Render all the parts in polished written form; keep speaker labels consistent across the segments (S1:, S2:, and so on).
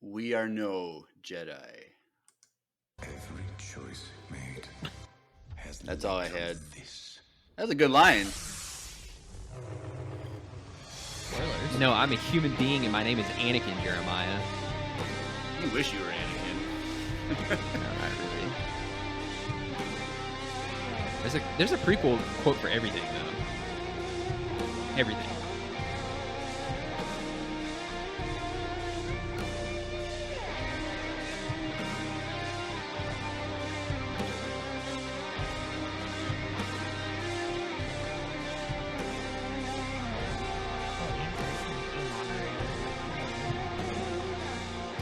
S1: We are no Jedi.
S2: Every choice made has
S1: That's all I
S2: led to
S1: had.
S2: This.
S1: That was a good line.
S3: Spoilers. No, I'm a human being and my name is Anakin Jeremiah.
S1: You wish you were Anakin.
S3: No, not really. There's a prequel quote for everything, though. Everything.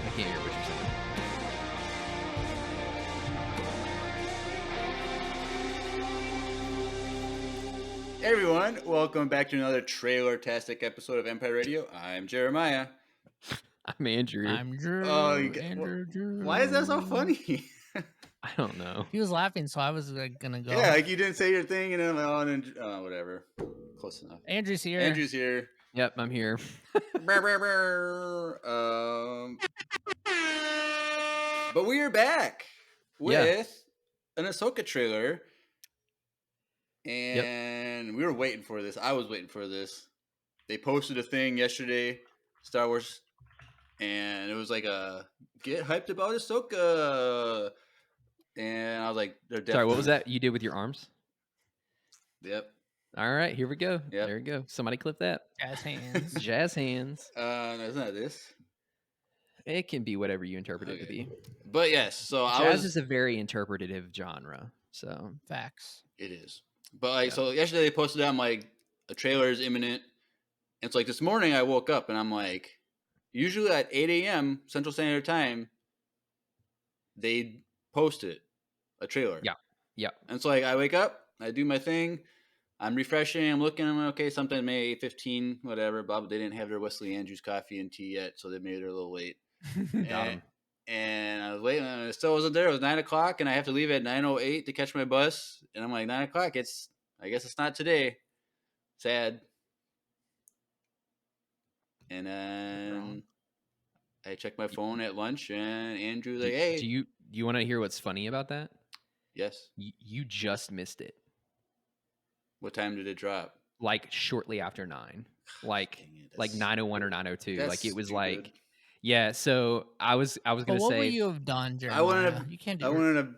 S3: I can't hear what you're saying.
S1: Hey everyone, welcome back to another trailer-tastic episode of Empire Radio. I'm Jeremiah.
S3: I'm Andrew.
S4: I'm Drew. Drew.
S1: Why is that so funny?
S3: I don't know.
S4: He was laughing, so I was gonna go.
S1: Yeah, like you didn't say your thing, and then I'm like, oh, whatever. Close enough.
S4: Andrew's here.
S1: Andrew's here.
S3: Yep, I'm here.
S1: Brr, brr, brr. But we are back with an Ahsoka trailer. And we were waiting for this. I was waiting for this. They posted a thing yesterday, Star Wars, and it was like a get hyped about Ahsoka. And I was like, they're definitely...
S3: Sorry, what was that you did with your arms?
S1: Yep.
S3: All right, here we go.
S1: Yep.
S3: There we go. Somebody clip that.
S4: Jazz hands.
S3: Jazz hands.
S1: It's not this.
S3: It can be whatever you interpret it to be.
S1: But yes, so
S3: Jazz is a very interpretative genre. So
S4: Facts.
S1: It is. But like, so yesterday they posted that, I'm like, a trailer is imminent. And it's like this morning I woke up and I'm like, usually at 8 a.m. Central Standard Time, they post it, a trailer.
S3: Yeah. Yeah.
S1: And so like I wake up, I do my thing, I'm refreshing, I'm looking, I'm like, okay, sometime May 8:15, whatever. But they didn't have their Wesley Andrews coffee and tea yet, so they made it a little late. And I was waiting, and it still wasn't there. It was 9 o'clock, and I have to leave at 9:08 to catch my bus. And I'm like, 9 o'clock, I guess it's not today. Sad. And then I checked my phone at lunch, and Andrew's like, hey.
S3: Do you want to hear what's funny about that?
S1: Yes.
S3: You just missed it.
S1: What time did it drop?
S3: Like shortly after 9. Like 9:01 or 9:02. Like it was
S1: stupid.
S3: like, yeah. So I was gonna say,
S4: what would you have done, Jeremiah?
S1: I wouldn't have.
S4: You can't do.
S1: I wouldn't have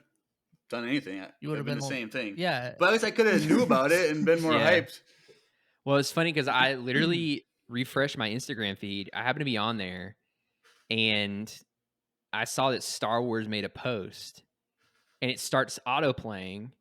S1: done anything.
S4: You would have been
S1: the same thing.
S4: Yeah.
S1: But at least I could have knew about it and been more hyped.
S3: Well, it's funny because I literally refreshed my Instagram feed. I happened to be on there, and I saw that Star Wars made a post, and it starts auto playing.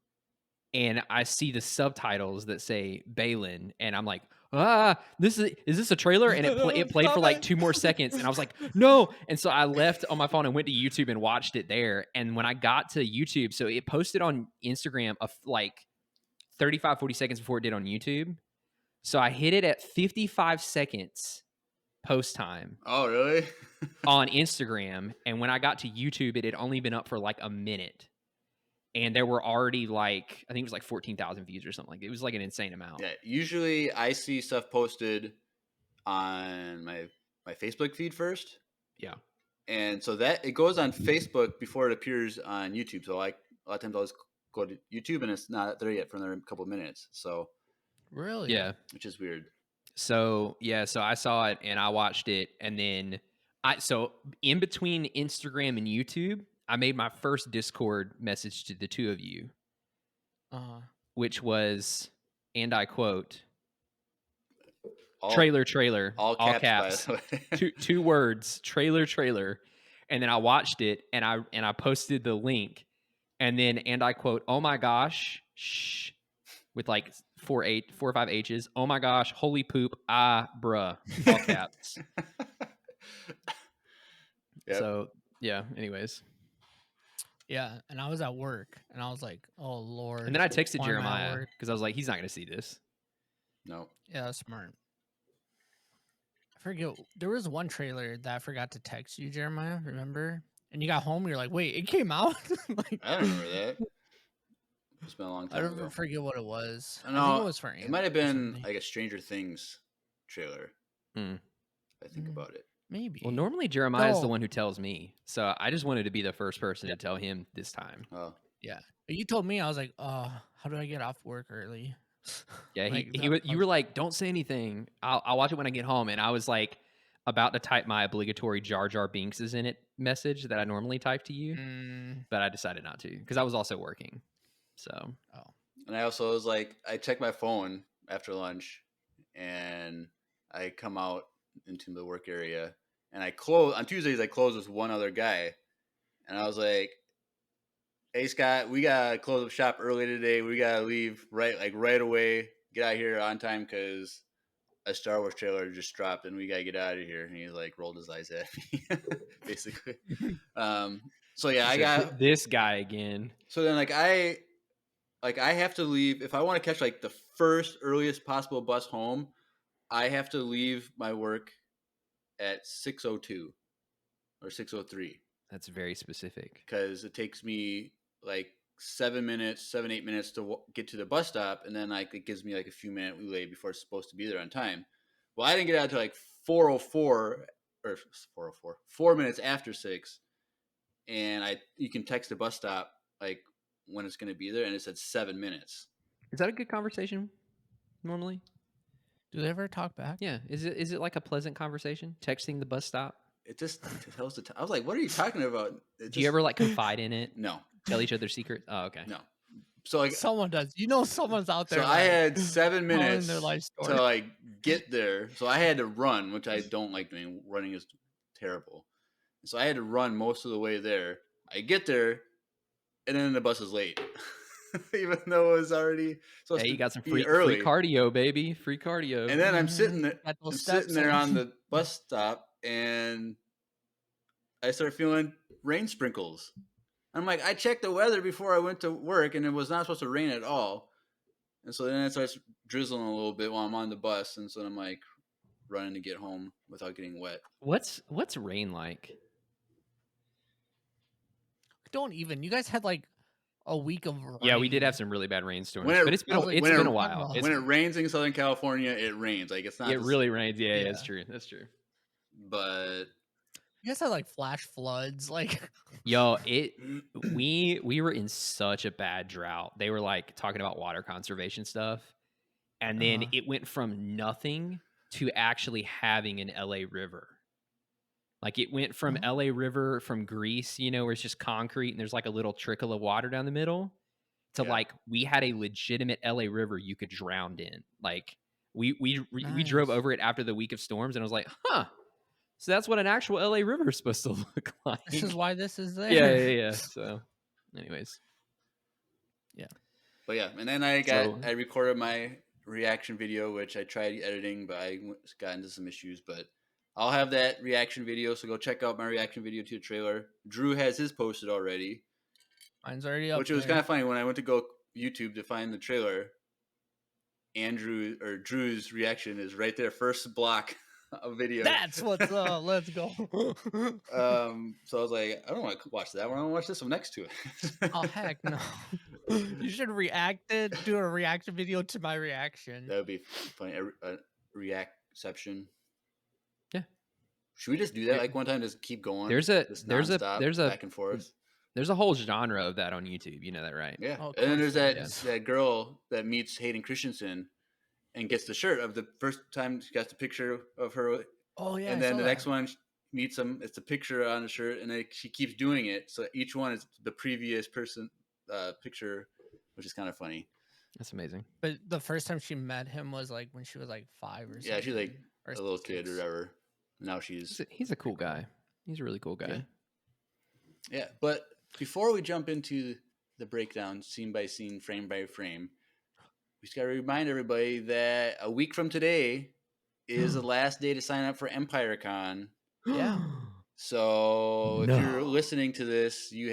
S3: And I see the subtitles that say Balin, and I'm like, is this a trailer? And it played for like 2 more seconds, and I was like, no. And so I left on my phone and went to YouTube and watched it there. And when I got to YouTube, so it posted on Instagram of like 35, 40 seconds before it did on YouTube. So I hit it at 55 seconds post time.
S1: Oh, really?
S3: On Instagram. And when I got to YouTube, it had only been up for like a minute. And there were already like, I think it was like 14,000 views or something. Like it was like an insane amount.
S1: Yeah, usually I see stuff posted on my Facebook feed first.
S3: Yeah.
S1: And so that it goes on Facebook before it appears on YouTube. So like a lot of times I'll just go to YouTube and it's not there yet for another couple of minutes. So
S4: Really?
S3: Yeah.
S1: which is weird.
S3: So so I saw it and I watched it, and then so in between Instagram and YouTube, I made my first Discord message to the two of you, which was, and I quote, trailer, all caps, two words, trailer, and then I watched it, and I posted the link, and then, and I quote, oh my gosh, shh, with like 4 or 5 H's, oh my gosh, holy poop, bruh, all caps.
S1: Yep.
S3: So yeah, anyways.
S4: Yeah, and I was at work, and I was like, "Oh Lord!"
S3: And then I texted
S4: why am I at
S3: Jeremiah
S4: work?
S3: because I was like, "He's not going to see this."
S1: No.
S4: Yeah, that's smart. I forget. There was one trailer that I forgot to text you, Jeremiah. Remember? And you got home, you're like, "Wait, it came out!" Like,
S1: I don't remember that. It's been a long time
S4: I
S1: ago.
S4: don't forget what it was.
S1: I
S4: I
S1: know,
S4: think it was for
S1: it might have been
S4: something.
S1: like a Stranger Things trailer.
S3: Mm.
S1: If I think about it.
S4: Maybe.
S3: Well, normally Jeremiah is the
S4: No.
S3: one who tells me, so I just wanted to be the first person to tell him this time.
S1: Oh,
S4: Yeah. But you told me, I was like, how do I get off work early?
S3: Yeah,
S4: Like,
S3: you were like, don't say anything. I'll watch it when I get home, and I was like about to type my obligatory Jar Jar Binks is in it message that I normally type to you, but I decided not to because I was also working. So,
S1: and I also was like, I checked my phone after lunch, and I come out into the work area, and I close on Tuesdays. I close with one other guy, and I was like, "Hey Scott, we gotta close up shop early today. We gotta leave right away. Get out of here on time because a Star Wars trailer just dropped, and we gotta get out of here." And he like rolled his eyes at me, basically. So yeah, I got
S3: this guy again.
S1: So then I have to leave if I want to catch like the first earliest possible bus home. I have to leave my work at 6:02 or 6:03
S3: That's very specific.
S1: because it takes me like 7, 8 minutes to get to the bus stop, and then like it gives me like a few minute leeway before it's supposed to be there on time. Well, I didn't get out until like 4:04 or 4:04, 4 minutes after 6, and you can text the bus stop like when it's going to be there, and it said 7 minutes.
S3: Is that a good conversation normally?
S4: Do they ever talk back?
S3: Yeah. Is it like a pleasant conversation? Texting the bus stop?
S1: It just tells the I was like, what are you talking about?
S3: Do you ever like confide in it?
S1: No.
S3: Tell each other secrets? Oh, okay.
S1: No. So like
S4: someone does. You know, someone's out there.
S1: So I had 7
S4: telling
S1: minutes
S4: their life story.
S1: to like get there. So I had to run, which I don't like doing. Running is terrible. So I had to run most of the way there. I get there, and then the bus is late, even though it was already supposed
S3: Hey,
S1: to
S3: you got some
S1: be
S3: free
S1: early.
S3: cardio, baby. Free cardio.
S1: And then I'm sitting there,
S4: Got those
S1: sitting
S4: steps
S1: there
S4: in.
S1: on the bus stop, and I start feeling rain sprinkles. I'm like, I checked the weather before I went to work, and it was not supposed to rain at all. And so then it starts drizzling a little bit while I'm on the bus, and so I'm like running to get home without getting wet.
S3: What's rain like?
S4: Don't even. You guys had like a week of rain.
S3: Yeah, we did have some really bad rainstorms,
S1: When it-
S3: but it's been
S4: when
S3: been
S1: it-
S3: a while.
S1: When it rains in Southern California, it rains. Like it's not.
S3: It really rains. Yeah, it's true. That's true.
S1: But
S4: You guys had like flash floods. Like,
S3: Yo, we were in such a bad drought. They were like talking about water conservation stuff, and then it went from nothing to actually having an LA River. Like it went from LA River from Greece, you know, where it's just concrete and there's like a little trickle of water down the middle, to like we had a legitimate LA River you could drown in. Like we drove
S4: Nice.
S3: over it after the week of storms, and I was like, huh. So that's what an actual LA River is supposed to look like.
S4: this is why this is there.
S3: Yeah. So, anyways,
S1: yeah, and then I recorded my reaction video, which I tried editing, but I got into some issues. But I'll have that reaction video, so go check out my reaction video to the trailer. Drew has his posted already.
S4: Mine's already up.
S1: Which was kind of funny when I went to go YouTube to find the trailer. Drew's reaction is right there, first block of video.
S4: That's what's up. Let's go.
S1: So I was like, I don't want to watch that one. I want to watch this one next to it.
S4: Oh heck no! You should do a reaction video to my reaction.
S1: That would be funny. A reactception.
S3: Yeah.
S1: Should we just do that like one time? Just keep going.
S3: there's a
S1: back and forth.
S3: There's a whole genre of that on YouTube. You know that, right?
S1: Yeah.
S4: Oh,
S1: And then there's that
S3: yeah.
S1: that girl that meets Hayden Christensen and gets the shirt of the first time she got the picture of her.
S4: Oh yeah.
S1: And then the next one meets him. It's a picture on the shirt, and she keeps doing it. So each one is the previous person picture, which is kind of funny.
S3: That's amazing.
S4: But the first time she met him was like when she was like 5 or something.
S1: Yeah, she's like
S4: or
S1: a little
S4: 6.
S1: kid or whatever. Now she's
S3: He's a cool guy. He's a really cool guy.
S1: yeah. But before we jump into the breakdown, scene by scene, frame by frame, we just got to remind everybody that a week from today is the last day to sign up for EmpireCon.
S4: Yeah.
S1: So if you're listening to this, you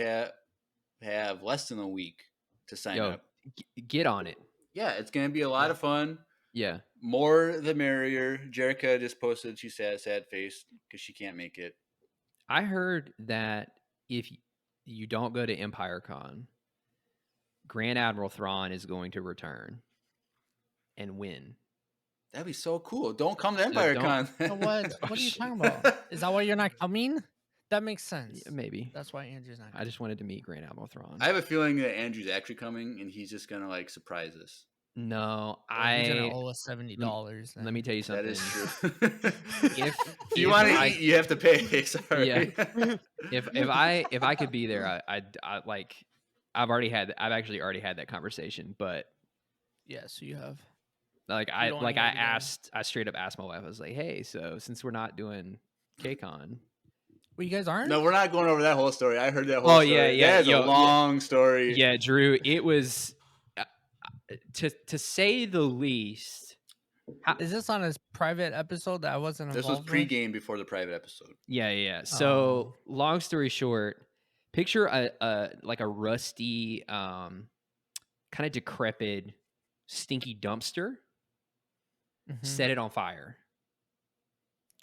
S1: have less than a week to sign up.
S3: Get on it.
S1: Yeah, it's going to be a lot of fun.
S3: Yeah.
S1: More the merrier. Jerica just posted she's sad face because she can't make it.
S3: I heard that if you don't go to EmpireCon, Grand Admiral Thrawn is going to return and win.
S1: That'd be so cool. Don't come to
S3: So
S1: Empire
S3: don't-
S1: Con.
S4: So what
S1: Oh,
S4: are you
S1: shit.
S4: talking about? Is that why you're not coming? That makes sense.
S3: Yeah, maybe.
S4: That's why Andrew's not
S3: I
S4: coming.
S3: just wanted to meet Grand Admiral Thrawn.
S1: I have a feeling that Andrew's actually coming, and he's just gonna like surprise us.
S3: No,
S4: He's gonna owe us $70.
S3: Let me tell you something.
S1: That is true.
S3: If
S1: you want to
S3: I-
S1: eat, you have to pay. Sorry.
S3: Yeah. If I could be there, I like. I've actually already had that conversation, but
S4: Yes, you have.
S3: like
S4: You don't wanna go together.
S3: I straight up asked my wife. I was like, hey, so since we're not doing KCON,
S4: Well, you guys aren't.
S1: No, we're not going over that whole story. I heard that whole
S3: Oh,
S1: story.
S3: yeah, yeah,
S1: That is
S3: yo,
S1: a long story.
S3: yeah, Drew, it was to say the least.
S4: Is this on his private episode that I wasn't
S1: This was
S4: involved with?
S1: pre-game before the private episode.
S3: Yeah. So long story short, picture a like a rusty, kind of decrepit, stinky dumpster.
S4: Mhm.
S3: Set it on fire.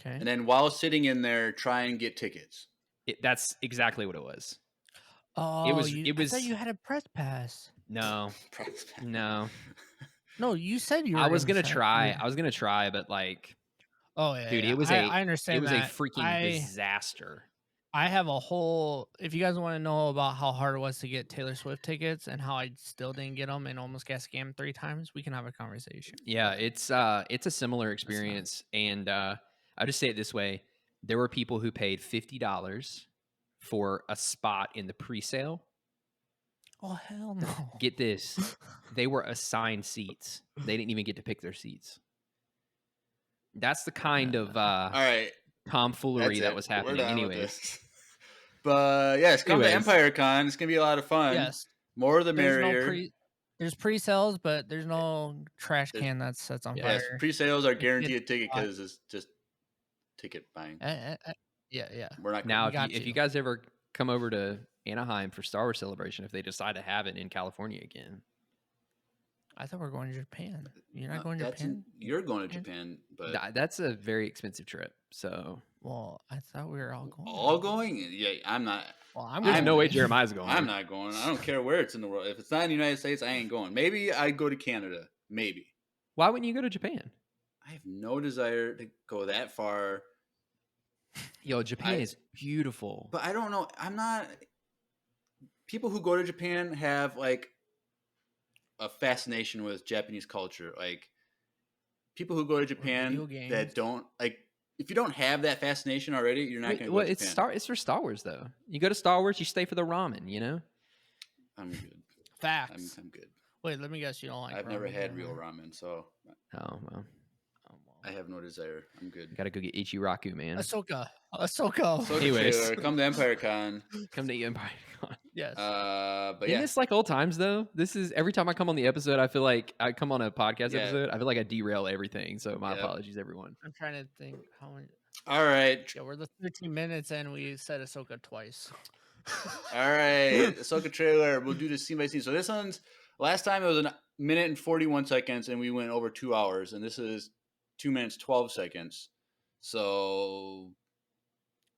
S4: Okay.
S1: And then while sitting in there, try and get tickets.
S3: That's exactly what it was.
S4: Oh,
S3: was-
S4: I
S3: it was-
S4: thought you had a press pass.
S3: No, no.
S4: No, you said you were.
S3: I was gonna
S4: try-
S3: try.
S4: you-
S3: I was gonna try, but like,
S4: Oh yeah,
S3: dude,
S4: yeah.
S3: it was
S4: I understand.
S3: it was
S4: that.
S3: a freaking disaster.
S4: I have a whole. If you guys want to know about how hard it was to get Taylor Swift tickets and how I still didn't get them and almost got scammed 3 times, we can have a conversation.
S3: Yeah, it's a similar experience, and I'll just say it this way: there were people who paid $50 for a spot in the pre-sale.
S4: Oh hell no!
S3: Get this, they were assigned seats. They didn't even get to pick their seats. That's the kind of
S1: All right.
S3: tomfoolery
S1: That's
S3: that
S1: it.
S3: was
S1: We're
S3: happening.
S1: done with
S3: Anyways,
S1: this. But yes, come to
S3: Anyways.
S1: Empire Con. It's gonna be a lot of fun.
S4: Yes,
S1: More the
S4: there's
S1: merrier.
S4: there's pre-sales, but there's no trash
S1: There's-
S4: can that sets on
S1: Yes,
S4: fire.
S1: pre-sales are
S4: If you get
S1: guaranteed a ticket
S4: spot-
S1: because it's just ticket buying.
S4: Yeah.
S1: We're not
S3: now
S4: got
S3: if you
S4: you.
S3: guys ever come over to Anaheim for Star Wars Celebration, if they decide to have it in California again,
S4: I thought we were going to Japan. You're not
S1: Uh,
S4: going to
S1: that's
S4: Japan?
S1: You're going to
S4: Japan?
S1: Japan, but
S3: that's a very expensive trip. So
S4: Well, I thought we were all going.
S1: all going? Yeah, I'm not.
S4: Well, I'm
S3: there's
S1: I'm-
S3: no way
S4: going.
S3: Jeremiah's going.
S1: I'm not going. I don't care where it's in the world. If it's not in the United States, I ain't going. Maybe I'd go to Canada. Maybe.
S3: Why wouldn't you go to Japan?
S1: I have no desire to go that far.
S3: Yo, Japan
S1: I-
S3: is beautiful.
S1: But I don't know. I'm not. People who go to Japan have like a fascination with Japanese culture. Like people who go to Japan
S4: video games.
S1: that don't like. If you don't have that fascination already, you're not
S3: Wait,
S1: going to go
S3: well,
S1: to
S3: it's
S1: Japan.
S3: it's for Star Wars though. You go to Star Wars, you stay for the ramen. You know.
S1: I'm good.
S4: Facts.
S1: I'm good.
S4: Wait, let me guess. You don't like.
S1: I've never
S4: ramen,
S1: had
S4: huh?
S1: real ramen, so
S3: Oh well,
S4: Oh, well.
S1: I have no desire. I'm good.
S3: gotta go get Ichiraku, man.
S4: Ahsoka.
S1: So
S3: Anyways.
S1: trailer, come to Empire Con.
S3: Come to Empire Con.
S4: Yes.
S1: But
S3: Isn't
S1: yeah,
S3: this like old times though? This is every time I come on the episode, I feel like I come on a podcast
S1: Yeah.
S3: episode. I feel like I derail everything. So my
S1: Yep.
S3: apologies, everyone.
S4: I'm trying to think how many.
S1: all right,
S4: Yeah, we're the 13 minutes and we said Ahsoka twice.
S1: all right. Ahsoka trailer. We'll do this scene by scene. So this one's last time it was a minute and 41 seconds, and we went over 2 hours, and this is 2 minutes 12 seconds. So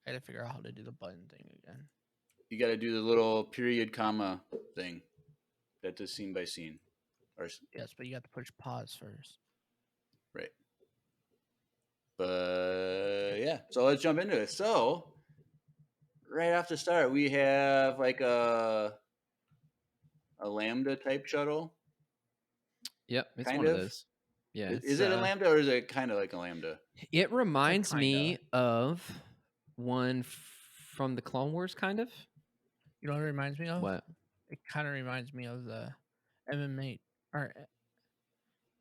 S4: I had to figure out how to do the button thing again.
S1: you got to do the little period comma thing. That's a scene by scene, or
S4: Yes, but you got to push pause first.
S1: right. But yeah, so let's jump into it. So right off the start, we have like a lambda type shuttle.
S3: Yep, it's
S1: Kind
S3: one of
S1: of.
S3: those. Yeah,
S1: Is it a lambda or is it kind of like a lambda?
S3: It reminds
S4: kinda.
S3: me of one from the Clone Wars, kind of.
S4: You know what it reminds me of?
S3: What?
S4: It kind of reminds me of the MMA or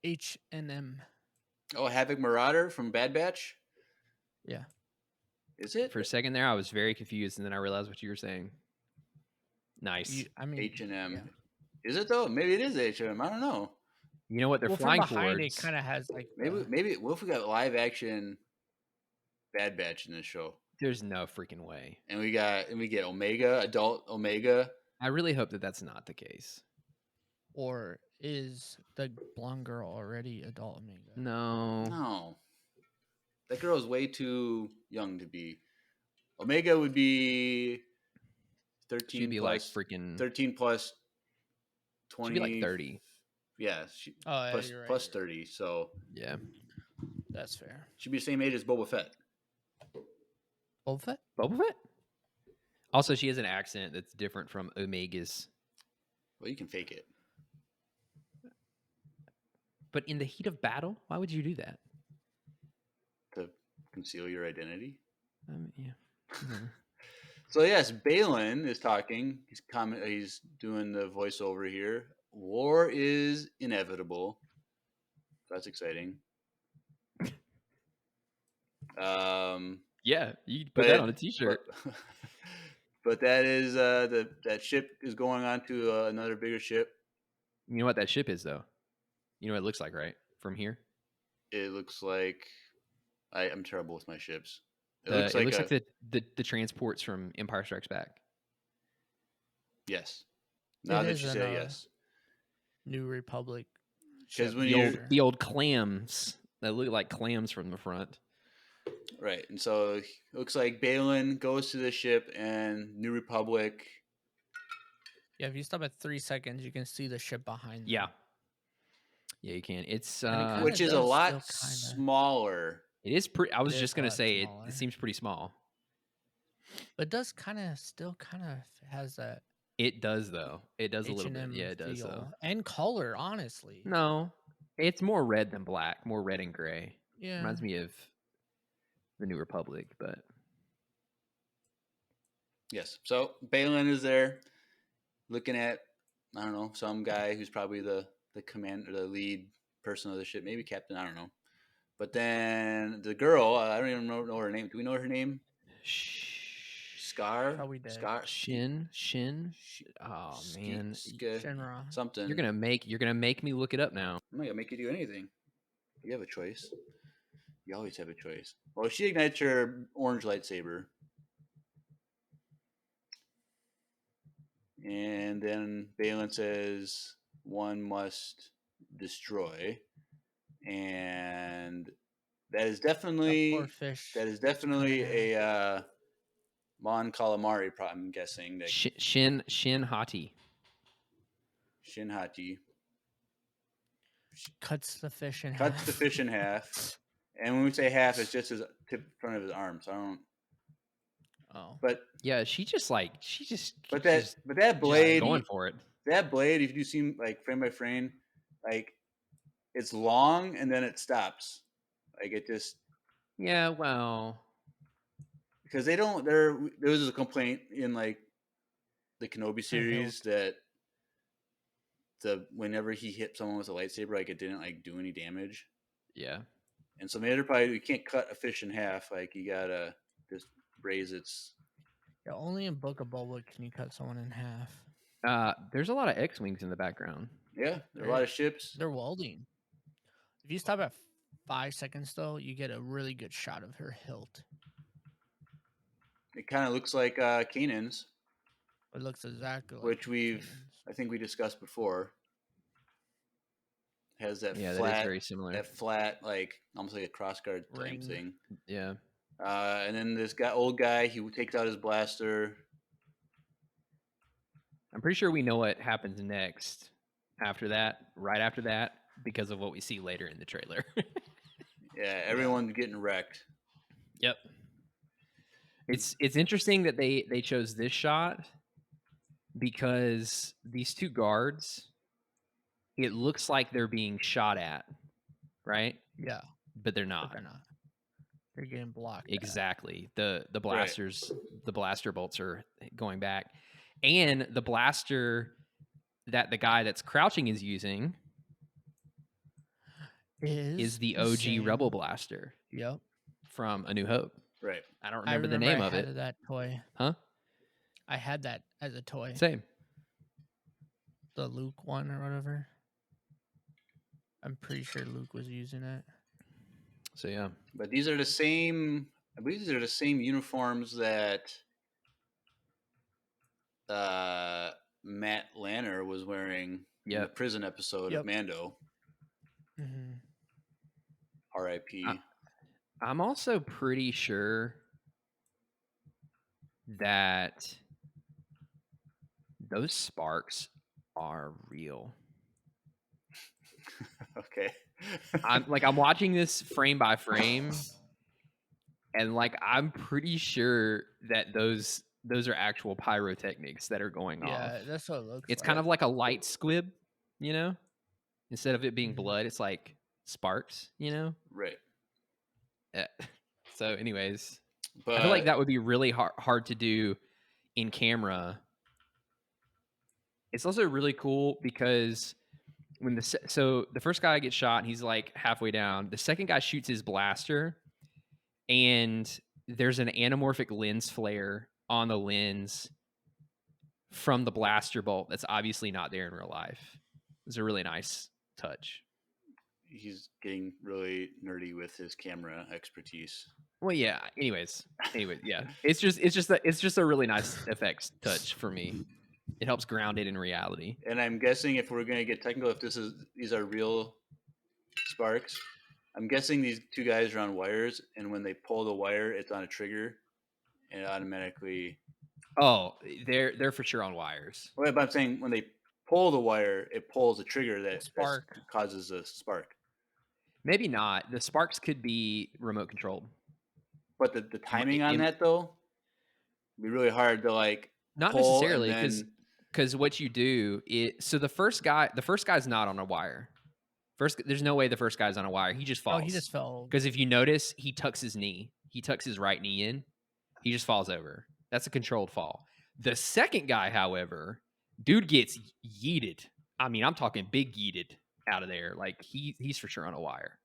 S4: H&M.
S1: Oh, Havoc Marauder from Bad Batch.
S4: Yeah.
S1: Is it
S3: For a second there, I was very confused, and then I realized what you were saying. Nice.
S4: I mean,
S1: H&M?
S4: yeah.
S1: Is it though? Maybe it is H&M. I don't know.
S3: You know what? They're
S4: Well, from
S3: flying
S4: behind
S3: towards.
S4: it kind of has like
S1: Maybe. What if we got live action Bad Batch in this show?
S3: There's no freaking way.
S1: And we get Omega, adult Omega.
S3: I really hope that that's not the case.
S4: or is the blonde girl already adult Omega?
S3: No.
S1: No, that girl is way too young to be. Omega would be 13
S3: She'd be like
S1: plus,
S3: freaking.
S1: 13 plus 20.
S3: She'd be like 30.
S1: Yeah,
S4: Oh, yeah,
S1: plus,
S4: you're right,
S1: plus
S4: you're
S1: 30. So
S3: Yeah.
S4: That's fair.
S1: Should be the same age as Boba Fett.
S4: Boba Fett?
S3: Boba Fett. Also, she has an accent that's different from Omega's.
S1: Well, you can fake it.
S3: But in the heat of battle, why would you do that?
S1: To conceal your identity.
S3: Yeah. Mhm.
S1: So yes, Balin is talking. He's doing the voiceover here. War is inevitable. That's exciting.
S3: Yeah, you can put that on a T-shirt.
S1: But that is that ship is going on to another bigger ship.
S3: You know what that ship is, though? You know what it looks like, right? From here?
S1: It looks like I'm terrible with my ships.
S3: It looks like the transports from Empire Strikes Back.
S1: Yes. Now that you say yes.
S4: New Republic.
S1: Because when
S3: the old clams that look like clams from the front.
S1: Right. And so it looks like Balin goes to the ship and New Republic.
S4: Yeah, if you stop at 3 seconds, you can see the ship behind them.
S3: Yeah. Yeah, you can. It's
S1: which is a lot smaller.
S3: It is pretty. I was just gonna say it seems pretty small.
S4: But it does still has that.
S3: It does though. It does
S4: H&M
S3: a little bit. Yeah, it does
S4: feel.
S3: though.
S4: And color, honestly.
S3: No, it's more red than black. More red and gray.
S4: Yeah,
S3: reminds me of the New Republic, but
S1: yes. So Balin is there, looking at some guy who's probably the commander, the lead person of the ship, maybe captain. I don't know. But then the girl, I don't even know her name. Do we know her name? Scar?
S4: Probably dead.
S1: Scar?
S3: Shin? Oh man,
S4: Shinra.
S1: Something.
S3: You're gonna make me look it up now.
S1: I'm not gonna make you do anything. You have a choice. You always have a choice. Well, she ignites her orange lightsaber, and then Balin says, "One must destroy," and that is definitely a Mon Calamari. I'm guessing that
S3: Shin Hati.
S1: Shin Hati
S4: cuts the fish in
S1: half. And when we say half, it's just his tip front of his arm. So I don't.
S4: Oh.
S1: But
S3: yeah, But
S1: that blade,
S3: going for it.
S1: That blade, if you see like frame by frame, like it's long and then it stops. Like it just.
S3: Yeah, well.
S1: Because they don't. There was a complaint in like the Kenobi series that whenever he hit someone with a lightsaber, like it didn't like do any damage.
S3: Yeah.
S1: And so maybe you can't cut a fish in half. Like you gotta just braise its.
S4: Yeah, only in Book of Boba can you cut someone in half.
S3: There's a lot of X-wings in the background.
S1: Yeah, there are a lot of ships.
S4: They're welding. If you stop at 5 seconds, though, you get a really good shot of her hilt.
S1: It kind of looks like Kanan's.
S4: It looks exactly like
S1: which I think we discussed before. Has that flat,
S3: that is very similar.
S1: That flat, like almost like a crossguard type thing.
S3: Yeah.
S1: And then this old guy, he takes out his blaster.
S3: I'm pretty sure we know what happens next after that, right after that, because of what we see later in the trailer.
S1: Yeah, everyone's getting wrecked.
S3: Yep. It's interesting that they chose this shot because these two guards, it looks like they're being shot at, right?
S4: Yeah.
S3: But they're not.
S4: But they're not. They're getting blocked.
S3: Exactly. The blasters, the blaster bolts are going back. And the blaster that the guy that's crouching is using is the OG Rebel blaster.
S4: Yep.
S3: From A New Hope.
S1: Right.
S3: I don't remember the name of it.
S4: I had that toy.
S3: Huh?
S4: I had that as a toy.
S3: Same.
S4: The Luke one or whatever. I'm pretty sure Luke was using it.
S3: So yeah.
S1: But these are the same. I believe these are the same uniforms that Matt Lanner was wearing in the prison episode of Mando.
S4: Mm-hmm.
S1: R.I.P.
S3: I'm also pretty sure that those sparks are real.
S1: Okay.
S3: I'm watching this frame by frame, and like I'm pretty sure that those are actual pyrotechnics that are going off.
S4: Yeah, that's what it looks
S3: It's
S4: like.
S3: kind of like a light squib, you know? Instead of it being
S4: Mhm.
S3: blood, it's like sparks, you know?
S1: Right.
S3: Yeah. So, anyways,
S1: But
S3: I feel like that would be really hard to do in camera. It's also really cool because when the first guy gets shot and he's like halfway down, the second guy shoots his blaster, and there's an anamorphic lens flare on the lens from the blaster bolt that's obviously not there in real life. It's a really nice touch.
S1: he's getting really nerdy with his camera expertise.
S3: Well, yeah. Anyways, yeah. It's just a really nice effects touch for me. It helps ground it in reality.
S1: And I'm guessing if we're going to get technical, if these are real sparks, I'm guessing these two guys are on wires, and when they pull the wire, it's on a trigger, and it automatically.
S3: Oh, they're for sure on wires.
S1: Well, but I'm saying when they pull the wire, it pulls a trigger that
S4: Spark.
S1: causes a spark.
S3: Maybe not. The sparks could be remote controlled.
S1: But the timing on that though, would be really hard to like
S3: not
S1: pull
S3: necessarily
S1: and then.
S3: because what you do is so the first guy's not on a wire. There's no way the first guy's on a wire. He just falls.
S4: Oh, he just fell.
S3: Because if you notice, he tucks his knee. He tucks his right knee in. He just falls over. That's a controlled fall. The second guy, however, dude gets yeeted. I mean, I'm talking big yeeted out of there. Like he's for sure on a wire.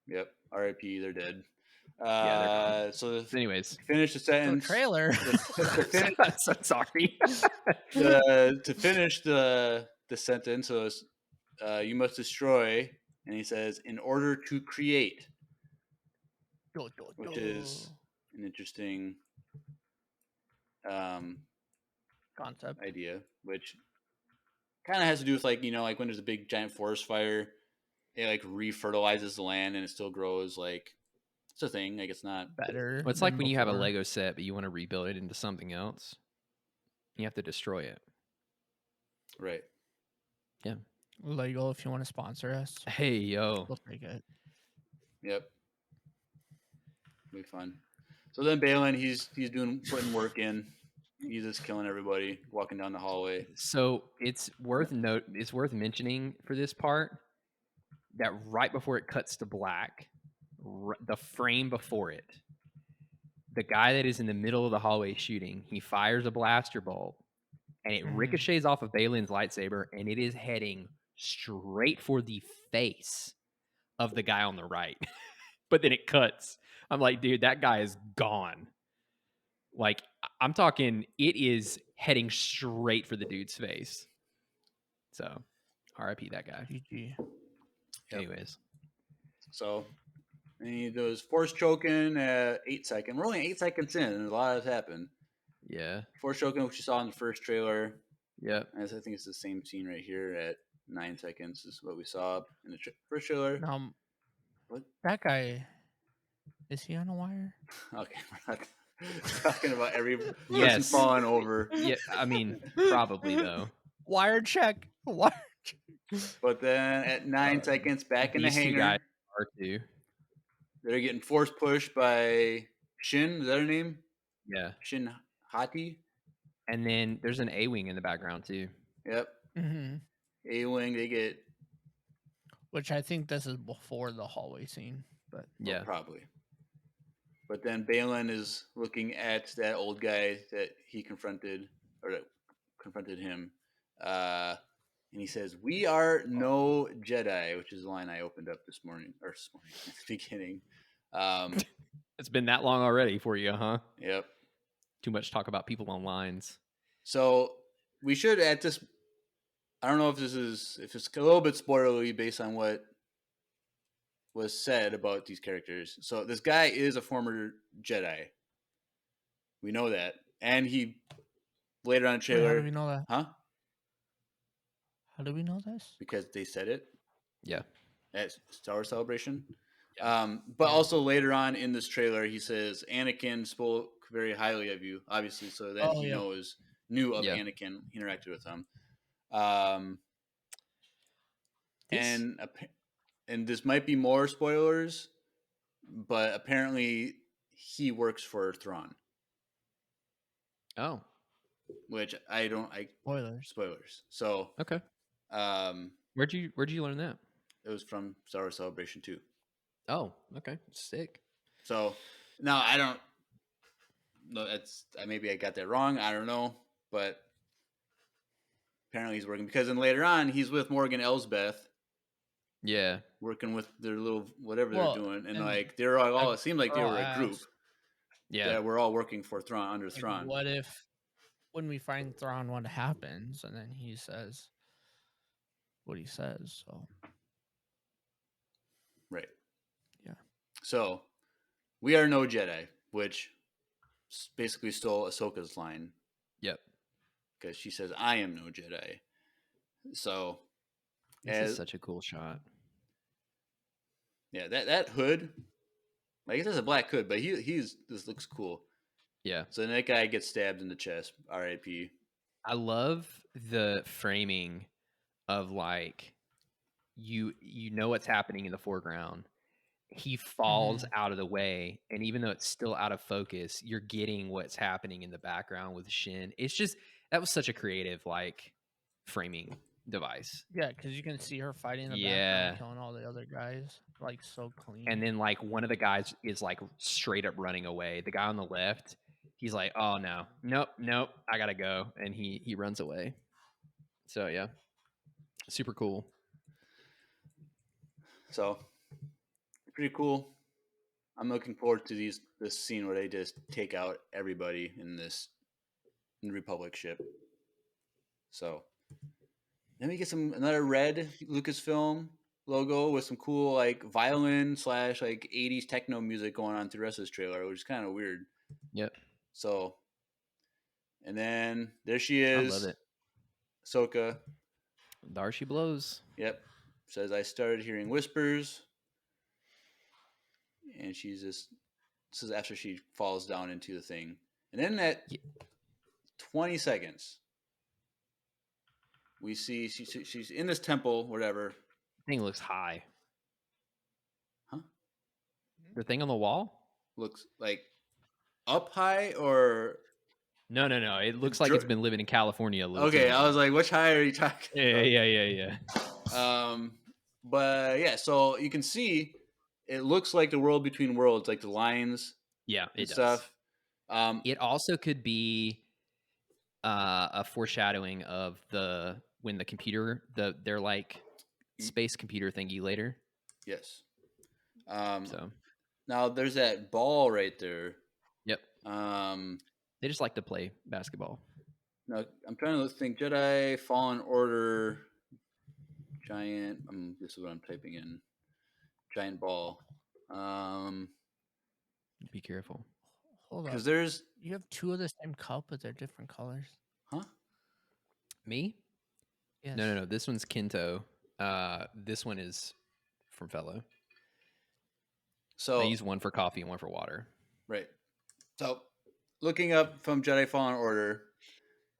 S1: Yep. R.I.P. They're dead.
S3: Yeah, they're gone.
S1: So
S3: anyways,
S1: finish the
S4: So
S1: sentence.
S4: trailer.
S3: so sorry.
S1: To finish the sentence, so it's, you must destroy, and he says, in order to create, which is an interesting
S4: concept.
S1: idea, which kind of has to do with like like when there's a big giant forest fire, it like refertilizes the land and it still grows. Like it's a thing. Like it's not
S4: Better.
S3: Well, it's like
S4: than
S3: when you have a
S4: before.
S3: Lego set, but you want to rebuild it into something else. You have to destroy it.
S1: right.
S4: Lego, if you want to sponsor us,
S3: Hey, yo.
S4: we'll take it.
S1: Yep. It'll be fun. So then Balin, he's putting work in. He's just killing everybody, walking down the hallway.
S3: So it's worth mentioning for this part that right before it cuts to black, the frame before it, the guy that is in the middle of the hallway shooting, he fires a blaster bolt, and it ricochets off of Balin's lightsaber, and it is heading straight for the face of the guy on the right. But then it cuts. I'm like, dude, that guy is gone. Like, I'm talking, it is heading straight for the dude's face. So, RIP that guy.
S4: GG.
S1: Yep.
S3: Anyways.
S1: So, and he does force choking at 8 seconds. We're only 8 seconds in, and a lot has happened.
S3: Yeah.
S1: Force choking, which you saw in the first trailer.
S3: Yep.
S1: I think it's the same scene right here at 9 seconds. Is what we saw in the first trailer. What?
S4: That guy, is he on a wire?
S1: Okay, we're not talking about every person
S3: Yes.
S1: falling over.
S3: Yeah, I mean, probably though.
S4: Wire check. Wire check.
S1: But then at 9 seconds, back in the
S3: These two
S1: hangar,
S3: guys are too.
S1: they're getting force pushed by Shin. Is that her name?
S3: Yeah.
S1: Shin Hati.
S3: And then there's an A-wing in the background too.
S1: Yep.
S4: Mm-hmm.
S1: A-wing. They get.
S4: Which I think this is before the hallway scene, but
S3: Yeah.
S1: Probably. But then Balin is looking at that old guy that he confronted, or that confronted him, and he says, "We are no Jedi," which is the line I opened up this morning at the beginning.
S3: It's been that long already for you, huh?
S1: Yep.
S3: Too much talk about people on lines.
S1: So we should at this. I don't know if it's a little bit spoilery based on what was said about these characters. So this guy is a former Jedi. We know that, and he later on a trailer.
S4: how do we know that?
S1: Huh?
S4: How do we know this?
S1: Because they said it.
S3: Yeah.
S1: At Star Wars Celebration.
S3: Yeah.
S1: But also later on in this trailer, he says Anakin spoke very highly of you, obviously, so that he knew of Anakin. He interacted with him. and this might be more spoilers, but apparently he works for Thrawn.
S3: Oh,
S1: Which spoilers. So
S3: okay. Where'd you learn that?
S1: It was from Star Wars Celebration 2.
S3: Oh, okay, sick.
S1: So now I don't know. Maybe I got that wrong. I don't know, but apparently he's working because then later on he's with Morgan Elsbeth.
S3: Yeah,
S1: working with their little whatever they're doing, and like they're all it seemed like they were a group.
S3: Yeah,
S1: that we're all working for Thrawn under Thrawn.
S4: What if when we find Thrawn, what happens, and then he says what he says? So
S1: right,
S4: yeah.
S1: So we are no Jedi, which basically stole Ahsoka's line.
S3: Yep.
S1: Because she says, "I am no Jedi." So
S3: this is such a cool shot.
S1: Yeah, that hood, like it has a black hood, but this looks cool.
S3: Yeah.
S1: So then that guy gets stabbed in the chest. R.I.P.
S3: I love the framing of like you know what's happening in the foreground. He falls out of the way, and even though it's still out of focus, you're getting what's happening in the background with Shin. It's just that was such a creative like framing device.
S4: Yeah, because you can see her fighting in the background, killing all the other guys, like so clean.
S3: And then like one of the guys is like straight up running away. The guy on the left, he's like, "Oh no, nope, I gotta go," and he runs away. So yeah, super cool.
S1: So pretty cool. I'm looking forward to this scene where they just take out everybody in the Republic ship. So then we get another red Lucasfilm logo with some cool like violin / like 80s techno music going on through the rest of this trailer, which is kind of weird.
S3: Yep.
S1: So, and then there she is.
S3: I love it.
S1: Ahsoka.
S3: There she blows.
S1: Yep. Says, "I started hearing whispers." And she's just, this is after she falls down into the thing. And then at 20 seconds, we see she's in this temple, whatever.
S3: The thing looks high.
S1: Huh?
S3: The thing on the wall?
S1: Looks like up high or...
S3: No. It looks like it's been living in California a little
S1: Okay, I was like, which high are you talking about?
S3: Yeah.
S1: But yeah, so you can see it looks like the world between worlds, like the lines.
S3: Yeah, it
S1: stuff.
S3: Does. It also could be a foreshadowing of when the computer, their like space computer thingy later.
S1: Yes. So now there's that ball right there.
S3: Yep. They just like to play basketball.
S1: Now I'm trying to think. Jedi Fallen Order giant. This is what I'm typing in. Giant ball.
S3: Be careful.
S4: Hold on.
S1: Because
S4: you have two of the same cup, but they're different colors.
S1: Huh?
S3: Me?
S4: Yes.
S3: No. This one's Kinto. This one is from Fellow. So I use one for coffee and one for water.
S1: Right. So looking up from Jedi Fallen Order,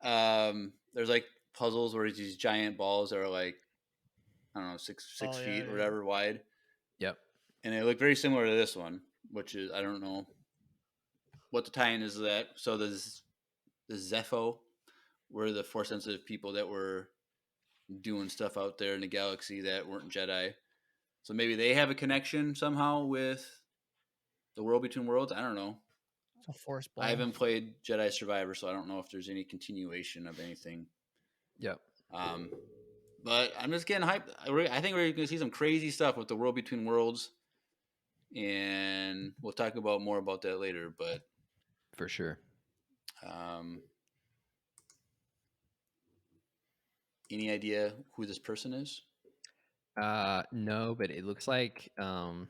S1: there's like puzzles where these giant balls that are like, I don't know, six feet or whatever wide.
S3: Yep.
S1: And they look very similar to this one, which is, I don't know what the tie-in is to that. So the Zepho were the Force sensitive people that were doing stuff out there in the galaxy that weren't Jedi. So maybe they have a connection somehow with the world between worlds. I don't know.
S4: It's a Force ball.
S1: I haven't played Jedi Survivor, so I don't know if there's any continuation of anything.
S3: Yep.
S1: But I'm just getting hyped. I think we're going to see some crazy stuff with the world between worlds. And we'll talk about more about that later, but
S3: for sure.
S1: Any idea who this person is?
S3: No, but it looks like the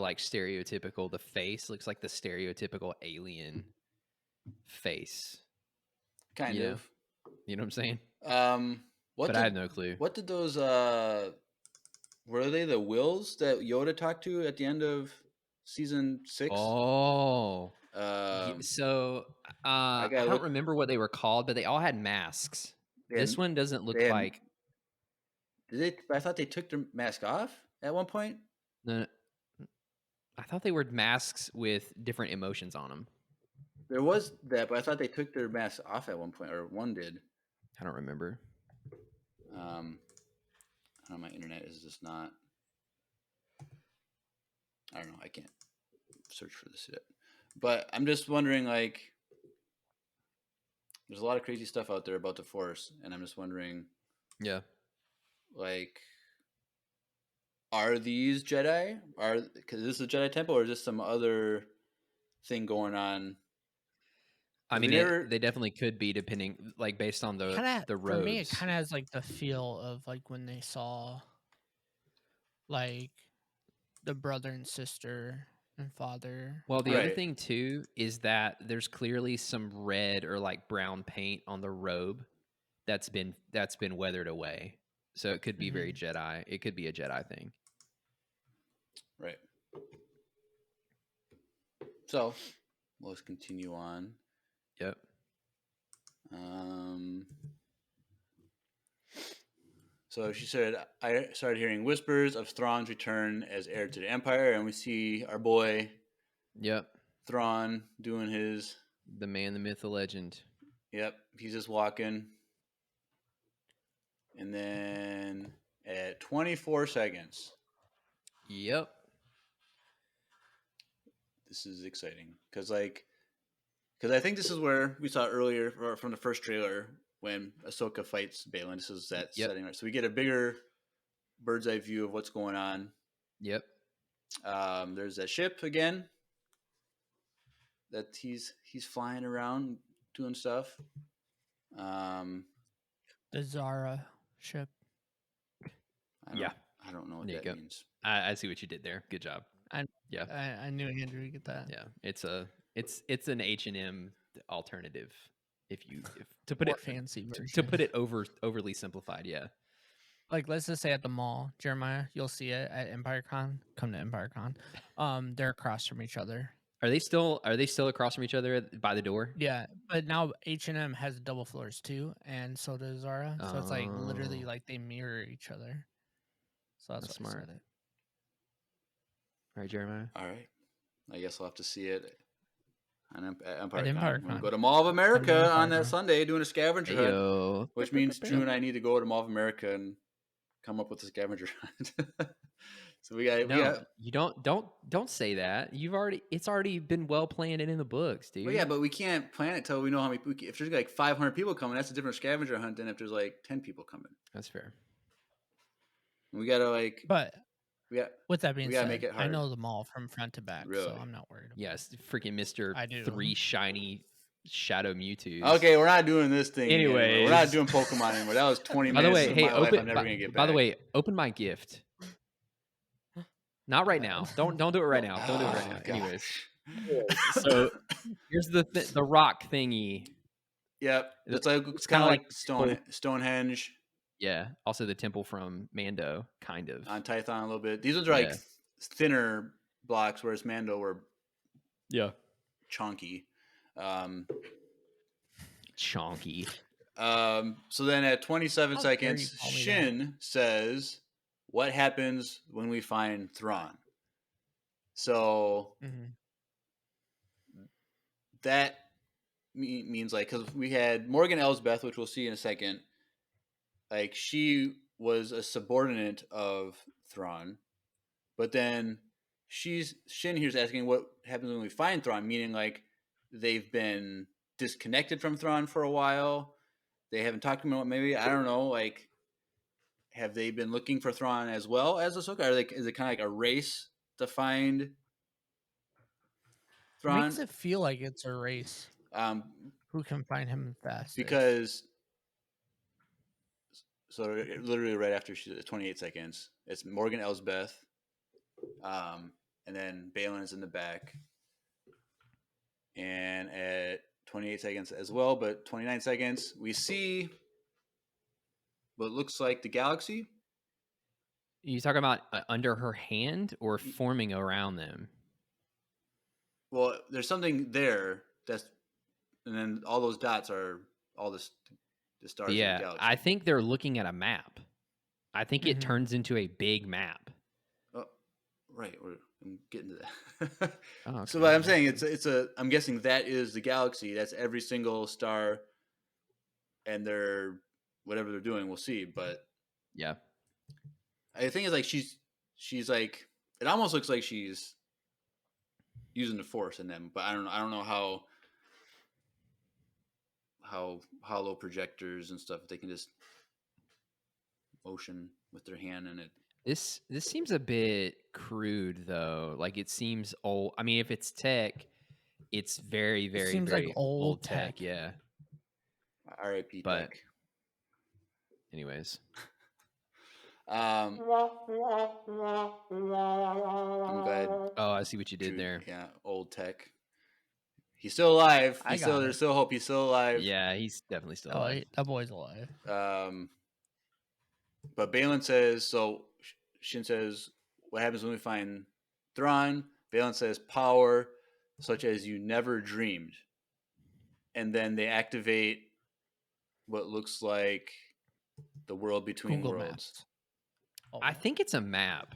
S3: like stereotypical, the face looks like the stereotypical alien face.
S1: Kind of.
S3: You know what I'm saying?
S1: I
S3: have no clue.
S1: What did those were they the Wills that Yoda talked to at the end of season 6?
S3: Oh. So I don't remember what they were called, but they all had masks. This one doesn't look like.
S1: Did they? I thought they took their mask off at one point.
S3: No, I thought they were masks with different emotions on them.
S1: There was that, but I thought they took their masks off at one point, or one did.
S3: I don't remember.
S1: My internet is just not. I don't know. I can't search for this yet. But I'm just wondering, like, there's a lot of crazy stuff out there about the Force, and I'm just wondering,
S3: Yeah.
S1: like, are these Jedi? Because this is a Jedi temple, or is this some other thing going on?
S3: I mean, they definitely could be, depending, like, based on the robes.
S4: For me, it kind of has like the feel of like when they saw like the brother and sister and father.
S3: Well, the other thing too is that there's clearly some red or like brown paint on the robe that's been weathered away. So it could be very Jedi. It could be a Jedi thing.
S1: Right. So let's continue on.
S3: Yep.
S1: So she said, I started hearing whispers of Thrawn's return as heir to the Empire, and we see our boy,
S3: yep,
S1: Thrawn doing his...
S3: The man, the myth, the legend.
S1: Yep, he's just walking. And then at 24 seconds...
S3: Yep.
S1: This is exciting, because I think this is where we saw earlier from the first trailer when Ahsoka fights Baylan. This is that setting, right? So we get a bigger bird's eye view of what's going on.
S3: Yep.
S1: There's that ship again that he's flying around doing stuff.
S4: The Zara ship.
S1: I don't know what that means.
S3: I see what you did there. Good job.
S4: I knew Andrew would get that.
S3: Yeah, it's an H&M alternative. If to put
S4: more
S3: it
S4: fancy version.
S3: To put it overly simplified, yeah.
S4: Like, let's just say at the mall, Jeremiah, you'll see it at EmpireCon. Come to EmpireCon. They're across from each other.
S3: Are they still across from each other by the door?
S4: Yeah, but now H&M has double floors too, and so does Zara. So it's like literally like they mirror each other. So that's
S3: smart.
S4: I said it.
S3: All right, Jeremiah.
S1: All right, I guess I'll have to see it. At
S4: EmpireCon.
S1: I'm going to go to Mall of America on that Sunday doing a scavenger hunt, which means Drew and I need to go to Mall of America and come up with a scavenger hunt. So
S3: you don't say that. It's already been well planned and in the books, dude.
S1: Well, yeah, but we can't plan it till we know how many. If there's like 500 people coming, that's a different scavenger hunt than if there's like 10 people coming.
S3: That's fair.
S1: We gotta
S4: with that being said,
S1: make it hard.
S4: I know the mall from front to back, so I'm not worried.
S3: Yes, freaking Mr.
S4: I do.
S3: 3 shiny Shadow Mewtwo's.
S1: Okay, we're not doing this thing.
S3: Anyways,
S1: we're not doing Pokemon anymore. That was 20 minutes. By the way, hey, I'm never gonna get back.
S3: By the way, open my gift. Not right now. Don't do it right now. Don't do it right now.
S1: Gosh.
S3: Anyways, so here's the rock thingy.
S1: Yep, it's kind of like Stonehenge.
S3: Yeah. Also, the temple from Mando, kind of
S1: on Tython a little bit. These are like thinner blocks, whereas Mando were chonky.
S3: Chonky.
S1: So then at 27 seconds, Shin says, "What happens when we find Thrawn?" So that means like, because we had Morgan Elsbeth, which we'll see in a second. Like, she was a subordinate of Thrawn, but then Shin here's asking what happens when we find Thrawn, meaning like they've been disconnected from Thrawn for a while. They haven't talked to him about, maybe, I don't know, like, have they been looking for Thrawn as well as Ahsoka? Is it kind of like a race to find Thrawn?
S4: It makes it feel like it's a race. Who can find him fastest?
S1: Because so literally right after 28 seconds, it's Morgan Elsbeth, and then Baylan's in the back, and at 28 seconds as well, but 29 seconds, we see what looks like the galaxy.
S3: You talking about under her hand or forming around them?
S1: Well, there's something there and then all those dots are all the stars of the galaxy.
S3: I think they're looking at a map. I think it turns into a big map.
S1: Oh, right. I'm getting to that.
S3: Oh, okay.
S1: So what I'm saying, I'm guessing that is the galaxy. That's every single star, and they're whatever they're doing. We'll see. But
S3: yeah,
S1: I think it's like she's like, it almost looks like she's using the Force in them. But I don't know how hollow projectors and stuff, if they can just motion with their hand in it.
S3: this seems a bit crude though. Like it seems old. I mean, if it's tech, it's very,
S4: It
S3: very,
S4: seems like
S3: very
S4: old
S3: tech.
S4: tech.
S3: Yeah.
S1: R.I.P.
S3: But
S1: Tech.
S3: anyways,
S1: I'm glad.
S3: oh, I see what you did there.
S1: Yeah, old Tech. He's still alive.
S4: I got
S1: There's
S4: it.
S1: still hope. He's still alive.
S3: Yeah, he's definitely still
S4: Oh,
S3: alive.
S4: that boy's alive.
S1: But Balin says, so Shin says, what happens when we find Thrawn? Balin says, power such as you never dreamed. And then they activate what looks like the world between
S4: Google
S1: worlds.
S4: Maps. Oh.
S3: I think it's a map.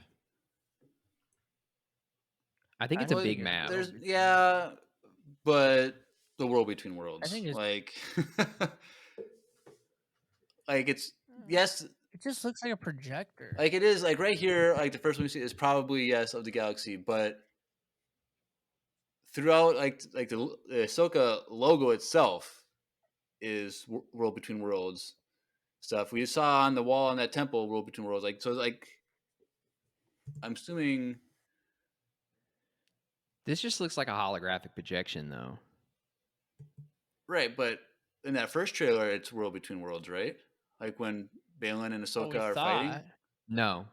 S3: I think it's a big map.
S1: Yeah, but the world between worlds.
S4: I think it's
S1: like, like it's yes.
S4: It just looks like a projector.
S1: Like it is, like right here, like the first one we see is probably yes of the galaxy, but throughout, like the Ahsoka logo itself is world between worlds stuff. We saw on the wall in that temple, world between worlds. Like so, like I'm assuming
S3: This just looks like a holographic projection, though.
S1: right, but in that first trailer, it's world between worlds, right? Like when Balin and Ahsoka are fighting.
S3: No,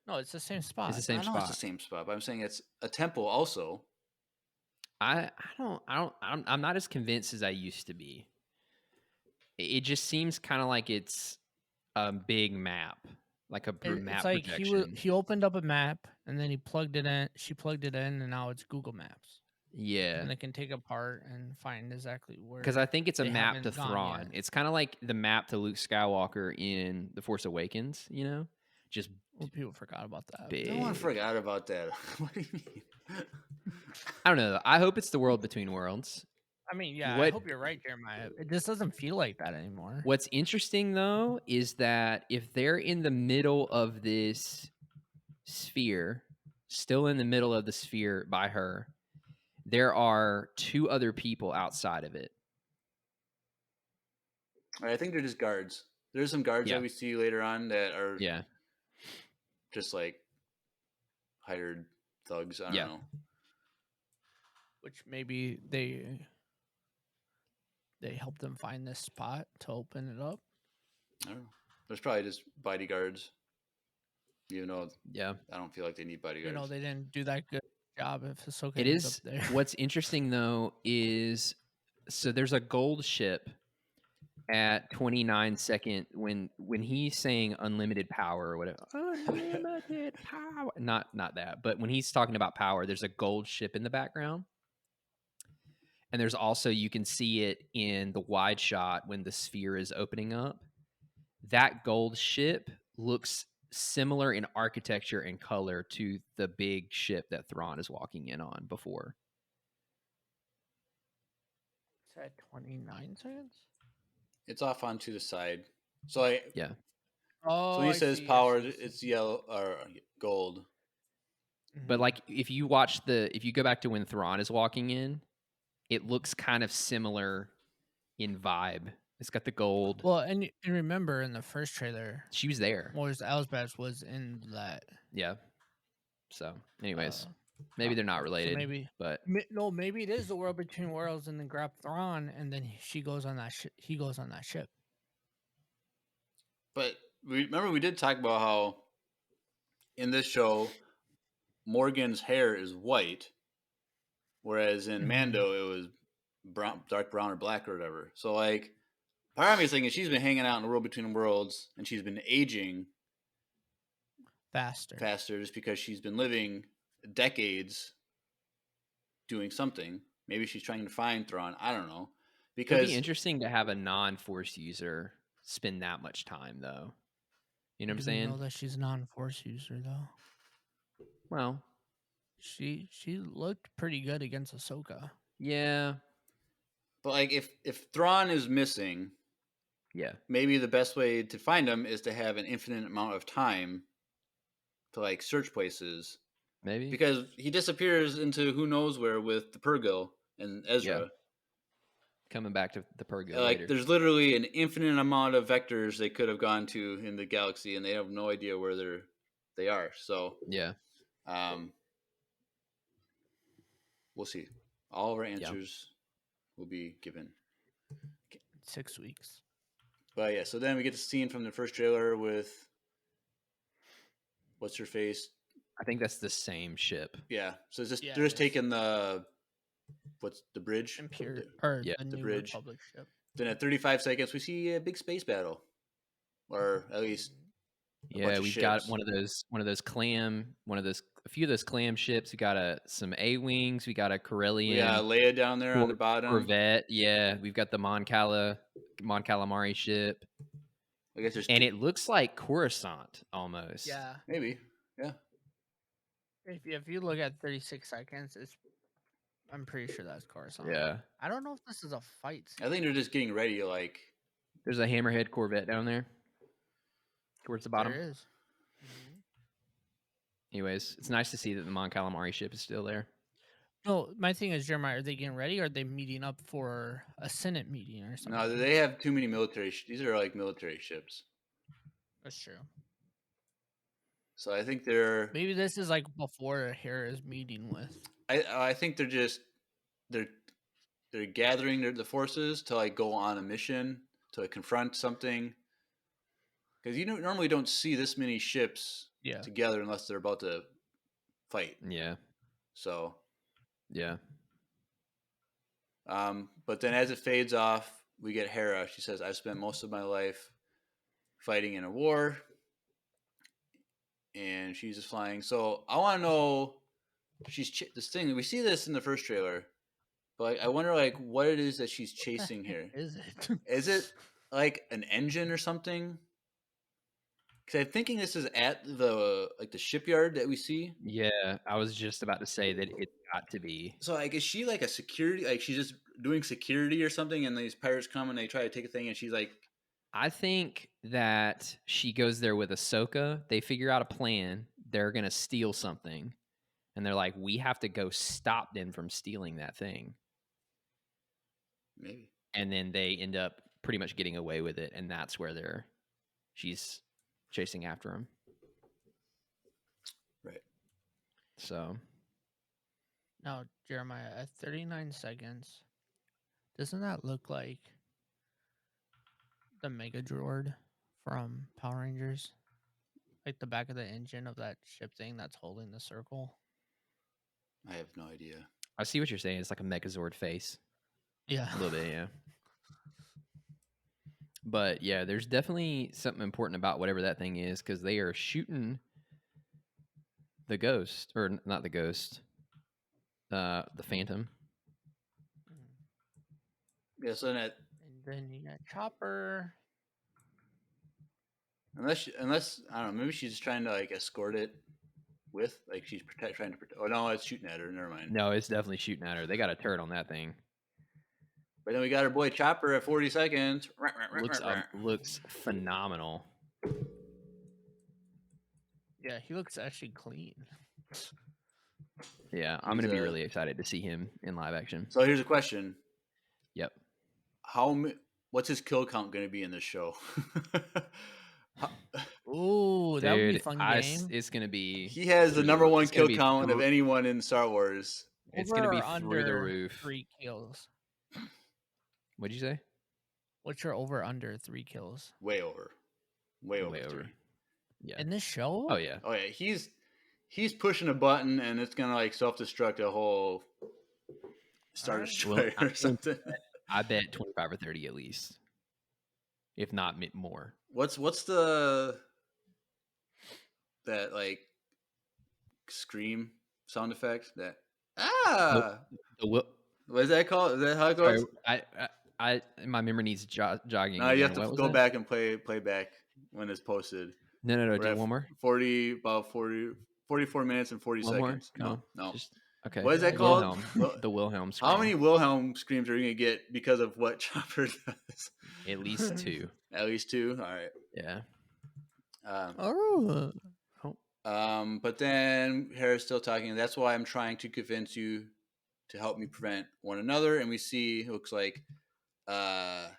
S4: it's the same spot.
S3: it's the same
S1: I know
S3: spot.
S1: it's the same spot, but I'm saying it's a temple also.
S3: I'm not as convinced as I used to be. It just seems kind of like it's a big map, like a map
S4: It's like
S3: projection.
S4: he opened up a map and then he plugged it in. She plugged it in, and now it's Google Maps.
S3: Yeah,
S4: And they can take apart and find exactly where.
S3: because I think it's a
S4: they
S3: map
S4: haven't
S3: to
S4: gone
S3: Thrawn.
S4: yet.
S3: It's kind of like the map to Luke Skywalker in The Force Awakens. You know, just
S4: Well, people forgot about that.
S3: big.
S1: No one forgot about that. What do you mean?
S3: I don't know. I hope it's the world between worlds.
S4: I mean, yeah, I
S3: What-
S4: hope you're right, Jeremiah. It just doesn't feel like that anymore.
S3: What's interesting though is that if they're in the middle of this sphere, still in the middle of the sphere by her, there are two other people outside of it.
S1: I think they're just guards. There's some guards
S3: Yeah.
S1: that we see later on that are
S3: Yeah.
S1: just like hired thugs. I don't
S3: Yeah.
S1: know.
S4: Which maybe they helped them find this spot to open it up.
S1: I don't know. There's probably just bodyguards. You know,
S3: Yeah.
S1: I don't feel like they need bodyguards.
S4: They didn't do that good job if Ahsoka
S3: It
S4: ends
S3: is.
S4: up there.
S3: What's interesting though is so there's a gold ship at 29 second when he's saying unlimited power or whatever. Unlimited power. Not that, but when he's talking about power, there's a gold ship in the background. And there's also, you can see it in the wide shot when the sphere is opening up. That gold ship looks similar in architecture and color to the big ship that Thrawn is walking in on before.
S4: It's at 29 seconds.
S1: It's off onto the side. So
S3: Yeah.
S4: Oh,
S1: so when he
S4: I
S1: says
S4: see, I
S1: power,
S4: see, I see.
S1: it's yellow or gold.
S3: But like if you go back to when Thrawn is walking in, it looks kind of similar in vibe. It's got the gold.
S4: Well, and remember in the first trailer,
S3: She was there.
S4: Morris Elsbeth was in that.
S3: Yeah. So, anyways,
S4: uh,
S3: maybe they're not
S4: so
S3: related.
S4: maybe,
S3: but
S4: maybe it is the world between worlds, and then grab Thrawn, and then she goes on that. He goes on that ship.
S1: But remember we did talk about how in this show Morgan's hair is white, whereas in Mando it was brown, dark brown or black or whatever. So like, part of me is thinking she's been hanging out in the world between worlds and she's been aging
S4: faster
S1: just because she's been living decades doing something. Maybe she's trying to find Thrawn. I don't know. Because
S3: it'd be interesting to have a non-Force user spend that much time, though. You know what I'm
S4: Do we know
S3: saying?
S4: that she's a non-force user though?
S3: Well,
S4: She looked pretty good against Ahsoka.
S3: yeah,
S1: But like, if Thrawn is missing,
S3: yeah,
S1: maybe the best way to find him is to have an infinite amount of time to like search places,
S3: maybe.
S1: because he disappears into who knows where with the Purrgil and Ezra.
S3: Yeah. Coming back to the Purrgil
S1: Like,
S3: later.
S1: there's literally an infinite amount of vectors they could have gone to in the galaxy, and they have no idea where they are. So,
S3: Yeah.
S1: We'll see. All of our answers will be given.
S4: 6 weeks.
S1: But yeah, so then we get the scene from the first trailer with what's her face.
S3: I think that's the same ship.
S1: Yeah, so it's just
S4: Yeah,
S1: they're
S4: it
S1: just
S4: is.
S1: taking the bridge,
S3: Yeah,
S4: the
S1: the
S4: New
S1: bridge.
S4: Republic ship.
S1: Then at 35 seconds, we see a big space battle, or at least a bunch
S3: Yeah,
S1: of
S3: we've
S1: ships.
S3: got a few of those clam ships. We got some A-wings. We got a Corellian.
S1: We got Leia down there on the bottom.
S3: Corvette. Yeah, we've got the Mon Calamari ship.
S1: I guess there's
S3: and it looks like Coruscant almost.
S4: Yeah.
S1: maybe. Yeah.
S4: If you look at 36 seconds, I'm pretty sure that's Coruscant.
S3: Yeah.
S4: I don't know if this is a fight scene.
S1: I think they're just getting ready to like.
S3: There's a Hammerhead Corvette down there towards the bottom.
S4: There is.
S3: Anyways, it's nice to see that the Mon Calamari ship is still there.
S4: No, my thing is, Jeremiah, are they getting ready or are they meeting up for a Senate meeting or something?
S1: No, they have too many military. These are like military ships.
S4: That's true.
S1: So I think they're.
S4: Maybe this is like before Hera's meeting with.
S1: I think they're gathering the forces to like go on a mission to like, confront something. Because you normally don't see this many ships together unless they're about to fight.
S3: Yeah.
S1: So.
S3: Yeah.
S1: But then as it fades off, we get Hera. She says, "I've spent most of my life fighting in a war." And she's just flying. So I want to know, this thing. We see this in the first trailer, but I wonder like what it is that she's chasing here.
S4: Is it?
S1: Is it like an engine or something? Because I'm thinking this is at the shipyard that we see.
S3: Yeah, I was just about to say that it's got to be.
S1: So like, is she like a security? Like she's just doing security or something, and these pirates come and they try to take a thing, and she's like.
S3: I think that she goes there with Ahsoka. They figure out a plan. They're going to steal something. And they're like, we have to go stop them from stealing that thing.
S1: Maybe.
S3: And then they end up pretty much getting away with it. And that's where she's chasing after him.
S1: Right.
S3: So.
S4: Now, Jeremiah, at 39 seconds, doesn't that look like the Mega Droid from Power Rangers? Like the back of the engine of that ship thing that's holding the circle?
S1: I have no idea.
S3: I see what you're saying. It's like a Megazord face.
S4: Yeah.
S3: A little bit, yeah. But yeah, there's definitely something important about whatever that thing is, because they are shooting the ghost, or not the ghost, the Phantom.
S1: Yeah, so that.
S4: And then you got Chopper.
S1: Unless I don't know, maybe she's just trying to like escort it with like she's trying to protect. Oh no, it's shooting at her. Never mind.
S3: No, it's definitely shooting at her. They got a turret on that thing.
S1: But then we got our boy Chopper at 40 seconds.
S3: Looks phenomenal.
S4: Yeah, he looks actually clean.
S3: Yeah, I'm going to be really excited to see him in live action.
S1: So here's a question.
S3: Yep.
S1: What's his kill count going to be in this show?
S4: Ooh, that would be a fun game.
S3: It's going to be.
S1: He has the number one kill count of anyone in Star Wars.
S3: It's going to be through the roof.
S4: 3 kills.
S3: What'd you say?
S4: What's your over/under 3 kills?
S1: Way over. Way over.
S3: Yeah.
S4: In this show?
S3: Oh yeah.
S1: Oh yeah. He's pushing a button and it's gonna like self-destruct a whole Star Destroyer or something.
S3: I bet 25 or 30 at least, if not more.
S1: What's that like scream sound effect? That what is that called? Is that how it goes?
S3: I my memory needs jogging.
S1: No, you have to go back and play back when it's posted.
S3: No.
S1: We're
S3: Do
S1: at
S3: one more.
S1: 44 minutes and 40
S3: One more.
S1: seconds.
S3: Come on.
S1: No.
S3: Just, okay.
S1: What is that
S3: The
S1: called?
S3: Wilhelm. The Wilhelm scream.
S1: How many Wilhelm screams are you gonna get because of what Chopper does?
S3: At least 2.
S1: At least 2. All right.
S3: Yeah.
S4: Oh.
S1: But then Hera's still talking. That's why I'm trying to convince you to help me prevent one another. And we see it looks like Mon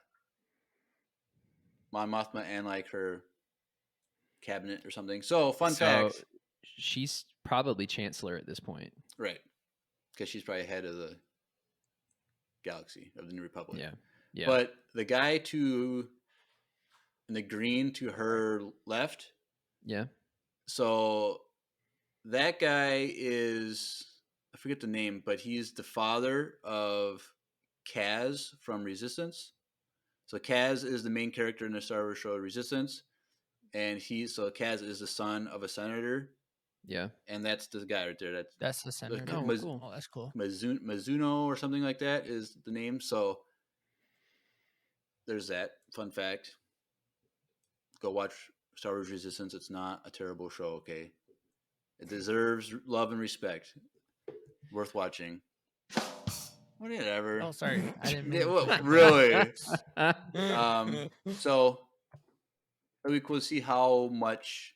S1: Mothma and like her cabinet or something. So fact.
S3: She's probably Chancellor at this point.
S1: Right. Because she's probably head of the galaxy of the New Republic.
S3: Yeah. Yeah.
S1: But the guy in the green to her left.
S3: Yeah.
S1: So that guy is, I forget the name, but he's the father of Kaz from Resistance. So Kaz is the main character in the Star Wars show Resistance. And Kaz is the son of a senator.
S3: Yeah.
S1: And that's the guy right there.
S4: That's the senator.
S3: Cool.
S4: Oh, that's cool.
S1: Mizuno or something like that is the name. So there's that. Fun fact. Go watch Star Wars Resistance. It's not a terrible show, okay? It deserves love and respect. Worth watching. Whatever.
S4: Oh, sorry. I didn't mean
S1: really. So it'll be cool to see how much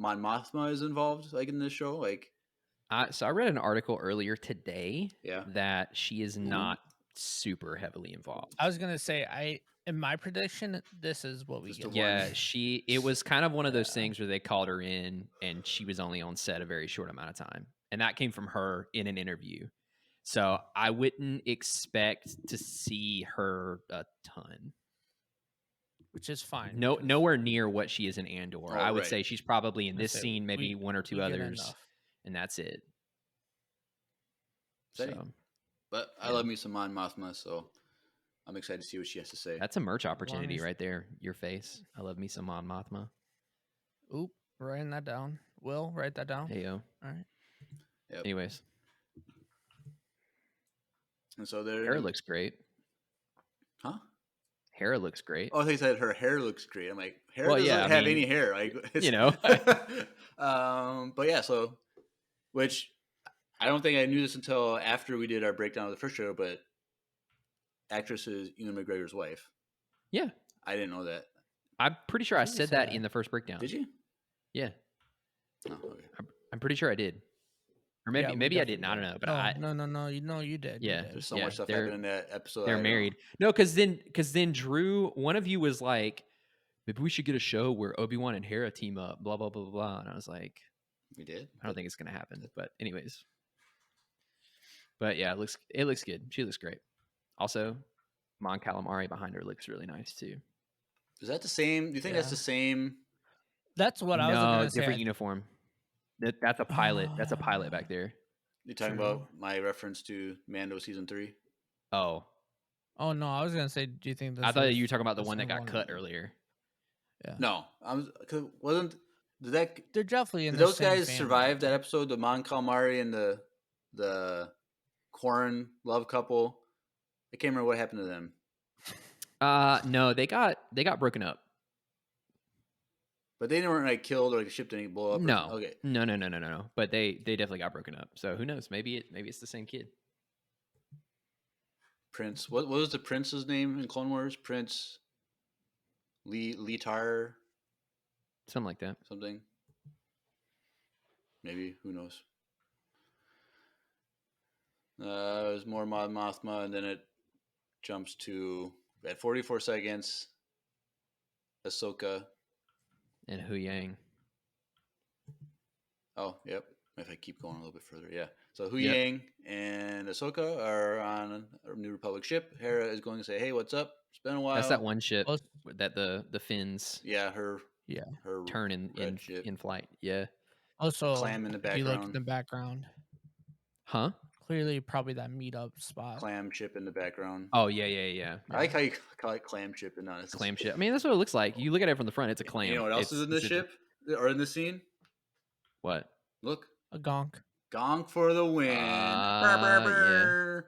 S1: Mon Mothma is involved, like in this show. Like,
S3: so I read an article earlier today.
S1: Yeah.
S3: That she is not super heavily involved.
S4: I was gonna say, in my prediction, this is what we get.
S3: Yeah, it was kind of one of those things where they called her in and she was only on set a very short amount of time. And that came from her in an interview. So I wouldn't expect to see her a ton.
S4: Which is fine.
S3: Nowhere near what she is in Andor. I would say she's probably in this
S4: That's it.
S3: scene, maybe one or two others, and that's it.
S1: But I love me some Mon Mothma, so I'm excited to see what she has to say.
S3: That's a merch opportunity right there. Your face. I love me some Mon Mothma.
S4: Oop, writing that down. Will, write that down.
S3: Hey, yo.
S4: All right.
S1: Yep.
S3: Anyways.
S1: And so
S3: Hera looks great.
S1: Huh?
S3: Hera looks great.
S1: Oh, they said her hair looks great. I'm like, Hera doesn't have any hair. Like,
S3: you know.
S1: But yeah, so, which I don't think I knew this until after we did our breakdown of the first show, but actress is Ewan McGregor's wife.
S3: Yeah.
S1: I didn't know that.
S3: I'm pretty sure I said that in the first breakdown.
S1: Did you?
S3: Yeah.
S1: Oh, okay.
S3: I'm pretty sure I did. Or maybe I didn't. I don't know. But
S4: No. You did.
S3: Yeah.
S1: There's so much stuff happening in that episode.
S3: They're married. No, because then Drew, one of you was like, maybe we should get a show where Obi-Wan and Hera team up, blah, blah, blah, blah. And I was like,
S1: we did?
S3: I don't think it's going to happen. But anyways. But yeah, it looks good. She looks great. Also, Mon Calamari behind her looks really nice too.
S1: Is that the same? Do you think that's the same?
S4: That's what I was going to say.
S3: Different uniform. That's a pilot. That's a pilot back there.
S1: You're talking about my reference to Mando season 3?
S3: Oh
S4: no, I was gonna say, do you think this
S3: I thought you were talking about the one that got cut earlier.
S4: Yeah.
S1: No, they're
S4: definitely in
S1: did those guys survive that episode? The Mon Calamari and the Quarren love couple. I can't remember what happened to them.
S3: No, they got broken up.
S1: But they weren't like killed or like the ship didn't blow up.
S3: No.
S1: Okay.
S3: No. But they definitely got broken up. So who knows? Maybe it's the same kid.
S1: Prince. What was the prince's name in Clone Wars? Prince Leetar.
S3: Something like that.
S1: Something. Maybe. Who knows? There's more Mon Mothma, and then it jumps to at 44 seconds. Ahsoka.
S3: And Hu Yang.
S1: Oh, yep. If I keep going a little bit further, yeah. So Hu Yang and Ahsoka are on a New Republic ship. Hera is going to say, "Hey, what's up? It's been a while."
S3: That's that one ship that the fins.
S1: Yeah, her
S3: turn in flight. Yeah.
S4: Also,
S1: Clam in the background.
S4: If you look in the background.
S3: Huh?
S4: Clearly, probably that meetup spot.
S1: Clam chip in the background.
S3: Oh yeah.
S1: I like how you call it clam chip and not
S3: clam chip. I mean, that's what it looks like. You look at it from the front; it's a clam.
S1: You know what else is in this ship or in this scene?
S3: What?
S1: Look,
S4: a gonk.
S1: Gonk for the win.
S3: Yeah.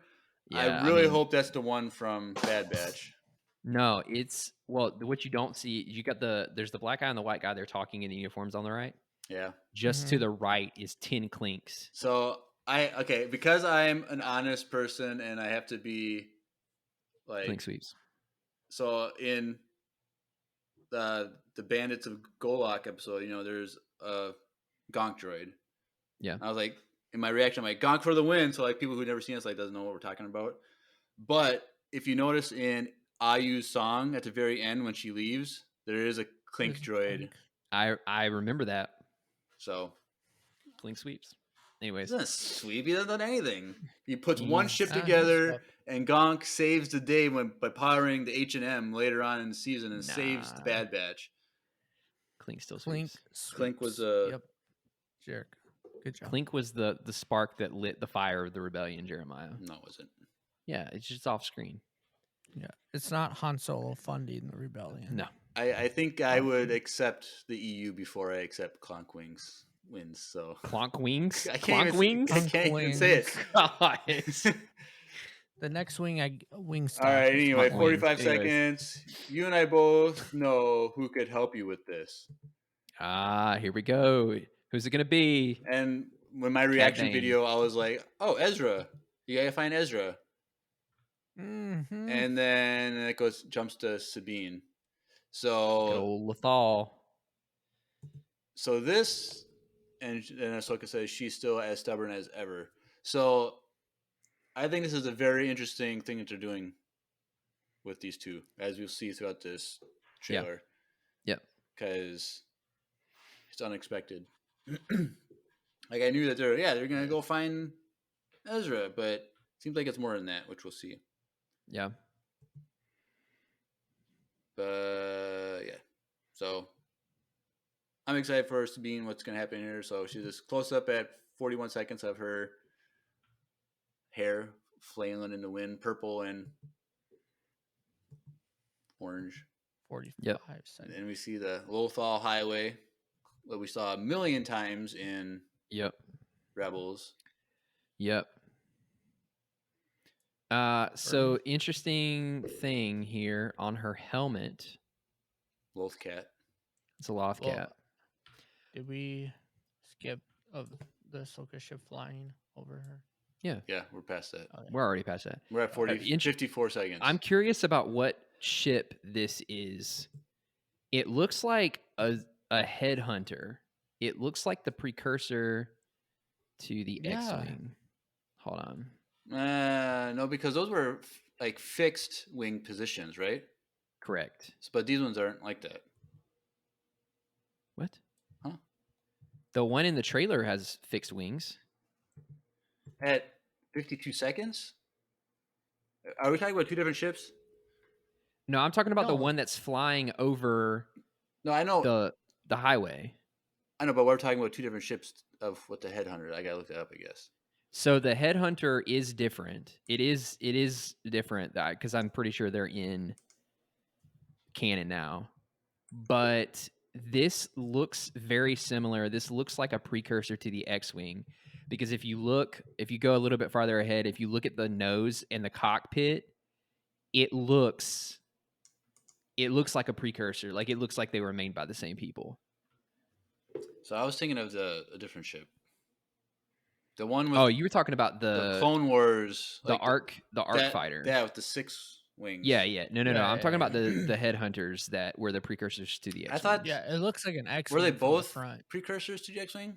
S1: I really hope that's the one from Bad Batch.
S3: No, it's what you don't see. You got there's the black guy and the white guy. They're talking in the uniforms on the right.
S1: Yeah.
S3: Just to the right is 10 clinks.
S1: So because I'm an honest person and I have to be like
S3: Clink sweeps.
S1: So in the Bandits of Golok episode, there's a gonk droid.
S3: Yeah.
S1: I was like, in my reaction, I'm like, gonk for the win. So like people who've never seen us doesn't know what we're talking about. But if you notice in Ayu's song at the very end when she leaves, there is a clink droid.
S3: I remember that.
S1: So
S3: clink sweeps. Anyways,
S1: isn't sweep? He doesn't done anything. He puts one ship together, and Gonk saves the day by powering the H&M later on in the season and saves the Bad Batch.
S3: Clink still sweeps.
S1: Clink was a
S4: jerk. Good job.
S3: Clink was the spark that lit the fire of the rebellion, Jeremiah.
S1: No, it wasn't.
S3: Yeah, it's just off screen.
S4: Yeah, it's not Han Solo funding the rebellion.
S3: No.
S1: I think I would accept the EU before I accept Clonk wins. So
S3: Clonk wings?
S1: I can't even say it.
S4: The next wing stuff.
S1: All right, anyway, 45 seconds. You and I both know who could help you with this.
S3: Here we go. Who's it going to be?
S1: And when my reaction video, I was like, oh, Ezra. You got to find Ezra.
S4: Mm-hmm.
S1: And then it jumps to Sabine. So
S3: good old Lethal.
S1: So this, and Ahsoka says she's still as stubborn as ever. So I think this is a very interesting thing that they're doing with these two, as you'll see throughout this trailer.
S3: Yep.
S1: Because it's unexpected. Like I knew that they're gonna go find Ezra, but it seems like it's more than that, which we'll see.
S3: Yeah.
S1: But yeah, so I'm excited for Sabine, what's going to happen here. So she's just close up at 41 seconds of her hair flailing in the wind, purple and orange.
S4: 45 seconds.
S1: And we see the Lothal Highway that we saw a million times in Rebels.
S3: Yep. So interesting thing here on her helmet.
S1: Lothcat.
S3: It's a Lothcat.
S4: Did we skip of the Ahsoka ship flying over her?
S3: Yeah.
S1: Yeah, we're past that.
S3: Okay. We're already past that.
S1: We're at 54 seconds.
S3: I'm curious about what ship this is. It looks like a headhunter. It looks like the precursor to the X-Wing. Hold on.
S1: No, because those were like fixed wing positions, right?
S3: Correct.
S1: But these ones aren't like that.
S3: What?
S1: Huh?
S3: The one in the trailer has fixed wings.
S1: At 52 seconds? Are we talking about two different ships?
S3: No, I'm talking about the one that's flying over.
S1: No, I know
S3: the highway.
S1: I know, but we're talking about two different ships with the headhunter. I gotta look that up, I guess.
S3: So the headhunter is different. It is different because I'm pretty sure they're in canon now. But this looks very similar. This looks like a precursor to the X-Wing, because if you go a little bit farther ahead, if you look at the nose and the cockpit, it looks like a precursor. Like it looks like they were made by the same people.
S1: So I was thinking of a different ship. The one with
S3: you were talking about the
S1: Clone Wars,
S3: the Arc fighter.
S1: Yeah, with the 6 wings.
S3: Yeah. No. I'm talking about the headhunters that were the precursors to the X-Wing.
S1: I thought
S4: it looks like an X-Wing.
S1: Were they both precursors to the X-Wing?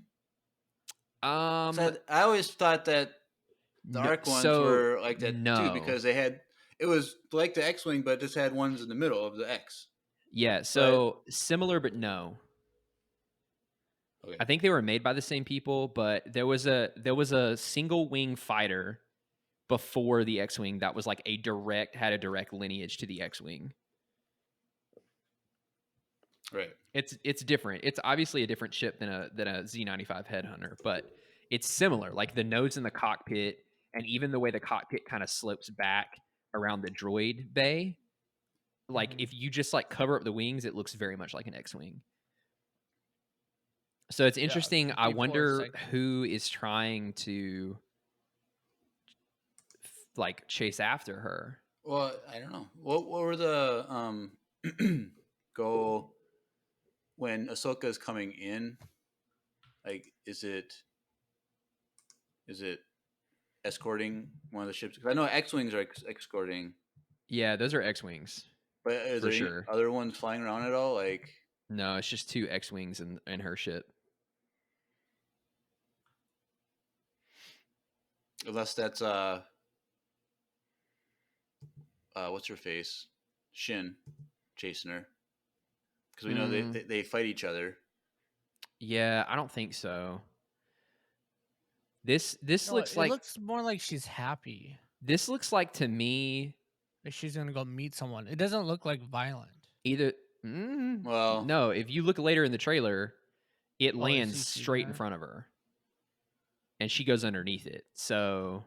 S3: I
S1: always thought that the Arc ones were like that too, because it was like the X-Wing, but just had ones in the middle of the X.
S3: Yeah, so similar, but no.
S1: Okay.
S3: I think they were made by the same people, but there was a single wing fighter before the X-Wing that was like had a direct lineage to the X-Wing.
S1: Right.
S3: It's different. It's obviously a different ship than a Z95 headhunter, but it's similar. Like the nose in the cockpit, and even the way the cockpit kind of slopes back around the droid bay. Like if you just like cover up the wings, it looks very much like an X-Wing. So it's interesting. I wonder who is trying to like chase after her.
S1: Well, I don't know. What were the go when Ahsoka is coming in? Like, is it escorting one of the ships? Because I know X-wings are escorting,
S3: Yeah, those are X-wings
S1: but are
S3: for
S1: there any
S3: sure.
S1: other ones flying around at all? Like,
S3: No, it's just 2 X-wings in her ship.
S1: unless that's what's her face, Shin, chasing her, because we know they fight each other.
S3: Yeah, I don't think so. This
S4: No,
S3: looks
S4: it
S3: like
S4: looks more like she's happy.
S3: this looks like to me
S4: Like she's gonna go meet someone. It doesn't look like violent.
S3: either.
S1: Well,
S3: No, if you look later in the trailer, it
S4: Oh, is
S3: lands
S4: he shooting
S3: straight in
S4: her?
S3: front of her, and she goes underneath it. So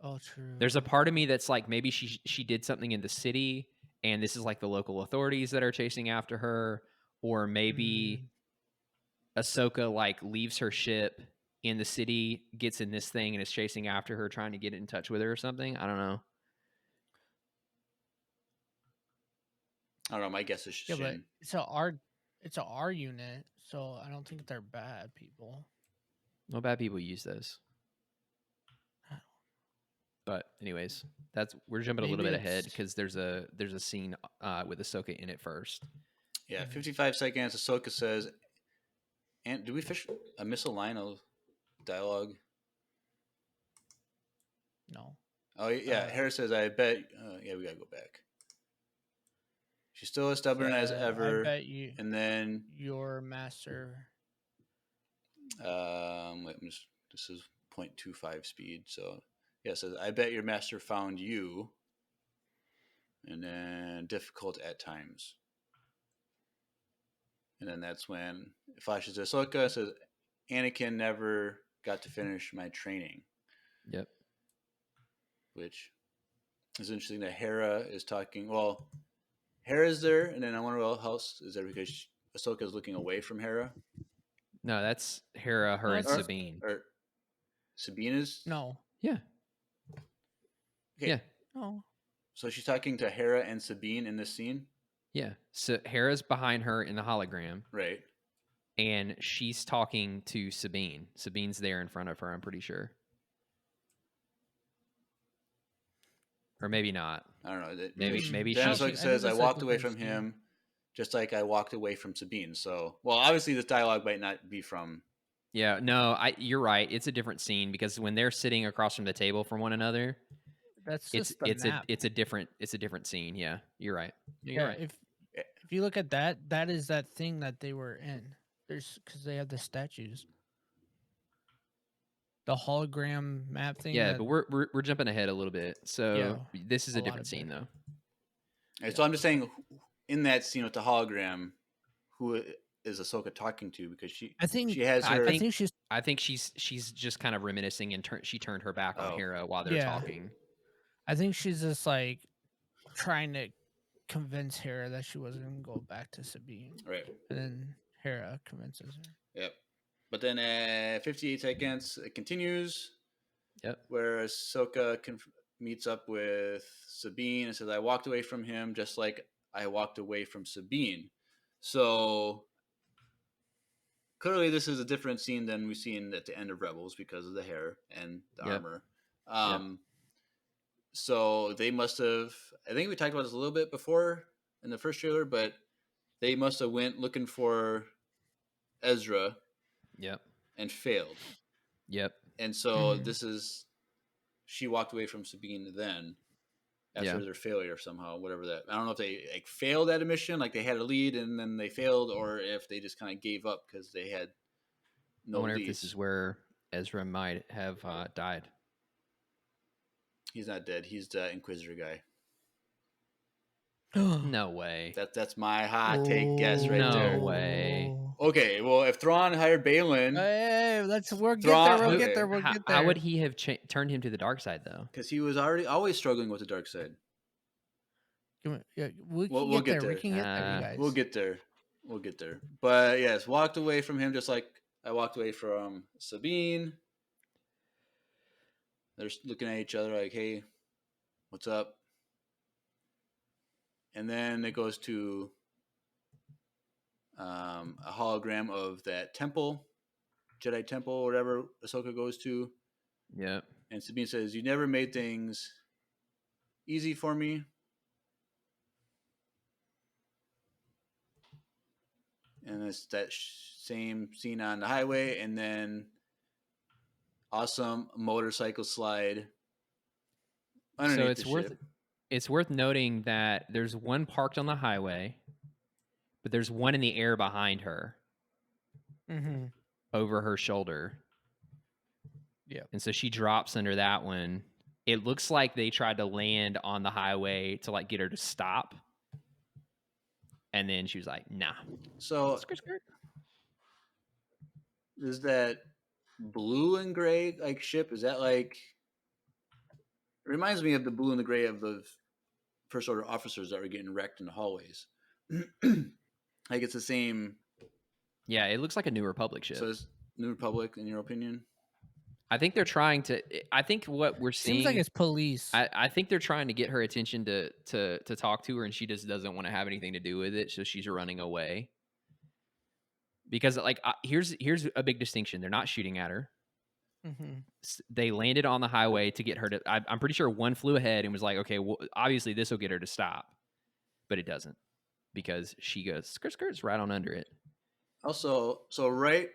S4: Oh, true.
S3: there's a part of me that's like maybe she did something in the city, and this is like the local authorities that are chasing after her, or maybe Ahsoka like leaves her ship in the city, gets in this thing, and is chasing after her, trying to get in touch with her or something. I don't know.
S1: I don't know. My guess is
S4: Yeah, but
S1: Shin.
S4: it's a R unit, so I don't think they're bad people.
S3: No bad people use those. But anyways, we're jumping a little
S4: Maybe
S3: bit ahead
S4: it's-
S3: because there's a scene with Ahsoka in it first.
S1: Yeah, 55 seconds. Ahsoka says, "And do we fish? I miss a line of dialogue."
S4: No.
S1: Oh yeah, Harris says, "I bet." Yeah, we gotta go back. She's still as stubborn as ever.
S4: I bet you.
S1: And then
S4: Your master.
S1: this is 0.25 speed. So yeah, it says, "I bet your master found you." And then difficult at times. And then that's when it flashes to Ahsoka. It says, "Anakin never got to finish my training."
S3: Yep.
S1: Which is interesting that Hera is talking. Well, Hera's there, and then I wonder what else is there because Ahsoka is looking away from Hera.
S3: No, that's Hera, her, and
S4: That's
S3: Sabine.
S1: Or Sabine is?
S4: No.
S3: Yeah.
S1: Okay.
S3: Yeah.
S4: No.
S1: So she's talking to Hera and Sabine in this scene?
S3: Yeah. So Hera's behind her in the hologram,
S1: Right.
S3: and she's talking to Sabine. Sabine's there in front of her, I'm pretty sure. Or maybe not.
S1: I don't know.
S3: Maybe
S1: then
S3: she's
S1: Ahsoka says, "I walked away from him just like I walked away from Sabine." So, well, obviously this dialogue might not be from...
S3: Yeah, no, you're right. It's a different scene because when they're sitting across from the table from one another,
S4: That's just the map.
S3: it's a different scene. Yeah, you're right. You're right.
S4: If you look at that, that is that thing that they were in. There's because they have the statues. The hologram map thing.
S3: Yeah, but we're jumping ahead a little bit. So this is a
S4: lot
S3: different
S4: of
S3: scene though.
S1: Right, so I'm just saying, in that scene with the hologram, who is Ahsoka talking to? Because she has her...
S3: I think she's just kind of reminiscing and she turned her back on Hera while they're talking.
S4: I think she's just like trying to convince Hera that she wasn't going to go back to Sabine.
S1: Right.
S4: And then Hera convinces her.
S1: Yep. But then at 58 seconds, it continues.
S3: Yep.
S1: Where Ahsoka meets up with Sabine and says, "I walked away from him just like I walked away from Sabine." So clearly this is a different scene than we've seen at the end of Rebels because of the hair and the armor. So they must have... I think we talked about this a little bit before in the first trailer, but they must have went looking for Ezra.
S3: Yep.
S1: And failed.
S3: Yep.
S1: And so this is... She walked away from Sabine then after their failure somehow, whatever that... I don't know if they like failed at a mission, like they had a lead and then they failed, or if they just kind of gave up because they had no
S3: I wonder
S1: leads.
S3: if this is where Ezra might have died.
S1: He's not dead. He's the Inquisitor guy.
S3: No way.
S1: That's my hot take guess right there.
S3: No way.
S1: Okay, well, if Thrawn hired Balin...
S4: Hey, we'll get there.
S3: How would he have turned him to the dark side, though?
S1: Because he was always struggling with the dark side.
S4: We'll
S1: get there.
S4: We can get there, you guys.
S1: We'll get there. But yes, walked away from him just like I walked away from Sabine. They're looking at each other like, "Hey, what's up?" and then it goes to a hologram of that temple, Jedi temple, whatever Ahsoka goes to.
S3: Yep.
S1: And Sabine says, "You never made things easy for me." And it's that same scene on the highway, and then awesome motorcycle slide underneath the ship.
S3: It's worth noting that there's one parked on the highway, but there's one in the air behind her, over her shoulder.
S4: Yeah.
S3: And so she drops under that one. It looks like they tried to land on the highway to like get her to stop. And then she was like, nah.
S1: So is that blue and gray like ship? Is that like, it reminds me of the blue and the gray of the First Order officers that were getting wrecked in the hallways. Like it's the same.
S3: Yeah, it looks like a New Republic ship.
S1: So it's New Republic, in your opinion?
S3: I think they're trying to. I think what we're seeing
S4: seems like it's police.
S3: I think they're trying to get her attention to talk to her, and she just doesn't want to have anything to do with it, so she's running away. Because like here's a big distinction: they're not shooting at her. They landed on the highway to get her to. I'm pretty sure one flew ahead and was like, okay, well, obviously this will get her to stop, but it doesn't, because she goes skirts right on under it.
S1: Also, so right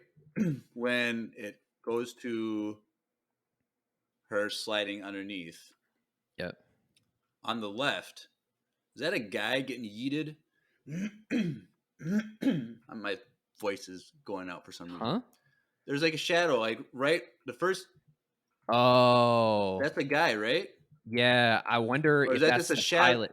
S1: when it goes to her sliding underneath.
S3: Yep.
S1: On the left, is that a guy getting yeeted? My voice is going out for some reason.
S3: Huh?
S1: There's like a shadow, like right the first.
S3: Oh,
S1: that's a guy, right?
S3: Yeah, I wonder
S1: or
S3: if
S1: is that
S3: that's
S1: just a
S3: the pilot.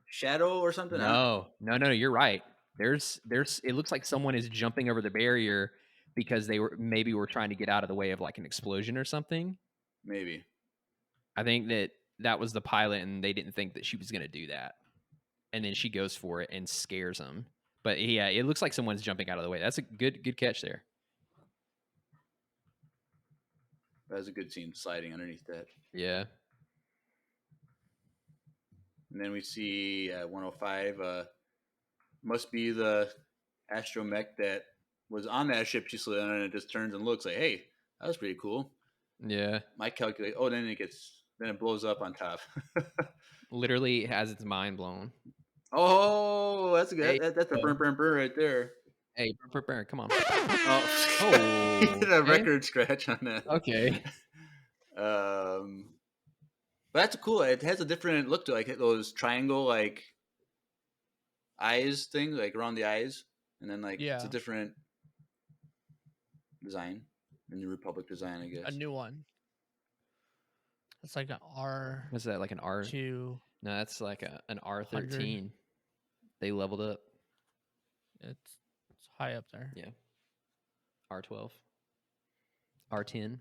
S1: Shadow or something?
S3: No, you're right. There's. It looks like someone is jumping over the barrier because they were trying to get out of the way of like an explosion or something.
S1: Maybe.
S3: I think that was the pilot, and they didn't think that she was going to do that. And then she goes for it and scares him. But yeah, it looks like someone's jumping out of the way. That's a good catch there.
S1: That was a good scene, sliding underneath that.
S3: Yeah.
S1: And then we see 105. Must be the astromech that was on that ship she slid on, and it just turns and looks like, hey, that was pretty cool.
S3: Yeah.
S1: My calculate. Oh, then it blows up on top.
S3: Literally has its mind blown.
S1: Oh, that's good.
S3: Hey,
S1: that's a burn right there.
S3: Hey, burn, come on.
S1: Oh, hit a record scratch on that.
S3: Okay.
S1: But that's cool. It has a different look to it, like those triangle like eyes thing, like around the eyes, and then like it's a different design, a New Republic design, I guess.
S4: A new one. It's like an R.
S3: What's that? Like an R2? No, that's like an R13. They leveled up.
S4: It's high up there.
S3: Yeah. R12. R10.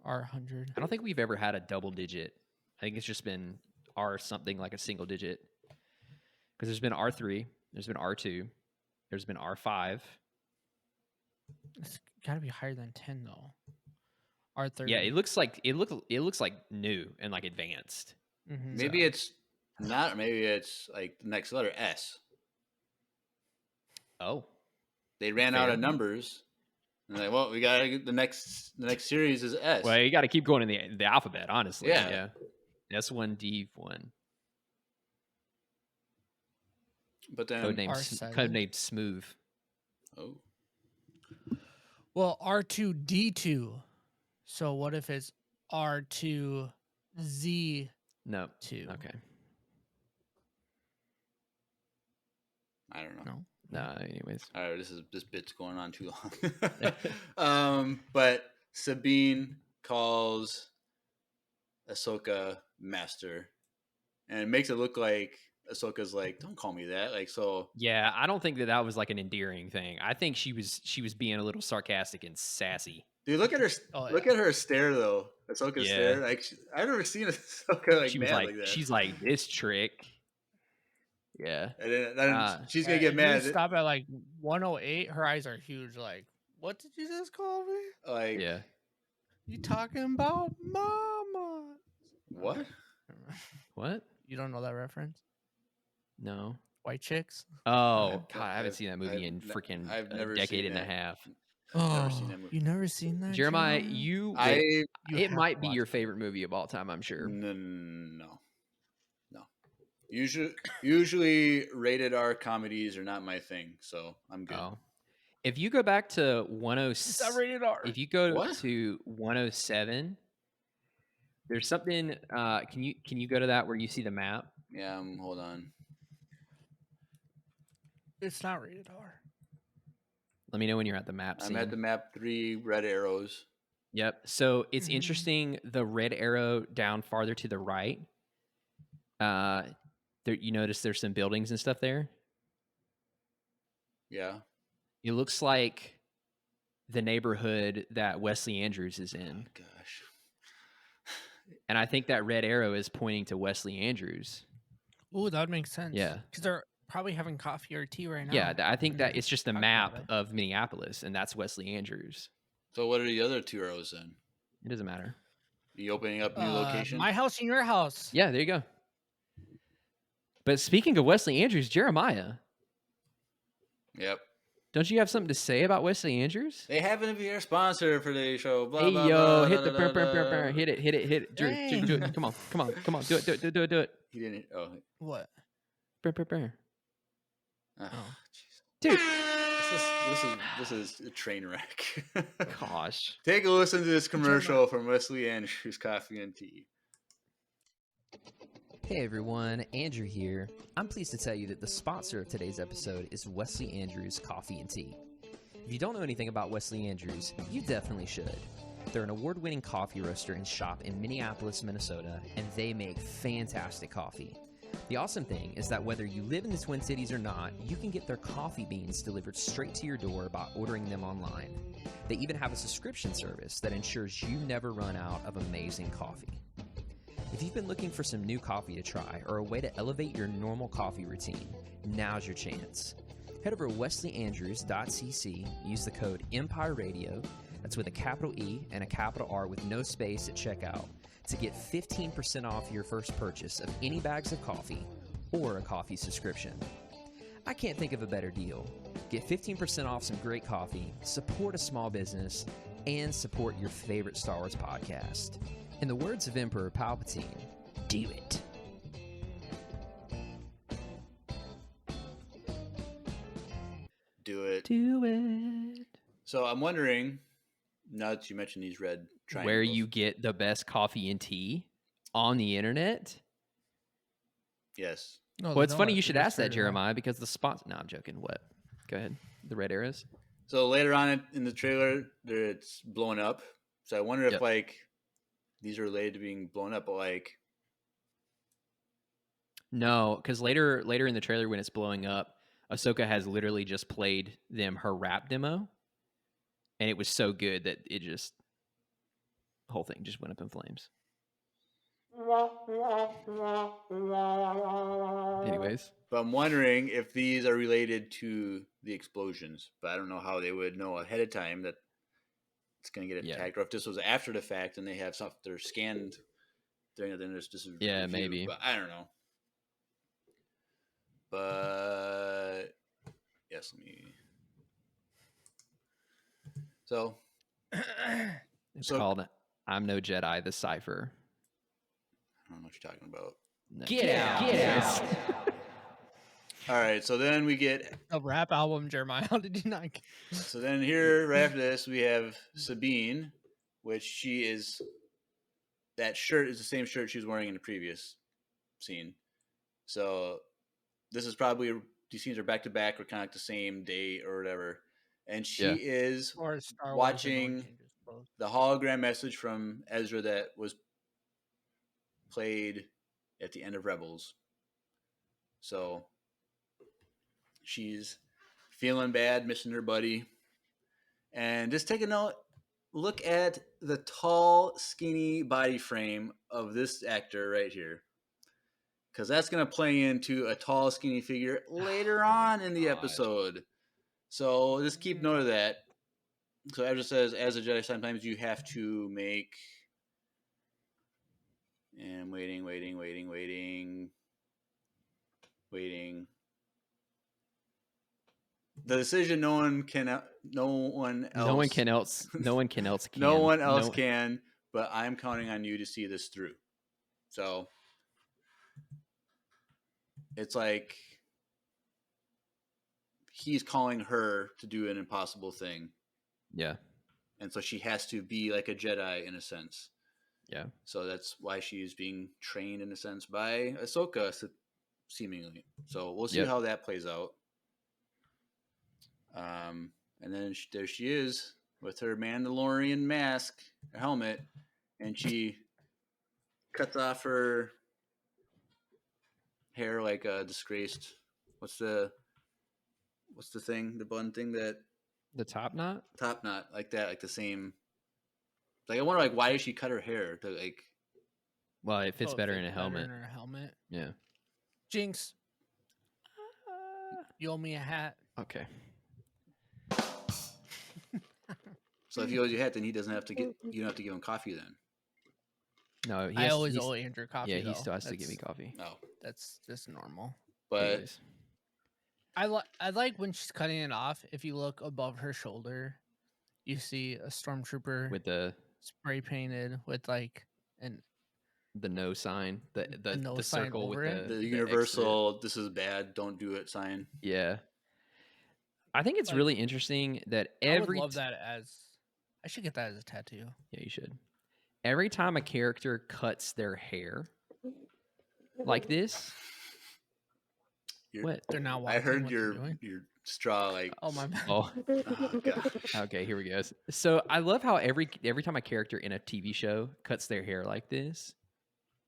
S4: R100.
S3: I don't think we've ever had a double digit. I think it's just been R something, like a single digit. Because there's been R3, there's been R2, there's been R5.
S4: It's got to be higher than 10 though. R30.
S3: Yeah, it looks like new and like advanced.
S4: Mm-hmm.
S1: Maybe it's not. Maybe it's like the next letter S.
S3: Oh,
S1: they ran out of numbers. And like, well, we got the next series is S.
S3: Well, you got to keep going in the alphabet, honestly.
S1: Yeah.
S3: S1, D1.
S1: But then
S3: codename Smooth.
S1: Oh.
S4: Well, R2D2. So what if it's R2Z2?
S3: No. Okay.
S1: I don't know.
S3: No. Anyways.
S1: All right. This bit's going on too long. But Sabine calls Ahsoka master, and it makes it look like Ahsoka's like, don't call me that. Like, so.
S3: Yeah, I don't think that was like an endearing thing. I think she was being a little sarcastic and sassy.
S1: Dude, look at her. Look at her stare though. Ahsoka's stare. Like, I've never seen Ahsoka like mad like that.
S3: She's like, this trick. Yeah.
S1: And then she's gonna get mad.
S4: Stop at like 108. Her eyes are huge. Like, what did you just call me?
S1: Like,
S3: yeah.
S4: You talking about mama?
S1: What?
S3: What?
S4: You don't know that reference?
S3: No.
S4: White chicks.
S3: Oh God, I haven't seen that movie in freaking
S1: I've
S3: a
S1: never
S3: decade
S1: seen
S3: and a
S1: that.
S3: half.
S1: I've never seen that movie.
S4: You never seen that,
S3: Jeremiah,
S1: I
S4: You
S3: it
S4: have
S3: might
S4: to
S3: be
S4: watch
S3: your
S4: it.
S3: favorite movie of all time, I'm sure.
S1: no. Usually rated R comedies are not my thing, so I'm good.
S3: Oh. If you go back to
S4: It's not rated R.
S3: if you go
S1: What?
S3: to 107, there's something can you go to that where you see the map?
S1: Yeah, hold on.
S4: It's not rated R.
S3: Let me know when you're at the map
S1: I'm
S3: scene.
S1: at the map 3 red arrows.
S3: Yep. So it's interesting, the red arrow down farther to the right. There, you notice there's some buildings and stuff there.
S1: Yeah.
S3: It looks like the neighborhood that Wesley Andrews is in.
S1: Oh, gosh.
S3: And I think that red arrow is pointing to Wesley Andrews.
S4: Oh, that would make sense.
S3: Yeah.
S4: Because they're probably having coffee or tea right now.
S3: Yeah, I think
S4: when
S3: that
S4: you're
S3: it's just a
S4: talking
S3: map
S4: about it.
S3: of Minneapolis, and that's Wesley Andrews.
S1: So what are the other 2 arrows then?
S3: It doesn't matter.
S1: You opening up new locations?
S4: My house and your house.
S3: Yeah, there you go. But speaking of Wesley Andrews, Jeremiah,
S1: Yep.
S3: don't you have something to say about Wesley Andrews?
S1: They happen to be our sponsor for today's show. Blah,
S3: Hey,
S1: blah,
S3: yo,
S1: blah,
S3: hit
S1: da,
S3: the
S1: da,
S3: burr,
S1: da,
S3: burr,
S1: da.
S3: burr. Hit it. Do it. Come on. Do it.
S1: He didn't. Oh.
S4: What?
S3: Burr.
S1: Oh.
S4: Oh.
S3: Dude.
S1: This is a train wreck.
S3: Gosh.
S1: Take a listen to this commercial from Wesley Andrews Coffee and Tea.
S5: Hey everyone, Andrew here. I'm pleased to tell you that the sponsor of today's episode is Wesley Andrews Coffee and Tea. If you don't know anything about Wesley Andrews, you definitely should. They're an award-winning coffee roaster and shop in Minneapolis, Minnesota, and they make fantastic coffee. The awesome thing is that whether you live in the Twin Cities or not, you can get their coffee beans delivered straight to your door by ordering them online. They even have a subscription service that ensures you never run out of amazing coffee. If you've been looking for some new coffee to try or a way to elevate your normal coffee routine, now's your chance. Head over to wesleyandrews.cc, use the code EMPIRERADIO, that's with a capital E and a capital R with no space at checkout, to get 15% off your first purchase of any bags of coffee or a coffee subscription. I can't think of a better deal. Get 15% off some great coffee, support a small business, and support your favorite Star Wars podcast. In the words of Emperor Palpatine, do it.
S1: Do it.
S3: Do it.
S1: So I'm wondering, now that you mentioned these red triangles,
S3: Where you get the best coffee and tea on the internet?
S1: Yes.
S4: No,
S3: Well, it's funny you should ask that, Jeremiah, because the sponsor... No, I'm joking. What? Go ahead. The red arrows?
S1: So later on in the trailer, it's blowing up. So I wonder if like these are related to being blown up, but like
S3: No, because later in the trailer when it's blowing up, Ahsoka has literally just played them her rap demo, and it was so good that it just the whole thing just went up in flames. Anyways,
S1: but I'm wondering if these are related to the explosions, but I don't know how they would know ahead of time that it's going to get attacked, or if this was after the fact and they have something they're scanned during it, then there's just a review,
S3: maybe.
S1: but I don't know. But yes, let me. So
S3: it's called "I'm No Jedi: The Cipher."
S1: I don't know what you're talking about.
S3: No.
S5: Get out.
S1: All right, so then we get
S4: a rap album, Jeremiah. How did you not get...
S1: So then here, right after this, we have Sabine, which she is. That shirt is the same shirt she was wearing in the previous scene. So this is probably these scenes are back to back, or kind of like the same day or whatever. And she is watching the hologram message from Ezra that was played at the end of Rebels. So she's feeling bad, missing her buddy. And just take a note, look at the tall, skinny body frame of this actor right here. Because that's going to play into a tall, skinny figure later on in the episode. So just keep note of that. So Ezra says, as a Jedi, sometimes you have to make... And waiting. the decision no one else
S3: No one
S1: can, but I'm counting on you to see this through. So it's like he's calling her to do an impossible thing.
S3: Yeah.
S1: And so she has to be like a Jedi in a sense.
S3: Yeah.
S1: So that's why she's being trained in a sense by Ahsoka, seemingly. So we'll see how that plays out. And then there she is with her Mandalorian mask, her helmet, and she cuts off her hair like a disgraced. What's the thing? The bun thing that
S3: the top knot,
S1: like that, like the same. Like I wonder, like why did she cut her hair to like?
S3: Well, it fits better in a helmet.
S4: In her helmet.
S3: Yeah.
S4: Jinx, you owe me a hat.
S3: Okay.
S1: So if he owes you a hat, then he doesn't have to get. You don't have to give him coffee then.
S3: No,
S4: I always owe Andrew coffee.
S3: Yeah, he
S4: though.
S3: still has to give me coffee.
S1: No,
S4: that's just normal.
S1: But
S3: anyways.
S4: I like when she's cutting it off. If you look above her shoulder, you see a stormtrooper
S3: with the
S4: spray painted with like
S3: the no sign, the
S4: no
S3: circle with
S1: the universal "this is bad, don't do it" sign.
S3: Yeah, I think it's really interesting that
S4: I would love that as. I should get that as a tattoo.
S3: Yeah, you should. Every time a character cuts their hair like this.
S4: What? They're not
S1: watching. I heard your straw like.
S4: Oh my bad.
S3: Oh gosh. Okay, here we go. So I love how every time a character in a TV show cuts their hair like this,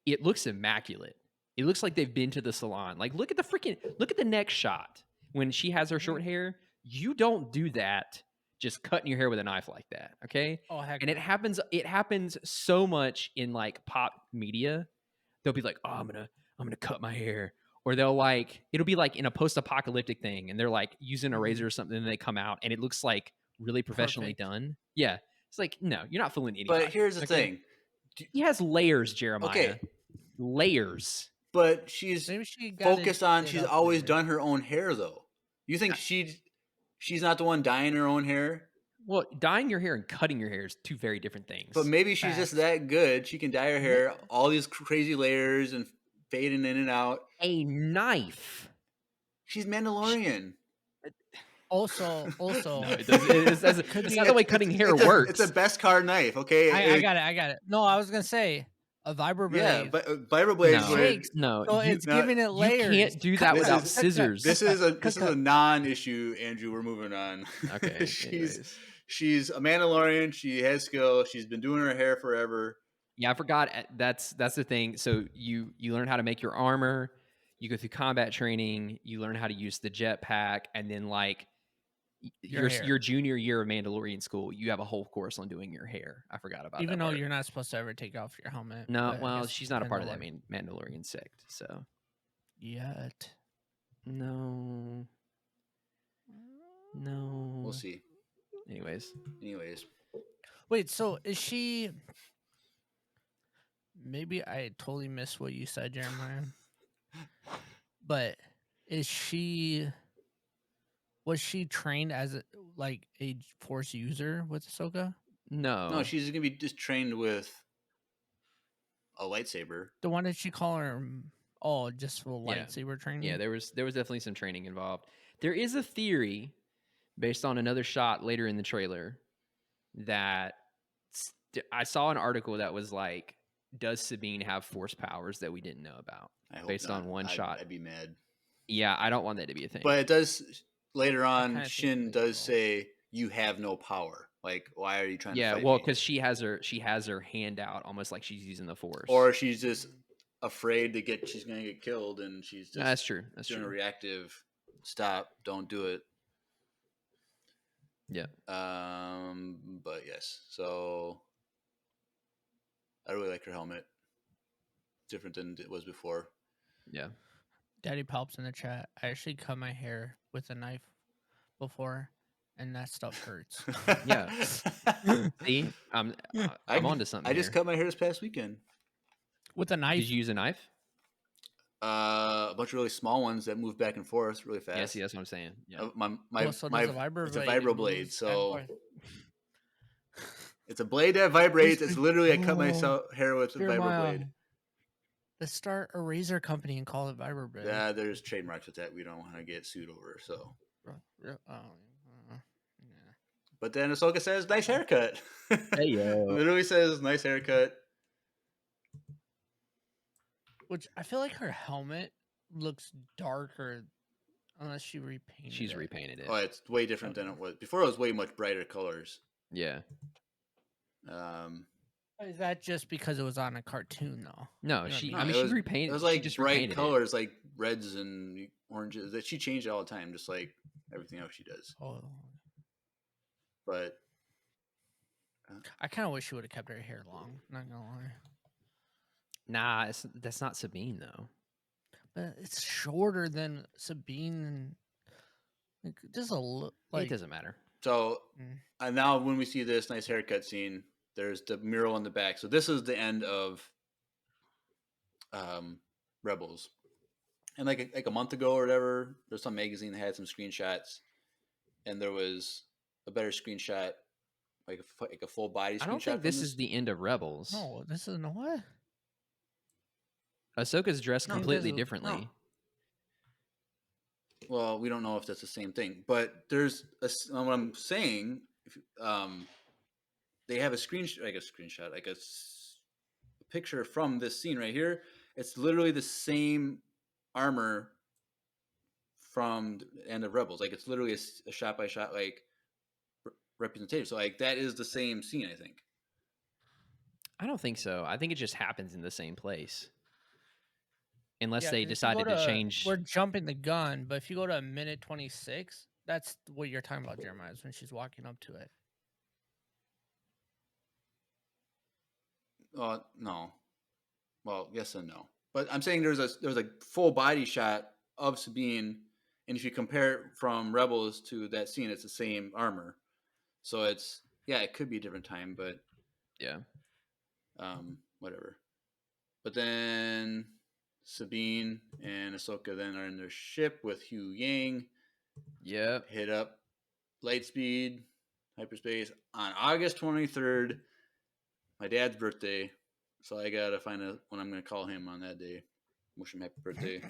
S3: it looks immaculate. It looks like they've been to the salon. Like look at the next shot when she has her short hair. You don't do that. Just cutting your hair with a knife like that, okay?
S4: Oh heck.
S3: And it happens so much in like pop media. They'll be like, "Oh, I'm gonna cut my hair." Or it'll be like in a post-apocalyptic thing, and they're like using a razor or something, and they come out, and it looks like really professionally done. Yeah, it's like no, you're not fooling anybody.
S1: But here's the thing:
S3: he has layers, Jeremiah.
S1: Okay,
S3: layers.
S1: But she's focused on. She's always done her own hair, though. You think she's not the one dyeing her own hair?
S3: Well, dyeing your hair and cutting your hair is two very different things.
S1: But maybe she's just that good. She can dye her hair, all these crazy layers and fading in and out.
S3: A knife.
S1: She's Mandalorian.
S4: Also,
S3: no, it's not the way cutting hair works.
S1: It's a Beskar knife, okay?
S4: I got it. No, I was gonna say a vibroblade.
S1: Yeah, but vibroblade.
S3: No,
S4: so it's giving it layers.
S3: You can't do that without scissors.
S1: This is a non-issue, Andrew. We're moving on.
S3: Okay.
S1: She's a Mandalorian. She has skill. She's been doing her hair forever.
S3: Yeah, I forgot. That's the thing. So you learn how to make your armor. You go through combat training. You learn how to use the jetpack, and then like your junior year of Mandalorian school, you have a whole course on doing your hair. I forgot about that.
S4: Even though you're not supposed to ever take off your helmet.
S3: No, well, she's not a part of that Mandalorian sect, so.
S4: Yet.
S3: No.
S1: We'll see.
S3: Anyways.
S4: Wait, so is she? Maybe I totally missed what you said, Jeremiah. But was she trained as a Force user with Ahsoka?
S3: No,
S1: she's gonna be just trained with a lightsaber.
S4: The one that she call her? Oh, just for lightsaber training.
S3: Yeah, there was definitely some training involved. There is a theory based on another shot later in the trailer that I saw an article that was like, does Sabine have Force powers that we didn't know about? Based on one shot.
S1: I'd be mad.
S3: Yeah, I don't want that to be a thing.
S1: But it does later on. Shin does say you have no power. Like, why are you trying to fight me?
S3: Because she has her hand out almost like she's using the Force,
S1: or she's just afraid she's gonna get killed, and she's just
S3: that's true.
S1: doing a reactive. Stop! Don't do it.
S3: Yeah.
S1: But yes, so I really like her helmet. Different than it was before.
S3: Yeah.
S4: Daddy Palps in the chat. I actually cut my hair with a knife before, and that stuff hurts.
S3: Yeah. See, I'm onto something.
S1: I just cut my hair this past weekend
S4: with a knife.
S3: Did you use a knife?
S1: bunch of really small ones that move back and forth really fast.
S3: Yeah, see, that's what I'm saying. Yeah.
S4: So does a vibro
S1: it's a
S4: blade.
S1: vibro
S4: It
S1: blade,
S4: moves back and
S1: so
S4: forth.
S1: it's a blade that vibrates.
S4: It's
S1: It's
S4: like,
S1: literally I cut
S4: whoa,
S1: myself hair with a vibro
S4: Jeremiah,
S1: blade.
S4: let's start a razor company and call it vibro blade.
S1: Yeah, there's trademarks with that we don't want to get sued over. So,
S4: Yeah.
S1: but then Ahsoka says, "Nice haircut."
S3: Hey, yo.
S1: Literally says, "Nice haircut."
S4: Which I feel like her helmet looks darker unless she repainted
S3: She's
S4: it.
S3: repainted it.
S1: Oh, it's way different than it was before. It was way much brighter colors.
S3: Yeah.
S4: Is that just because it was on a cartoon, though?
S3: No,
S4: You know
S3: she.
S4: what
S3: I mean,
S1: it
S3: she
S1: was,
S3: repainted.
S1: It was
S3: she
S1: like
S3: just
S1: bright
S3: repainted
S1: colors, like reds and oranges. That she changed all the time, just like everything else she does.
S4: Oh,
S1: But
S4: I kind of wish she would have kept her hair long. Not gonna lie,
S3: it. Nah, that's not Sabine though.
S4: but it's shorter than Sabine. And like, just a look. Like,
S3: It doesn't matter.
S1: so
S4: Mm.
S1: now when we see this nice haircut scene, there's the mural in the back. So this is the end of Rebels, and like a month ago or whatever, there's some magazine that had some screenshots, and there was a better screenshot, like a full body screenshot.
S3: I don't think this is the end of Rebels.
S4: no, this is no what.
S3: Ahsoka's dressed
S4: No,
S3: completely
S4: this is-
S3: differently.
S1: no. Well, we don't know if that's the same thing, but there's what I'm saying. They have a screenshot, like a picture from this scene right here. It's literally the same armor from the end of Rebels. Like it's literally a shot by shot like representation. So like that is the same scene, I think.
S3: I don't think so. I think it just happens in the same place. Unless
S4: Yeah,
S3: they
S4: 'cause if you go
S3: decided to change.
S4: We're jumping the gun, but if you go to a minute 26, that's what you're talking about, Jeremiah. Is when she's walking up to it.
S1: No. Well, yes and no. But I'm saying there's a full body shot of Sabine, and if you compare it from Rebels to that scene, it's the same armor. So it's it could be a different time, but
S3: Yeah.
S1: whatever. But then Sabine and Ahsoka then are in their ship with Hugh Yang.
S3: Yep.
S1: Hit up Lightspeed, hyperspace on August 23rd, my dad's birthday. So I gotta find out when I'm gonna call him on that day. Wish him happy birthday.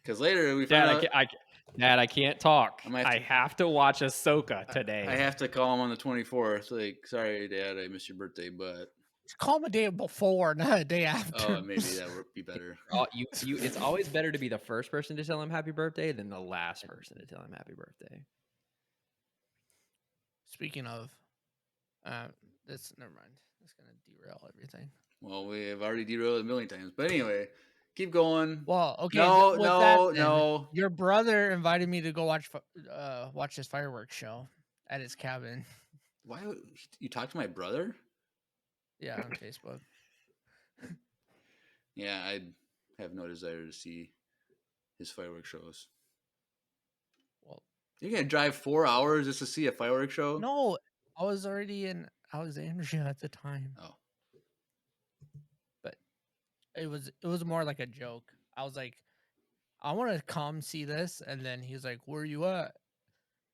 S1: Because later we find out.
S3: Dad, I can't talk.
S1: I
S3: have to watch Ahsoka today.
S1: I have to call him on the 24th. Like, sorry, Dad, I missed your birthday, but
S4: Just call them a day before, not a day after.
S1: oh, maybe that would be better.
S3: It's always better to be the first person to tell him happy birthday than the last person to tell him happy birthday.
S4: Speaking of, this never mind. It's gonna derail everything.
S1: Well, we have already derailed a million times, but anyway, keep going.
S4: Well, okay.
S1: No.
S4: Your brother invited me to go watch his fireworks show at his cabin.
S1: Why would you talk to my brother?
S4: Yeah, on Facebook.
S1: Yeah, I have no desire to see his fireworks shows.
S4: Well,
S1: You're gonna drive 4 hours just to see a fireworks show?
S4: no, I was already in Alexandria at the time.
S1: Oh,
S4: But it was more like a joke. I was like, I want to come see this, and then he's like, "Where are you at?"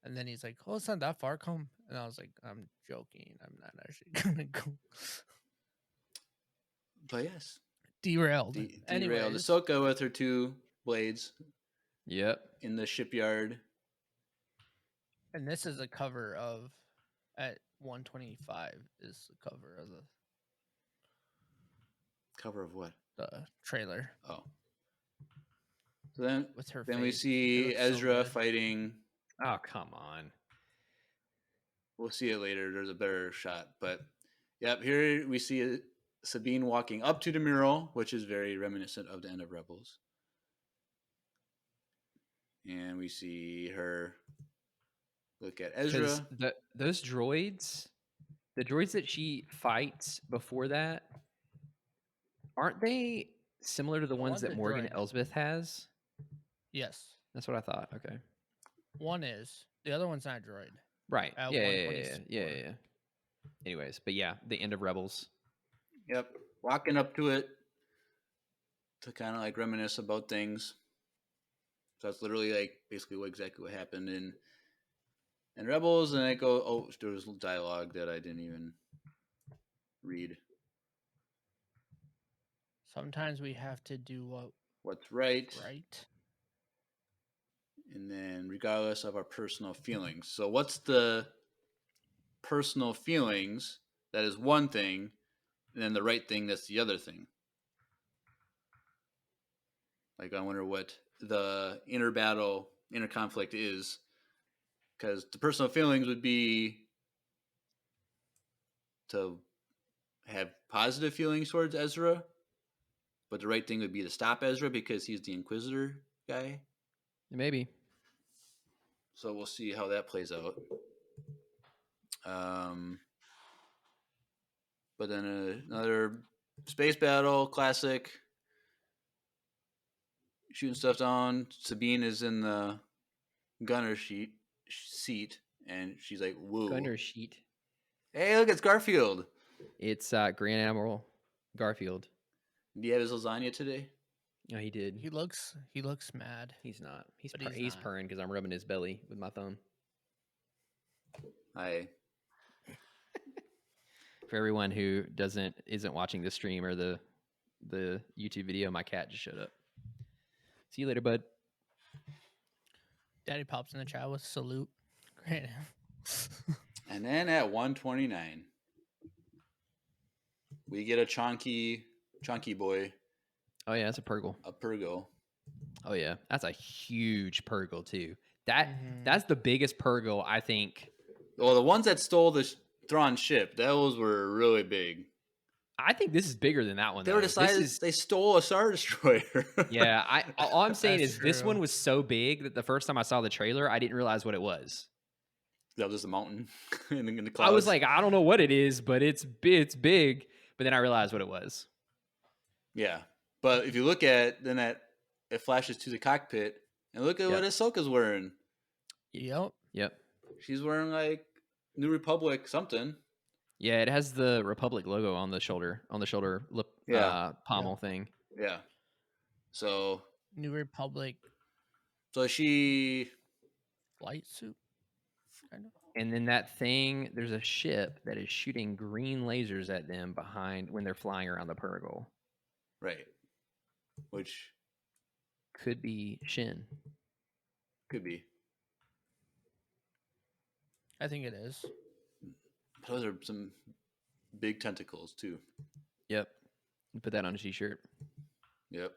S4: And then he's like, "Oh, it's not that far. Come." And I was like, "I'm joking. I'm not actually gonna go."
S1: but yes,
S4: Derailed.
S1: derailed.
S4: Anyways,
S1: Ahsoka with her 2 blades
S3: Yep.
S1: in the shipyard.
S4: and this is a cover of at 125 is the cover of
S1: Cover of what?
S4: the trailer
S1: Oh, so then
S4: with her.
S1: then we
S4: face. It
S1: see
S4: looks so
S1: Ezra
S4: good.
S1: fighting.
S3: Oh, come on.
S1: We'll see it later. There's a better shot, but yep. Here we see Sabine walking up to the mural, which is very reminiscent of the end of Rebels. And we see her look at Ezra.
S3: 'Cause those droids, the droids that she fights before that, aren't they similar to the ones
S4: one's
S3: that
S4: a
S3: Morgan
S4: droid.
S3: Elsbeth has?
S4: Yes,
S3: That's what I thought. Okay.
S4: one is. The other one's not a droid.
S3: Right.
S4: At
S3: Yeah.
S4: 124.
S3: Anyways, but yeah, the end of Rebels.
S1: Yep, walking up to it. to kind of like reminisce about things. So that's literally like basically exactly what happened in Rebels, and I go, oh, there was dialogue that I didn't even read.
S4: Sometimes we have to do
S1: What's right.
S4: right.
S1: And then regardless of our personal feelings. So what's the personal feelings? That is one thing, and then the right thing, that's the other thing. Like, I wonder what the inner conflict is. Because the personal feelings would be to have positive feelings towards Ezra, but the right thing would be to stop Ezra because he's the Inquisitor guy.
S3: Maybe.
S1: So we'll see how that plays out. But then another space battle, classic. Shooting stuff down. Sabine is in the gunner seat, and she's like, "Woo!"
S3: Gunner sheet.
S1: Hey, look, it's Garfield.
S3: It's Grand Admiral Garfield.
S1: Did he have his lasagna today?
S3: Oh, he did.
S4: He looks mad.
S3: He's not. He's
S4: But he's
S3: he's
S4: not.
S3: purring because I'm rubbing his belly with my thumb. For everyone who isn't watching the stream or the YouTube video, my cat just showed up. See you later, bud.
S4: Daddy pops in the chat with salute. Great.
S1: And then at 129, we get a chunky boy,
S3: Oh yeah, that's a Purgle.
S1: a Purgo.
S3: Oh yeah, that's a huge Purgle too. That's
S4: Mhm.
S3: the biggest Purgle I think.
S1: Well, the ones that stole the Thrawn ship, those were really big.
S3: I think this is bigger than that one.
S1: They were
S3: though.
S1: decided they stole a Star Destroyer.
S3: Yeah, all I'm saying
S4: That's
S3: is this one
S4: true.
S3: was so big that the first time I saw the trailer, I didn't realize what it was.
S1: That was just a mountain in the clouds.
S3: I was like, I don't know what it is, but it's big. But then I realized what it was.
S1: yeah. But if you look at then it flashes to the cockpit and look at what Ahsoka's wearing.
S4: Yep.
S3: Yep.
S1: She's wearing like New Republic something.
S3: Yeah, it has the Republic logo on the shoulder pommel thing.
S1: Yeah. So
S4: New Republic
S1: she
S4: flight suit. Kind of.
S3: And then that thing, there's a ship that is shooting green lasers at them behind when they're flying around the Purgle.
S1: right. Which
S3: Could be Shin.
S1: could be.
S4: I think it is.
S1: Those are some big tentacles too.
S3: Yep. Put that on a t-shirt.
S1: Yep.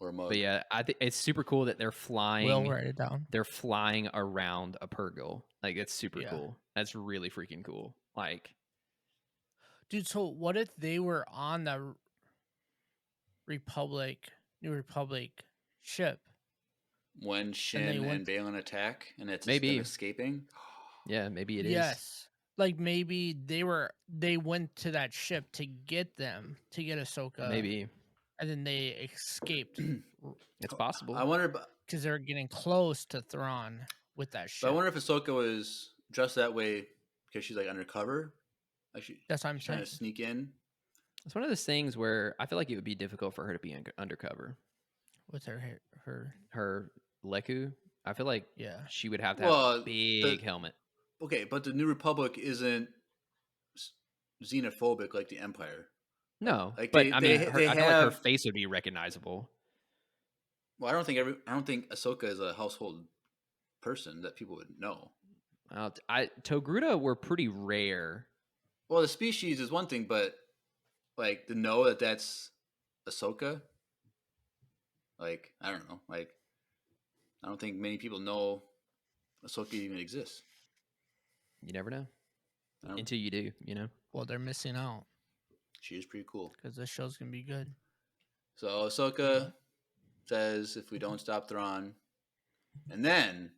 S1: Or a mug.
S3: But yeah, I think it's super cool that they're flying.
S4: We'll write it down.
S3: They're flying around a Purgle. Like, it's super
S4: Yeah.
S3: cool. That's really freaking cool. Like,
S4: Dude, so what if they were on the New Republic ship?
S1: When Shin and Balin attack and it's
S3: Maybe.
S1: them escaping.
S3: yeah, maybe it is.
S4: Yes. Like maybe they went to that ship to get Ahsoka.
S3: Maybe.
S4: And then they escaped
S3: It's possible.
S1: I wonder
S4: because they were getting close to Thrawn with that ship.
S1: but I wonder if Ahsoka was dressed that way because she's like undercover. Like
S4: That's what I'm
S1: trying
S4: saying.
S1: to sneak in.
S3: It's one of those things where I feel like it would be difficult for her to be undercover.
S4: With her
S3: Her Leku, I feel like
S4: yeah.
S3: she would have to have a
S1: the-
S3: big helmet.
S1: Okay, but the New Republic isn't xenophobic like the Empire.
S3: No,
S1: Like,
S3: but
S1: they-
S3: I mean,
S1: they
S3: I feel like her
S1: have-
S3: face would be recognizable.
S1: Well, I don't think Ahsoka is a household person that people would know.
S3: Togruta were pretty rare.
S1: Well, the species is one thing, but like to know that that's Ahsoka, like I don't know, like I don't think many people know Ahsoka even exists.
S3: You never know
S1: I don't-
S3: until you do. You know.
S4: Well, they're missing out
S1: She is pretty cool.
S4: because this show's gonna be good.
S1: So Ahsoka says, "If we don't stop Thrawn," and then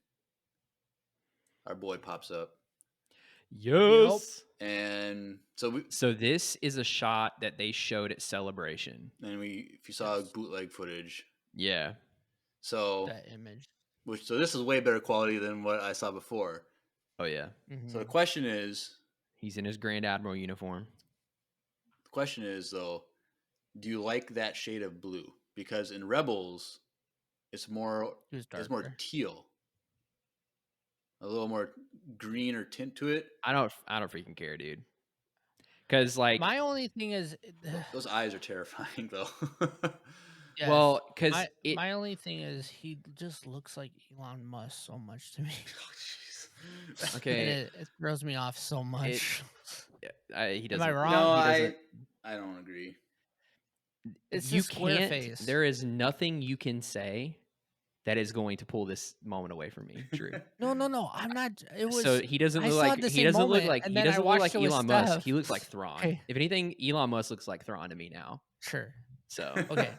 S1: our boy pops up,
S3: Yes.
S1: and so
S3: So this is a shot that they showed at Celebration.
S1: if you saw bootleg footage,
S3: Yeah.
S1: so
S4: That image.
S1: so this is way better quality than what I saw before.
S3: Oh yeah.
S4: Mhm.
S1: So the question is,
S3: He's in his Grand Admiral uniform.
S1: though, do you like that shade of blue? because in Rebels, it's more
S4: darker.
S1: teal, a little more green or tint to it.
S3: I don't freaking care, dude. Because like
S4: My only thing is,
S1: Those eyes are terrifying, though.
S4: yes,
S3: well, because
S4: my only thing is he just looks like Elon Musk so much to me.
S3: okay,
S4: It throws me off so much.
S3: he doesn't.
S4: Am I wrong?
S1: No,
S3: He doesn't.
S1: I don't agree.
S4: It's
S3: You
S4: the square
S3: can't.
S4: face.
S3: There is nothing you can say that is going to pull this moment away from me, Drew.
S4: No, I'm not. It was
S3: So he doesn't
S4: I
S3: look
S4: saw
S3: like
S4: it the
S3: he
S4: same
S3: doesn't look
S4: moment,
S3: like
S4: and
S3: he
S4: then I
S3: doesn't look like
S4: watched it with
S3: Elon Musk.
S4: Steph.
S3: He looks like Thrawn.
S4: Okay.
S3: If anything, Elon Musk looks like Thrawn to me now.
S4: Sure.
S3: So
S4: Okay.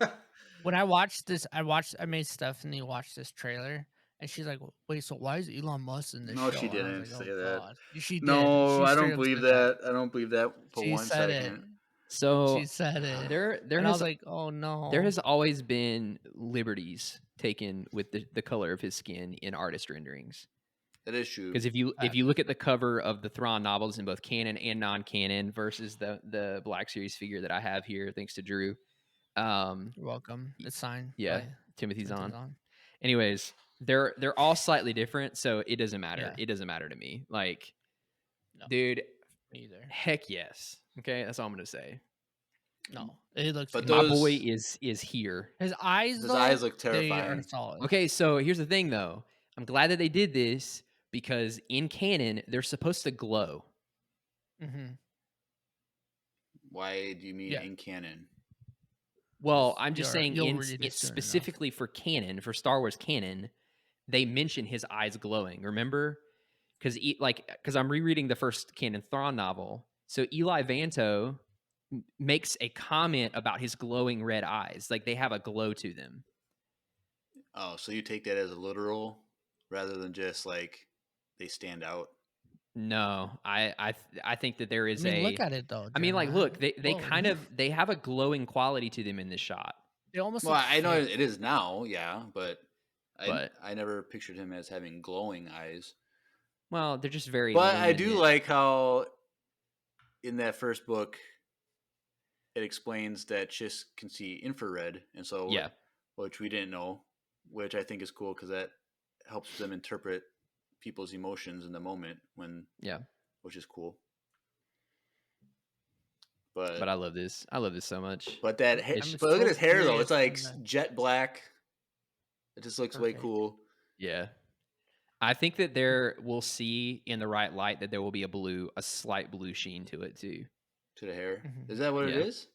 S4: When I watched this, I made Stephanie watch this trailer, and she's like, "Wait, so why is Elon Musk in this
S1: No,
S4: show?"
S1: she
S4: And I was
S1: didn't
S4: like,
S1: say
S4: "Oh
S1: that.
S4: God." She did.
S1: No,
S4: She
S1: I
S4: straight
S1: don't
S4: up
S1: believe
S4: said
S1: that. I don't believe that for
S4: She
S1: one
S4: said
S1: second.
S4: it.
S3: so
S4: She said it.
S3: there
S4: And I
S3: has
S4: was like, "Oh no."
S3: there has always been liberties taken with the color of his skin in artist renderings.
S1: That is true.
S3: Because if you look at the cover of the Thrawn novels in both canon and non-canon versus the Black Series figure that I have here, thanks to Drew.
S4: You're welcome. It's signed.
S3: Yeah,
S4: by
S3: Timothy's on. Anyways, they're all slightly different, so it doesn't matter.
S4: Yeah.
S3: It doesn't matter to me. Like,
S4: No.
S3: dude,
S4: Me either.
S3: heck yes. Okay, that's all I'm gonna say.
S4: No, it looks.
S1: But
S4: good.
S3: My
S1: those-
S3: boy is here.
S4: His eyes.
S1: His
S4: though,
S1: eyes look
S4: They are
S1: terrifying.
S4: solid.
S3: Okay, so here's the thing though. I'm glad that they did this because in canon they're supposed to glow.
S4: Mm-hmm.
S1: Why do you mean
S4: Yeah.
S1: in canon?
S3: Well, I'm just saying
S4: you'll
S3: in
S4: read it soon enough.
S3: specifically for canon, for Star Wars canon, they mention his eyes glowing. Remember? Because I'm rereading the first canon Thrawn novel. So Eli Vanto makes a comment about his glowing red eyes. Like they have a glow to them.
S1: Oh, so you take that as a literal rather than just like they stand out.
S3: No, I think that there is
S4: look at it though.
S3: I mean, like,
S4: Jeremiah.
S3: look, they
S4: Whoa.
S3: kind of they have a glowing quality to them in this shot.
S4: They almost.
S1: Well,
S4: look
S1: I know
S4: fake.
S1: it is now, yeah, but
S3: But-
S1: I never pictured him as having glowing eyes.
S3: Well, they're just very.
S1: But I do
S3: luminous.
S1: like how in that first book it explains that Chiss can see infrared, and so
S3: Yeah.
S1: which we didn't know, which I think is cool because that helps them interpret people's emotions in the moment which is cool. But
S3: I love this. I love this so much.
S1: but that
S3: It's-
S1: but look at
S4: so
S1: his hair though;
S4: curious
S1: it's like
S4: on the-
S1: jet black. It just looks way
S4: Perfect.
S1: cool.
S3: Yeah. I think that we'll see in the right light that there will be a slight blue sheen to it too.
S1: To the hair,
S4: Mhm.
S1: is that what it
S3: Yeah.
S1: is?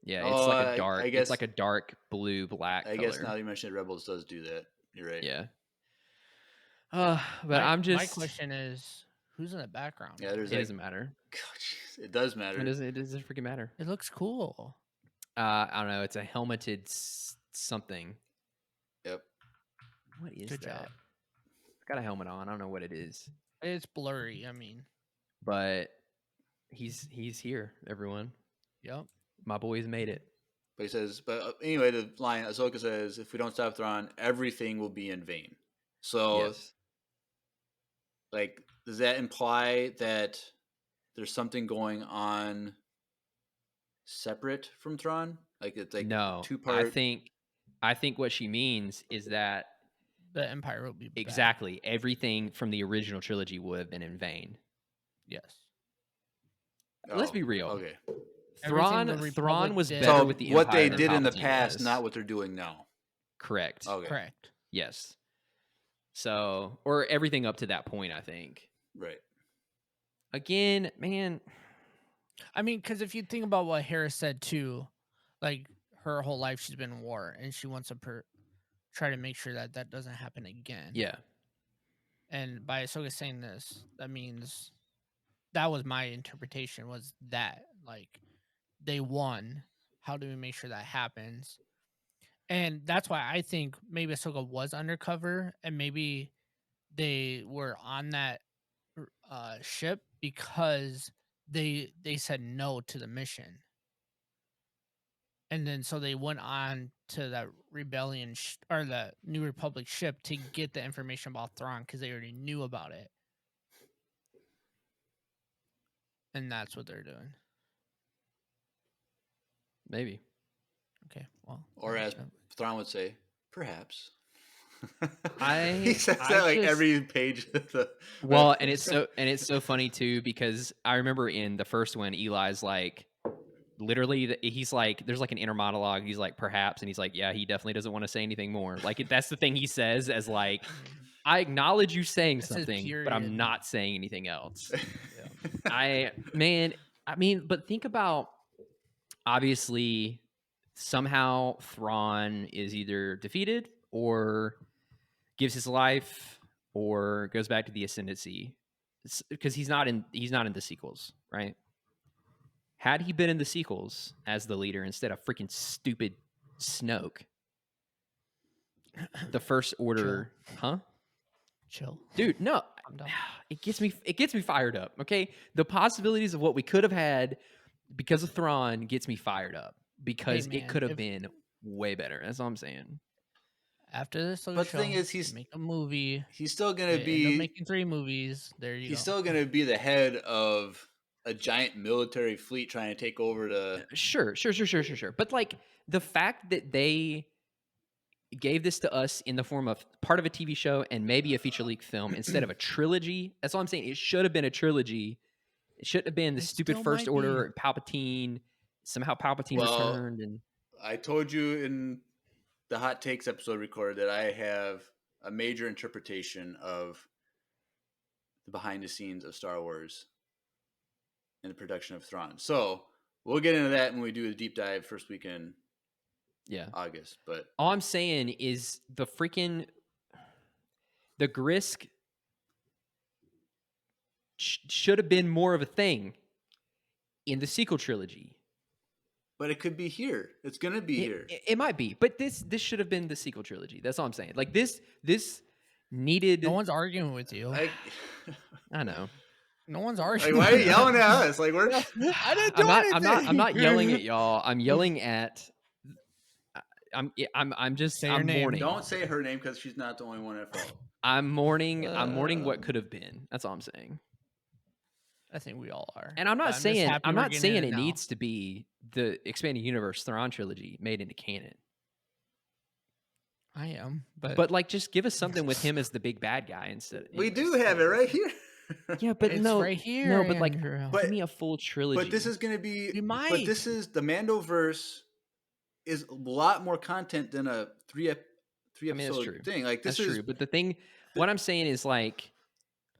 S3: Yeah,
S1: Oh,
S3: it's like
S1: I
S3: a dark.
S1: guess-
S3: it's like a dark blue black.
S1: I
S3: color.
S1: guess now that you mentioned it, Rebels does do that. You're right.
S3: Yeah. But I'm just.
S4: My question is, who's in the background?
S1: Yeah, there's
S3: It
S1: like,
S3: doesn't matter.
S1: God, jeez, it does matter.
S3: It doesn't freaking matter.
S4: It looks cool.
S3: I don't know. It's a helmeted something.
S1: Yep.
S3: What is
S4: Good
S3: that?
S4: job.
S3: I've got a helmet on. I don't know what it is,
S4: It's blurry. I mean,
S3: but he's here. Everyone,
S4: yep.
S3: my boy's made it.
S1: But he says, anyway, the line Ahsoka says, "If we don't stop Thrawn, everything will be in vain." So,
S3: Yes.
S1: like, does that imply that there's something going on separate from Thrawn? Like it's like
S3: No.
S1: two-part.
S3: I think what she means is that
S4: The Empire will be back.
S3: exactly everything from the original trilogy would have been in vain.
S4: Yes.
S3: Let's be real.
S1: Okay.
S4: Everything the
S3: Thrawn
S4: Republic
S3: was
S4: did-
S3: better
S1: So
S3: with the
S1: what
S3: Empire
S1: they
S3: than
S1: did in the
S3: Palpatine
S1: past,
S3: was.
S1: not what they're doing now.
S3: Correct.
S1: Okay.
S4: Correct.
S3: Yes. So, or everything up to that point, I think.
S1: Right.
S3: Again, man,
S4: I mean, because if you think about what Hera said too, like her whole life she's been in war, and she wants to try to make sure that that doesn't happen again.
S3: yeah.
S4: And by Ahsoka saying this, that means that was my interpretation. Was that like they won? How do we make sure that happens? And that's why I think maybe Ahsoka was undercover, and maybe they were on that ship because they said no to the mission, and then so they went on to that rebellion or the New Republic ship to get the information about Thrawn because they already knew about it, and that's what they're doing.
S3: Maybe.
S4: Okay, well,
S1: Or as Thrawn would say, perhaps.
S3: I
S1: He says
S3: I
S1: that like
S3: just
S1: every page of the
S3: well, and it's so funny too because I remember in the first one, Eli's like literally he's like there's like an inner monologue. He's like perhaps, and he's like yeah, he definitely doesn't want to say anything more. Like that's the thing he says as like I acknowledge you saying
S4: That's his
S3: something, but
S4: period.
S3: I'm not saying anything else.
S4: Yeah.
S3: I mean, but think about obviously somehow Thrawn is either defeated or gives his life or goes back to the ascendancy because he's not in the sequels, right? Had he been in the sequels as the leader instead of freaking stupid Snoke, the First Order, huh?
S4: Chill.
S3: Dude, no.
S4: I'm done.
S3: It gets me fired up, okay? The possibilities of what we could have had because of Thrawn gets me fired up because
S4: Hey,
S3: it
S4: man,
S3: could have
S4: if-
S3: been way better. That's all I'm saying.
S4: After this,
S1: But the thing is, he's
S4: make a movie.
S1: still gonna
S4: They end up
S1: be
S4: making 3 movies. There you go.
S1: he's still gonna be the head of a giant military fleet trying to take over the.
S3: Sure. But like the fact that they gave this to us in the form of part of a TV show and maybe a feature length film instead of a trilogy. That's all I'm saying. It should have been a trilogy. It shouldn't have been the
S4: It
S3: stupid
S4: still
S3: First
S4: might
S3: Order Palpatine. Somehow Palpatine
S1: Well,
S3: returned and
S1: I told you in the Hot Takes episode recorded that I have a major interpretation of the behind the scenes of Star Wars and the production of Thrawn. So we'll get into that when we do the deep dive first week in
S3: yeah.
S1: August. But
S3: All I'm saying is the Grisk should have been more of a thing in the sequel trilogy.
S1: it could be here. It's gonna be here.
S3: It might be, but this should have been the sequel trilogy. That's all I'm saying. Like this needed.
S4: No one's arguing with you.
S3: I know.
S4: No one's
S1: Like,
S4: arguing.
S1: why are you yelling at us? Like we're.
S4: I didn't do anything.
S3: I'm not yelling at y'all. I'm yelling at. I'm just.
S4: Say your
S3: I'm
S4: name.
S3: mourning.
S1: Don't say her name because she's not the only one at fault.
S3: I'm mourning. I'm mourning what could have been. That's all I'm saying.
S4: I think we all are.
S3: And I'm not
S4: just
S3: saying
S4: happy
S3: I'm
S4: we're
S3: not
S4: getting
S3: saying
S4: it
S3: it
S4: now.
S3: needs to be the expanded universe Thrawn trilogy made into canon.
S4: I am,
S3: But like, just give us something with him as the big bad guy instead.
S1: We do have it right here.
S3: Yeah, but
S4: it's
S3: no,
S4: right here.
S3: no, but like,
S4: Andrew.
S3: give me a full trilogy.
S1: But this is going to be.
S4: We might.
S1: But this is the Mandoverse is a lot more content than a three
S3: I mean, that's
S1: episode
S3: true.
S1: thing. Like this
S3: That's
S1: is
S3: true. But the thing, what I'm saying is like,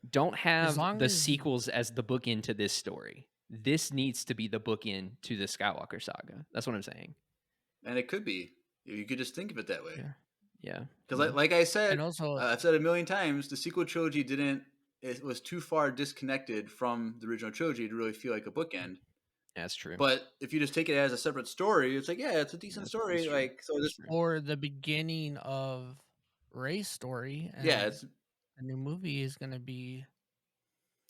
S3: don't have
S4: long
S3: the
S4: as-
S3: sequels as the bookend to this story. This needs to be the bookend to the Skywalker saga. That's what I'm saying.
S1: and it could be. You could just think of it that way.
S3: Yeah.
S1: Because like I said,
S4: And also,
S1: I've said it a million times, the sequel trilogy it was too far disconnected from the original trilogy to really feel like a bookend.
S3: That's true.
S1: But if you just take it as a separate story, it's like, yeah, it's a decent
S3: That's
S1: story.
S3: true.
S1: Like, so this,
S4: or the beginning of Rey's story. And
S1: yeah, it's
S4: the new movie is going to be.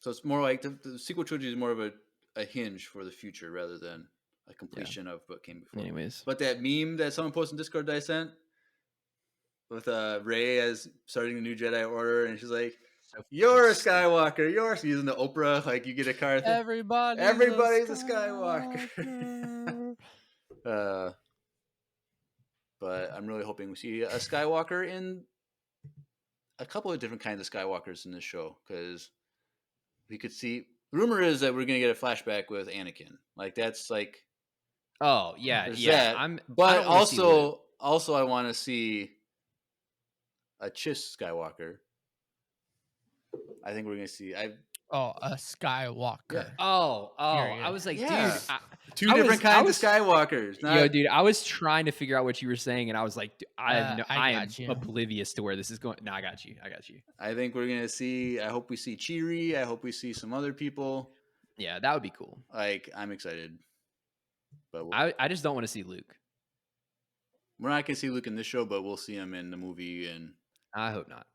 S1: so it's more like the sequel trilogy is more of a hinge for the future rather than a completion of what came before.
S3: Anyways,
S1: But that meme that someone posted in Discord that I sent with Rey as starting the new Jedi Order, and she's like, "You're a Skywalker. You're using the Oprah, like you get a card.
S4: Everybody's
S1: Everybody's
S4: a
S1: a Skywalker." But I'm really hoping we see a Skywalker in a couple of different kinds of Skywalkers in this show, because we could see. Rumor is that we're gonna get a flashback with Anakin. Like that's like.
S3: oh yeah,
S1: There's
S3: yeah.
S1: that.
S3: I
S1: But
S3: don't wanna see Luke.
S1: also, I want to see a Chiss Skywalker. I think we're gonna see.
S4: a Skywalker.
S1: Yeah.
S3: Oh,
S4: Period.
S3: I was like,
S1: Yeah.
S3: dude.
S1: Two
S3: I
S1: different
S3: was-
S1: kinds of Skywalkers.
S3: Yo,
S1: Not,
S3: dude, I was trying to figure out what you were saying, and I was like, I am
S4: got you.
S3: oblivious to where this is going. No, I got you.
S1: I think we're gonna see. I hope we see Cheery. I hope we see some other people.
S3: Yeah, that would be cool.
S1: Like I'm excited, but
S3: I just don't want to see Luke.
S1: we're not gonna see Luke in this show. But we'll see him in the movie, and
S3: I hope not.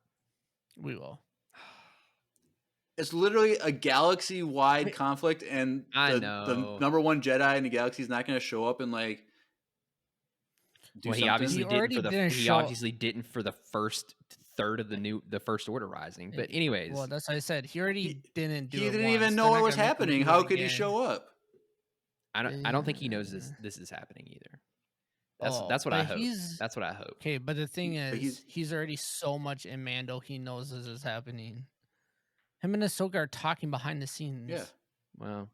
S4: We will.
S1: it's literally a galaxy-wide conflict, and
S3: I
S1: the
S3: know.
S1: number one Jedi in the galaxy is not gonna show up and like. Do
S3: Well, he
S1: something.
S3: obviously
S4: He
S3: didn't
S4: already
S3: for the
S4: didn't
S3: he
S4: show-
S3: obviously didn't for the first third of the First Order Rising. But anyways,
S4: Well, that's what I said. He already didn't do
S1: He
S4: it
S1: didn't
S4: once.
S1: even
S4: They're
S1: know
S4: not
S1: what was
S4: gonna make him
S1: happening.
S4: do it
S1: How could he
S4: again.
S1: show up?
S3: I don't think he knows this is happening either. That's what I hope.
S4: He's
S3: That's what I hope.
S4: okay, but the thing
S1: But
S4: is, he's already so much in Mando. He knows this is happening. Him and Ahsoka are talking behind the scenes.
S1: Yeah.
S3: Well,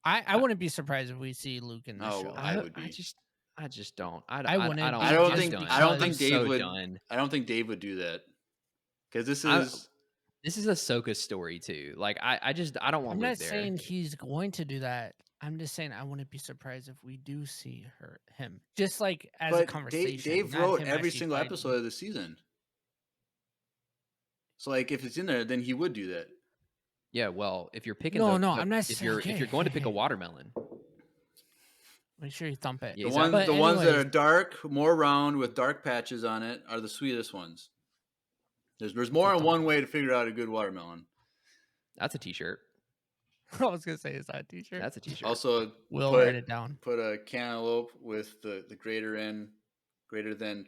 S4: I wouldn't be surprised if we see Luke in the
S1: No,
S4: show.
S1: I would be.
S3: I just don't. I
S4: wouldn't
S3: don't.
S4: be
S1: I don't
S4: just
S1: think
S4: because-
S1: I don't think
S3: I'm
S1: Dave
S3: so
S1: would.
S3: done.
S1: I don't think Dave would do that because this
S3: I-
S1: is.
S3: This is Ahsoka's story too. Like I don't want
S4: I'm
S3: Luke
S4: not
S3: there.
S4: saying he's going to do that. I'm just saying I wouldn't be surprised if we do see him. Just like as a
S1: But
S4: conversation.
S1: Dave
S4: not
S1: wrote
S4: him
S1: every
S4: actually
S1: single
S4: fighting.
S1: episode of the season. So like, if it's in there, then he would do that.
S3: Yeah, well, if you're picking,
S4: No,
S3: I'm
S4: not
S3: If you're
S4: saying-
S3: going to pick a watermelon,
S4: Make sure you thump it.
S3: Yeah,
S1: The
S3: exactly.
S1: ones that are
S4: anyways,
S1: dark, more round with dark patches on it are the sweetest ones. There's more than one way to figure out a good watermelon.
S3: that's a T-shirt.
S4: I was gonna say, is that a t-shirt?
S3: That's a T-shirt.
S1: Also,
S4: We'll
S1: put-
S4: write it down.
S1: put a cantaloupe with the greater than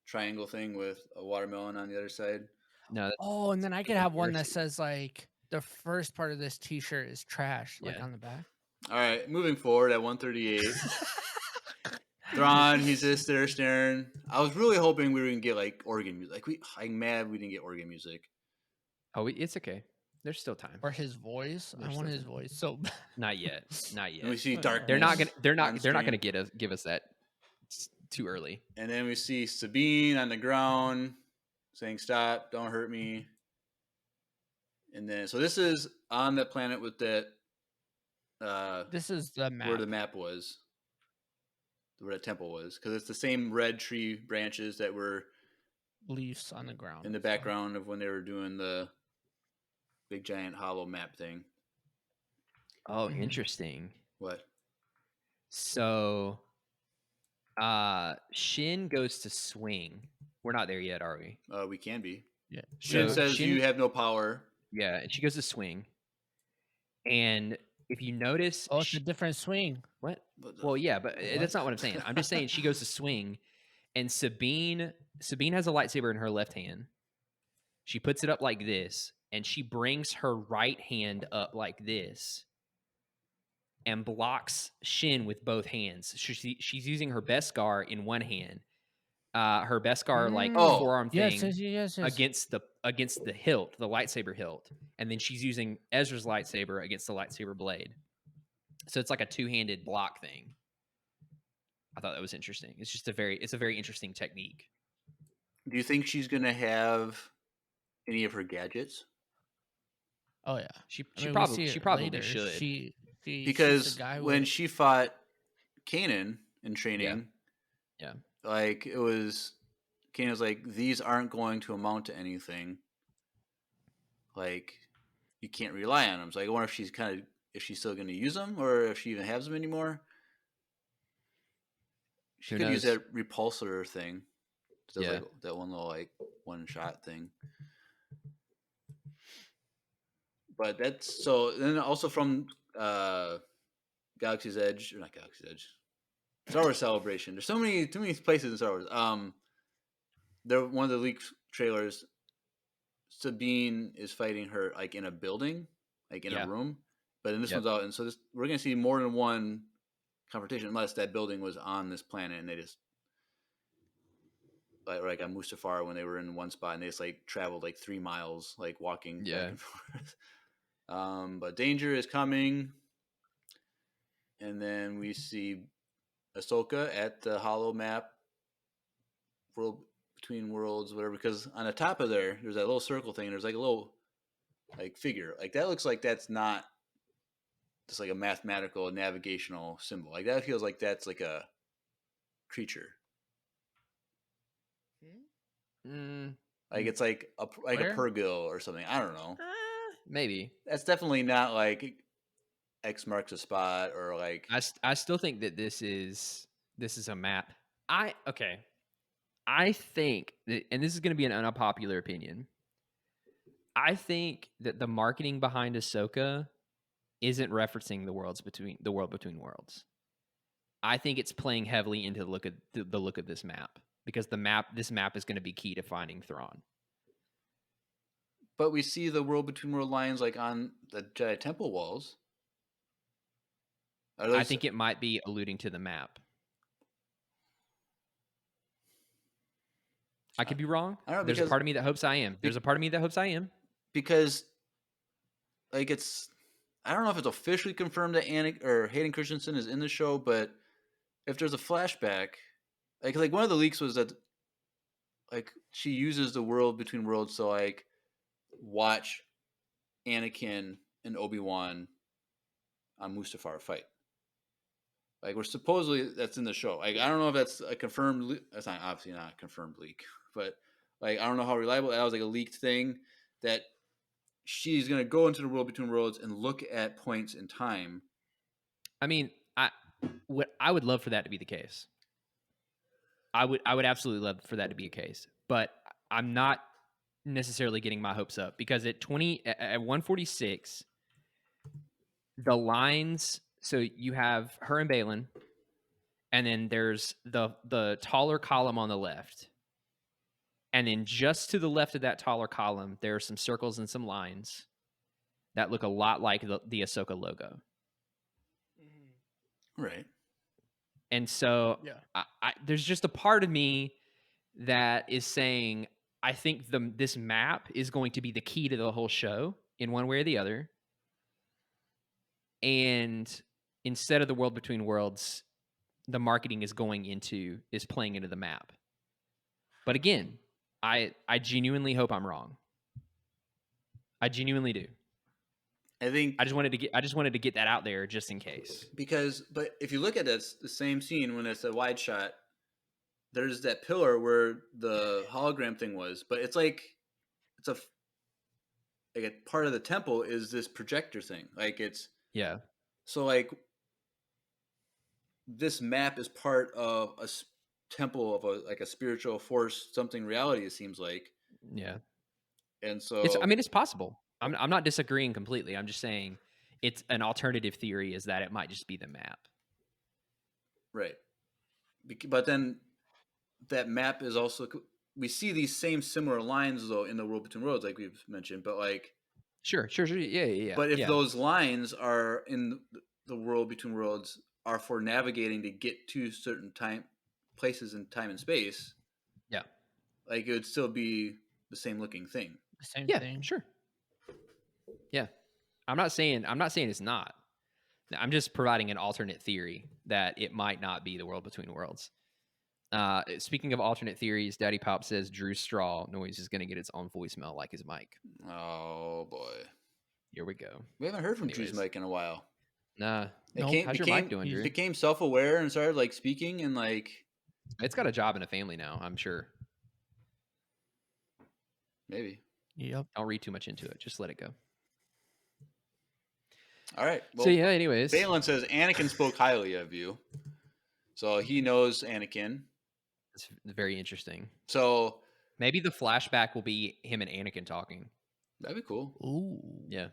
S1: triangle thing with a watermelon on the other side.
S3: No,
S4: Oh, and then I could have one that
S3: Conspiracy.
S4: says like the first part of this t-shirt is trash, like
S3: Yeah.
S4: on the back.
S1: All right, moving forward at 138. Thrawn, he's just there staring. I was really hoping we were gonna get like organ music. I'm mad we didn't get organ music.
S3: it's okay. There's still time.
S4: Or his voice. I
S3: There's
S4: want
S3: still
S4: his
S3: time.
S4: voice so bad.
S3: Not yet. Not
S1: And we
S3: yet.
S1: see
S4: Oh,
S1: darkness.
S3: They're not gonna. They're
S1: on
S3: not. They're not
S1: screen.
S3: gonna give us that too early.
S1: And then we see Sabine on the ground saying, "Stop! Don't hurt me." And then, so this is on that planet with that.
S4: This is the map.
S1: Where the map was, where that temple was, because it's the same red tree branches that were
S4: Leaves on the ground.
S1: in the
S4: so-
S1: background of when they were doing the big giant hollow map thing.
S3: Oh,
S4: Mhm.
S3: interesting.
S1: What?
S3: So, Shin goes to swing. We're not there yet, are we?
S1: We can be.
S4: Yeah.
S1: Shin
S3: So
S1: says
S3: Shin-
S1: you have no power.
S3: Yeah, and she goes to swing. And if you notice,
S4: Oh, it's a different swing.
S3: what?
S1: But
S3: Well, yeah, but
S4: What?
S3: that's not what I'm saying. I'm just saying she goes to swing, and Sabine has a lightsaber in her left hand. She puts it up like this, and she brings her right hand up like this, and blocks Shin with both hands. She's using her Beskar in one hand, her Beskar like
S1: Oh,
S3: forearm thing
S4: Yes.
S3: against the hilt, the lightsaber hilt, and then she's using Ezra's lightsaber against the lightsaber blade. So it's like a two-handed block thing. I thought that was interesting. It's a very interesting technique.
S1: do you think she's gonna have any of her gadgets?
S4: Oh yeah.
S3: She
S4: I mean, we
S3: probably
S4: see
S3: she
S4: it
S3: probably
S4: later.
S3: should.
S4: She shoots
S1: Because
S4: the guy
S1: when
S4: with-
S1: she fought Kanan in training,
S3: Yeah.
S1: like Kanan was like, these aren't going to amount to anything. Like, you can't rely on them. So I wonder if she's still going to use them, or if she even has them anymore. She
S3: Who
S1: could use
S3: knows?
S1: that repulsor thing. Does
S3: Yeah.
S1: like that one little like one shot thing. But that's so. Then also from Galaxy's Edge, or not Galaxy's Edge, Star Wars Celebration. There's too many places in Star Wars. One of the leaked trailers, Sabine is fighting her like in a building, like in
S3: Yeah.
S1: a room. But in this
S3: Yep.
S1: one's out, and so we're gonna see more than one confrontation, unless that building was on this planet and they just like on Mustafar when they were in one spot and they just like traveled like 3 miles, like walking
S3: Yeah.
S1: back and forth. But danger is coming, and then we see Ahsoka at the hollow map, world between worlds, whatever. Because on the top of there's that little circle thing. And there's like a little like figure, like that looks like that's not just like a mathematical navigational symbol. Like that feels like that's like a creature. Like it's like a
S4: Where?
S1: Purgil or something. I don't know.
S3: Maybe.
S1: That's definitely not like X marks a spot or like.
S3: I still think that this is a map. I think that, and this is going to be an unpopular opinion. I think that the marketing behind Ahsoka isn't referencing the world between worlds. I think it's playing heavily into the look of this map, because this map is going to be key to finding Thrawn.
S1: But we see the world between world lines like on the Jedi Temple walls. Are
S3: I
S1: those-
S3: think it might be alluding to the map. I could be wrong.
S1: I don't know,
S3: There's a
S1: because
S3: part of me that hopes I am. There's a part of me that hopes I am.
S1: because like I don't know if it's officially confirmed that Hayden Christensen is in the show, but if there's a flashback, like one of the leaks was that like she uses the world between worlds to like watch Anakin and Obi-Wan on Mustafar fight. Like we're supposedly that's in the show. Like I don't know if that's a confirmed. That's not obviously not a confirmed leak, but like I don't know how reliable that was. Like a leaked thing that she's gonna go into the world between worlds and look at points in time.
S3: I mean, I would love for that to be the case. I would absolutely love for that to be a case, but I'm not necessarily getting my hopes up because at 146, the lines. So you have her and Balin, and then there's the taller column on the left, and then just to the left of that taller column, there are some circles and some lines that look a lot like the Ahsoka logo.
S1: Right.
S3: And so
S4: Yeah.
S3: there's just a part of me that is saying, I think this map is going to be the key to the whole show in one way or the other. And instead of the world between worlds, the marketing is playing into the map. But again, I genuinely hope I'm wrong. I genuinely do. I just wanted to get that out there just in case.
S1: But if you look at this, the same scene when it's a wide shot, there's that pillar where the hologram thing was, but it's like a part of the temple is this projector thing. Like it's so like this map is part of a temple of a spiritual force, something reality. It seems like.
S3: Yeah.
S1: And so
S3: it's possible. I'm not disagreeing completely. I'm just saying it's an alternative theory is that it might just be the map.
S1: Right. But then that map is also, we see these same similar lines though in the world between worlds, like we've mentioned, but like
S3: sure, yeah.
S1: But if those lines are in the world between worlds are for navigating to get to certain places in time and space, like it would still be the same looking thing.
S4: The same thing.
S3: Sure. Yeah, I'm not saying it's not. I'm just providing an alternate theory that it might not be the world between worlds. Speaking of alternate theories, Daddy Pop says Drew's straw noise is going to get its own voicemail like his mic.
S1: Oh boy,
S3: here we go.
S1: We haven't heard from Drew's mic in a while.
S3: Nah,
S1: how's your mic doing, Drew? Became self-aware and started like speaking and like.
S3: It's got a job and a family now, I'm sure.
S1: Maybe.
S4: Yep.
S3: Don't read too much into it. Just let it go.
S1: All right.
S3: Well, so yeah. Anyways,
S1: Balin says Anakin spoke highly of you, so he knows Anakin.
S3: It's very interesting.
S1: So
S3: maybe the flashback will be him and Anakin talking.
S1: That'd be cool.
S4: Ooh.
S3: Yeah.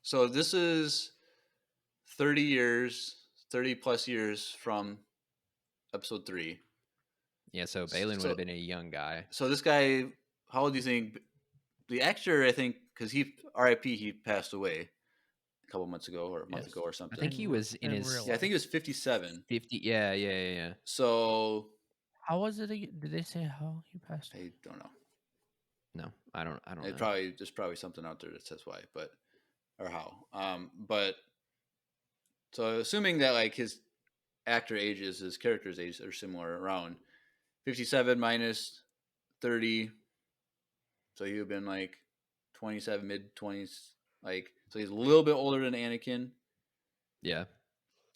S1: So this is 30 plus years from episode 3.
S3: Yeah. So Balin would have been a young guy.
S1: So this guy, how old do you think? The actor, I think, because R.I.P. he passed away a couple months ago or a month ago or something.
S3: I think he was in his.
S1: Yeah, I think he was 57.
S3: 50. Yeah.
S1: So.
S4: How was it again? Did they say how he passed?
S1: I don't know.
S3: No, I don't know.
S1: There's probably something out there that says why, or how. But so assuming that like his actor ages, his character's age are similar, around 57 minus 30. So he would have been like 27, mid 20s, like so he's a little bit older than Anakin.
S3: Yeah.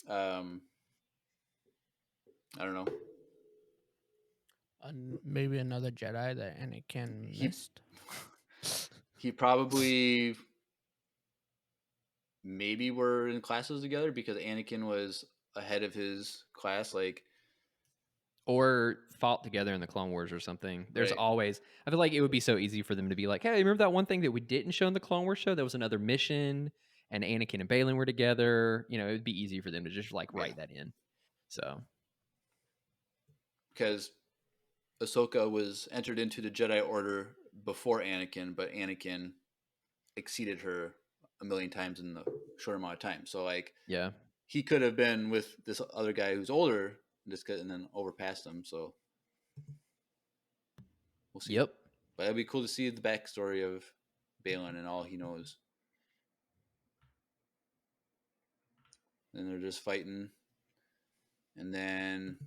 S1: I don't know.
S4: Maybe another Jedi that Anakin missed.
S1: He probably maybe were in classes together because Anakin was ahead of his class, like.
S3: Or fought together in the Clone Wars or something. There's always, I feel like it would be so easy for them to be like, hey, remember that one thing that we didn't show in the Clone Wars show? There was another mission and Anakin and Balin were together. You know, it would be easy for them to just like write that in. So.
S1: Because Ahsoka was entered into the Jedi Order before Anakin, but Anakin exceeded her a million times in the short amount of time. So like, he could have been with this other guy who's older, and then overpassed him. So We'll see.
S3: Yep.
S1: But it'd be cool to see the backstory of Balin and all he knows. And they're just fighting. And then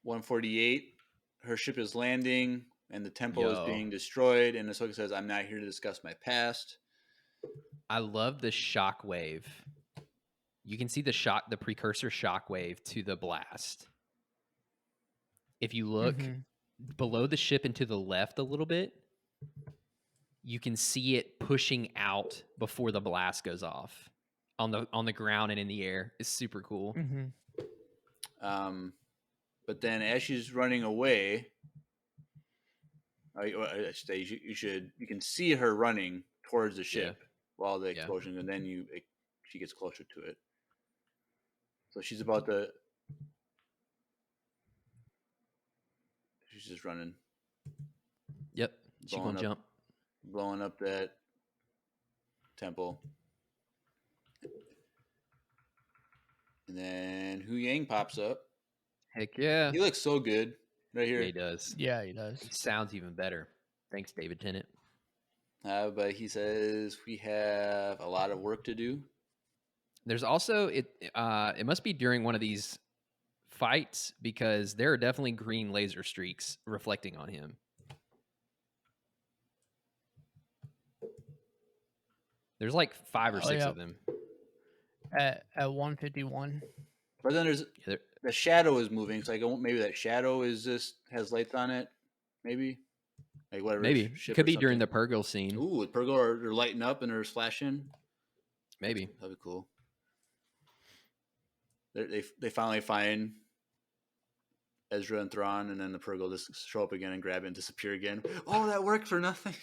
S1: 148, her ship is landing and the temple is being destroyed. And Ahsoka says, I'm not here to discuss my past.
S3: I love the shockwave. You can see the precursor shockwave to the blast. If you look below the ship and to the left a little bit, you can see it pushing out before the blast goes off on the ground and in the air. It's super cool.
S1: But then as she's running away, you can see her running towards the ship while the explosion, and then she gets closer to it. So she's about to. She's just running.
S3: Yep, she's gonna jump,
S1: blowing up that temple, and then Hu Yang pops up.
S3: Heck yeah,
S1: he looks so good right here.
S3: Yeah, he does.
S4: Yeah, he does.
S3: He sounds even better. Thanks, David Tennant.
S1: But he says we have a lot of work to do.
S3: There's also it must be during one of these fights because there are definitely green laser streaks reflecting on him. There's like 5 or 6 of them.
S4: At 151.
S1: But then there's the shadow is moving. So maybe that shadow is just has lights on it. Maybe. Like whatever.
S3: Maybe. It could be during the Purgle scene.
S1: Ooh, with Purgle they're lighting up and they're flashing.
S3: Maybe.
S1: That'd be cool. They finally find Ezra and Thrawn, and then the Purgle just show up again and grab it and disappear again. Oh, that worked for nothing.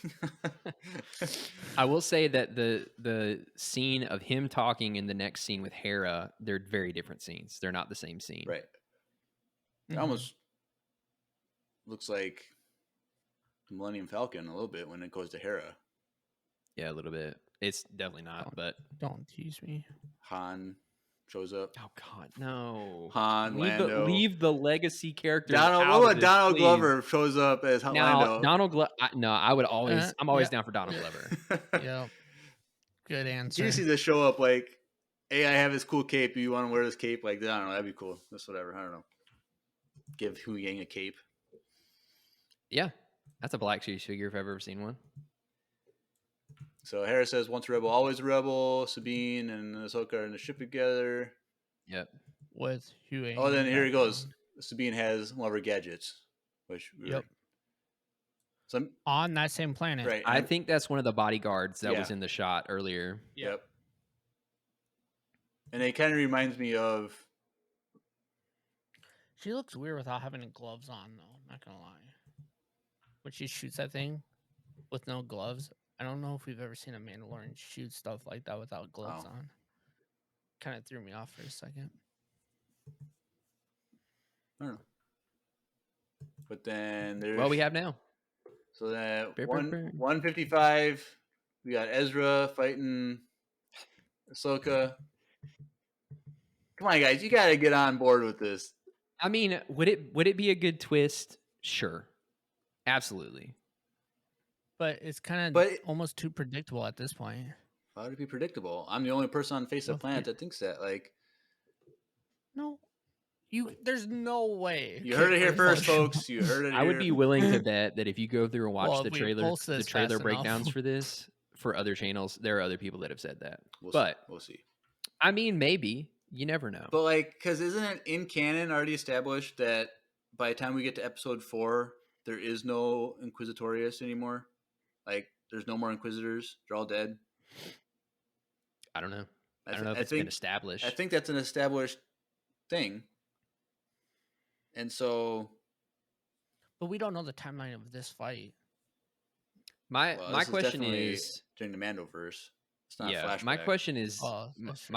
S3: I will say that the scene of him talking in the next scene with Hera, they're very different scenes. They're not the same scene.
S1: Right. It almost looks like the Millennium Falcon a little bit when it goes to Hera.
S3: Yeah, a little bit. It's definitely not, but
S4: don't tease me.
S1: Han shows up.
S3: Oh God, no!
S1: Han, Lando.
S3: Leave the legacy characters.
S1: Donald Glover shows up as Lando.
S3: Donald Glover. No, I would always. I'm always down for Donald Glover.
S4: Yep. Good answer.
S1: You see this show up like, hey, I have this cool cape. You want to wear this cape? Like, I don't know. That'd be cool. That's whatever. I don't know. Give Hu Yang a cape.
S3: Yeah, that's a Black Series figure if I've ever seen one.
S1: So Hera says, once a rebel, always a rebel. Sabine and Ahsoka are in the ship together.
S3: Yep.
S4: With Hu Yang.
S1: Oh, then here he goes. Sabine has one of her gadgets. Which
S4: on that same planet.
S1: Right.
S3: I think that's one of the bodyguards that was in the shot earlier.
S1: Yep. And it kind of reminds me of...
S4: She looks weird without having gloves on, though. Not going to lie. When she shoots that thing with no gloves... I don't know if we've ever seen a Mandalorian shoot stuff like that without gloves on. Kind of threw me off for a second.
S1: I don't know. But then there's...
S3: Well, we have now.
S1: So that 155, we got Ezra fighting Ahsoka. Come on, guys. You got to get on board with this.
S3: I mean, would it be a good twist? Sure. Absolutely.
S4: But it's kind of almost too predictable at this point.
S1: How would it be predictable? I'm the only person on the face of the planet that thinks that. Like,
S4: no, there's no way.
S1: You heard it here first, folks. You heard it.
S3: I would be willing to bet that if you go through and watch the trailer breakdowns
S4: enough.
S3: for this for other channels, there are other people that have said that.
S1: We'll see.
S3: I mean, maybe you never know.
S1: But because isn't it in canon already established that by the time we get to episode 4, there is no Inquisitorius anymore? Like, there's no more Inquisitors. They're all dead.
S3: I don't know. I don't know if it's been established.
S1: I think that's an established thing. And so...
S4: But we don't know the timeline of this fight.
S3: My question is...
S1: during the Mandoverse. It's not a flashback.
S3: My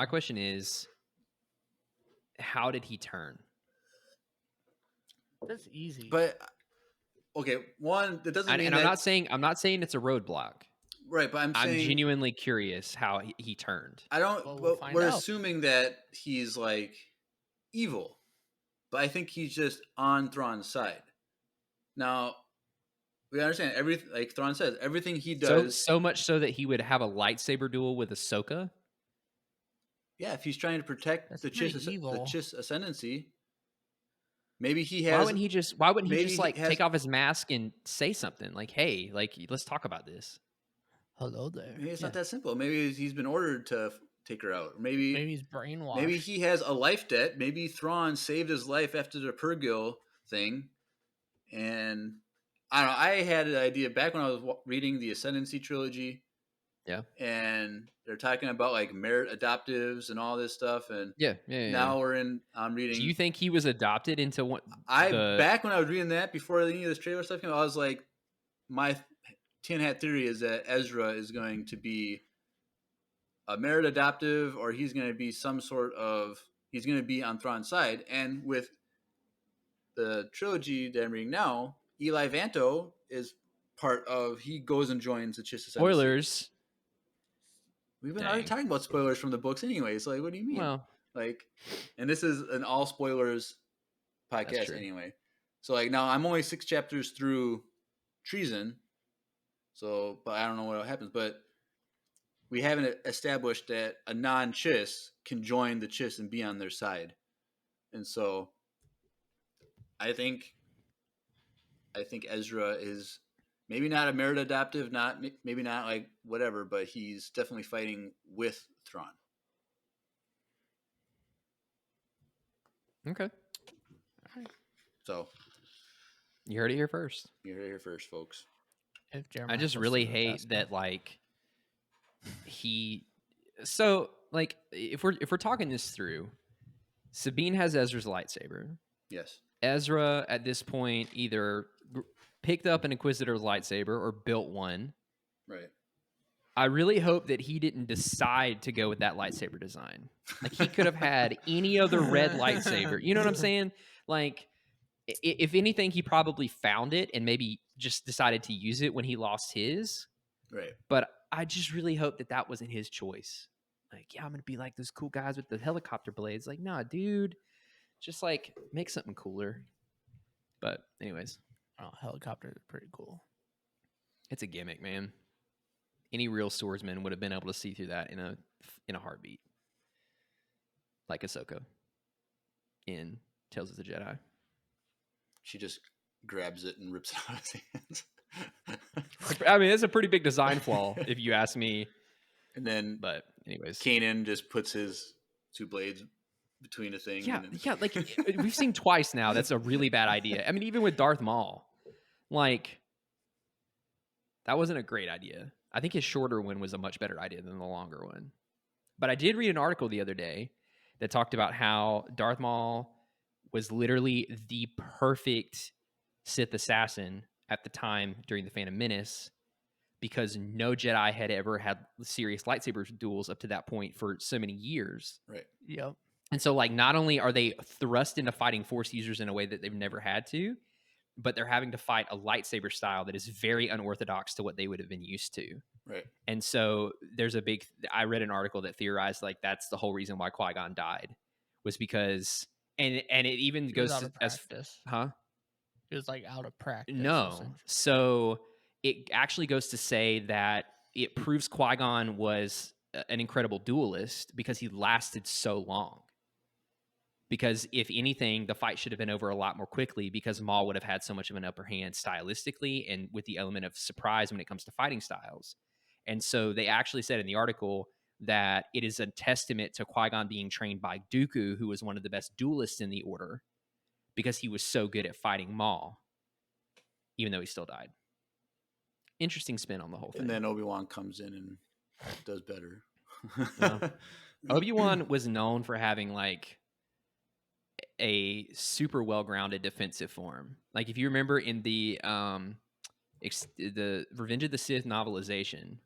S3: question is... how did he turn?
S4: That's easy.
S1: But... Okay, one, that doesn't mean
S3: and I'm not saying it's a roadblock.
S1: Right, but I'm saying...
S3: genuinely curious how he turned.
S1: I don't... Well, we're assuming that he's, like, evil. But I think he's just on Thrawn's side. Now, we understand everything. Like Thrawn says, everything he does.
S3: So much so that he would have a lightsaber duel with Ahsoka.
S1: Yeah, if he's trying to protect
S4: That's
S1: the
S4: pretty
S1: Chiss
S4: evil.
S1: ascendancy, maybe he has.
S3: Why wouldn't he just
S1: he
S3: like
S1: has-
S3: take off his mask and say something like, "Hey, like let's talk about this."
S4: Hello there.
S1: Maybe it's not that simple. Maybe he's been ordered to take her out. Maybe
S4: he's brainwashed.
S1: Maybe he has a life debt. Maybe Thrawn saved his life after the Purgil thing. And I don't know. I had an idea back when I was reading the Ascendancy trilogy.
S3: Yeah.
S1: And they're talking about like merit adoptives and all this stuff. And
S3: Yeah.
S1: now I'm reading.
S3: Do you think he was adopted into what?
S1: Back when I was reading that before any of this trailer stuff came out, I was like, my tin hat theory is that Ezra is going to be a merit adoptive, or he's going to be he's going to be on Thrawn's side. And with the trilogy that I'm reading now, Eli Vanto is he goes and joins the Chiss Ascendancy.
S3: Spoilers.
S1: We've been already talking about spoilers from the books anyway. So like, what do you mean?
S3: Well,
S1: like, and this is an all spoilers podcast anyway. So like now I'm only 6 chapters through treason. So, but I don't know what happens, but we haven't established that a non-Chiss can join the Chiss and be on their side. And so I think Ezra is maybe not a merit adoptive, maybe not like whatever, but he's definitely fighting with Thrawn.
S3: Okay.
S1: So
S3: you heard it here first.
S1: You heard it here first, folks.
S3: I just really hate that, like, so like if we're talking this through, Sabine has Ezra's lightsaber.
S1: Yes.
S3: Ezra at this point either picked up an Inquisitor's lightsaber or built one.
S1: Right.
S3: I really hope that he didn't decide to go with that lightsaber design. Like, he could have had any other red lightsaber. You know what I'm saying? Like, if anything, he probably found it and maybe just decided to use it when he lost his.
S1: Right.
S3: But I just really hope that wasn't his choice. Like, yeah, I'm going to be like those cool guys with the helicopter blades. Like, nah, dude, just like make something cooler. But anyways.
S4: Oh, helicopter is pretty cool.
S3: It's a gimmick, man. Any real swordsman would have been able to see through that in a heartbeat. Like Ahsoka in Tales of the Jedi.
S1: She just grabs it and rips it out of his hands.
S3: I mean, it's a pretty big design flaw, if you ask me.
S1: And then,
S3: but anyways,
S1: Kanan just puts his 2 blades between a thing.
S3: Yeah, like we've seen twice now. That's a really bad idea. I mean, even with Darth Maul, like, that wasn't a great idea. I think his shorter one was a much better idea than the longer one. But I did read an article the other day that talked about how Darth Maul was literally the perfect Sith assassin at the time during the Phantom Menace, because no Jedi had ever had serious lightsaber duels up to that point for so many years.
S1: Right.
S4: Yep.
S3: And so, like, not only are they thrust into fighting Force users in a way that they've never had to, but they're having to fight a lightsaber style that is very unorthodox to what they would have been used to.
S1: Right.
S3: And so there's I read an article that theorized, like, that's the whole reason why Qui-Gon died, was because, and it even goes as, huh?
S4: It was like out of practice.
S3: No. So it actually goes to say that it proves Qui-Gon was an incredible duelist because he lasted so long. Because if anything, the fight should have been over a lot more quickly, because Maul would have had so much of an upper hand stylistically and with the element of surprise when it comes to fighting styles. And so they actually said in the article that it is a testament to Qui-Gon being trained by Dooku, who was one of the best duelists in the Order, because he was so good at fighting Maul, even though he still died. Interesting spin on the whole thing.
S1: And then Obi-Wan comes in and does better.
S3: Obi-Wan was known for having, like, a super well-grounded defensive form. Like, if you remember in the Revenge of the Sith novelization,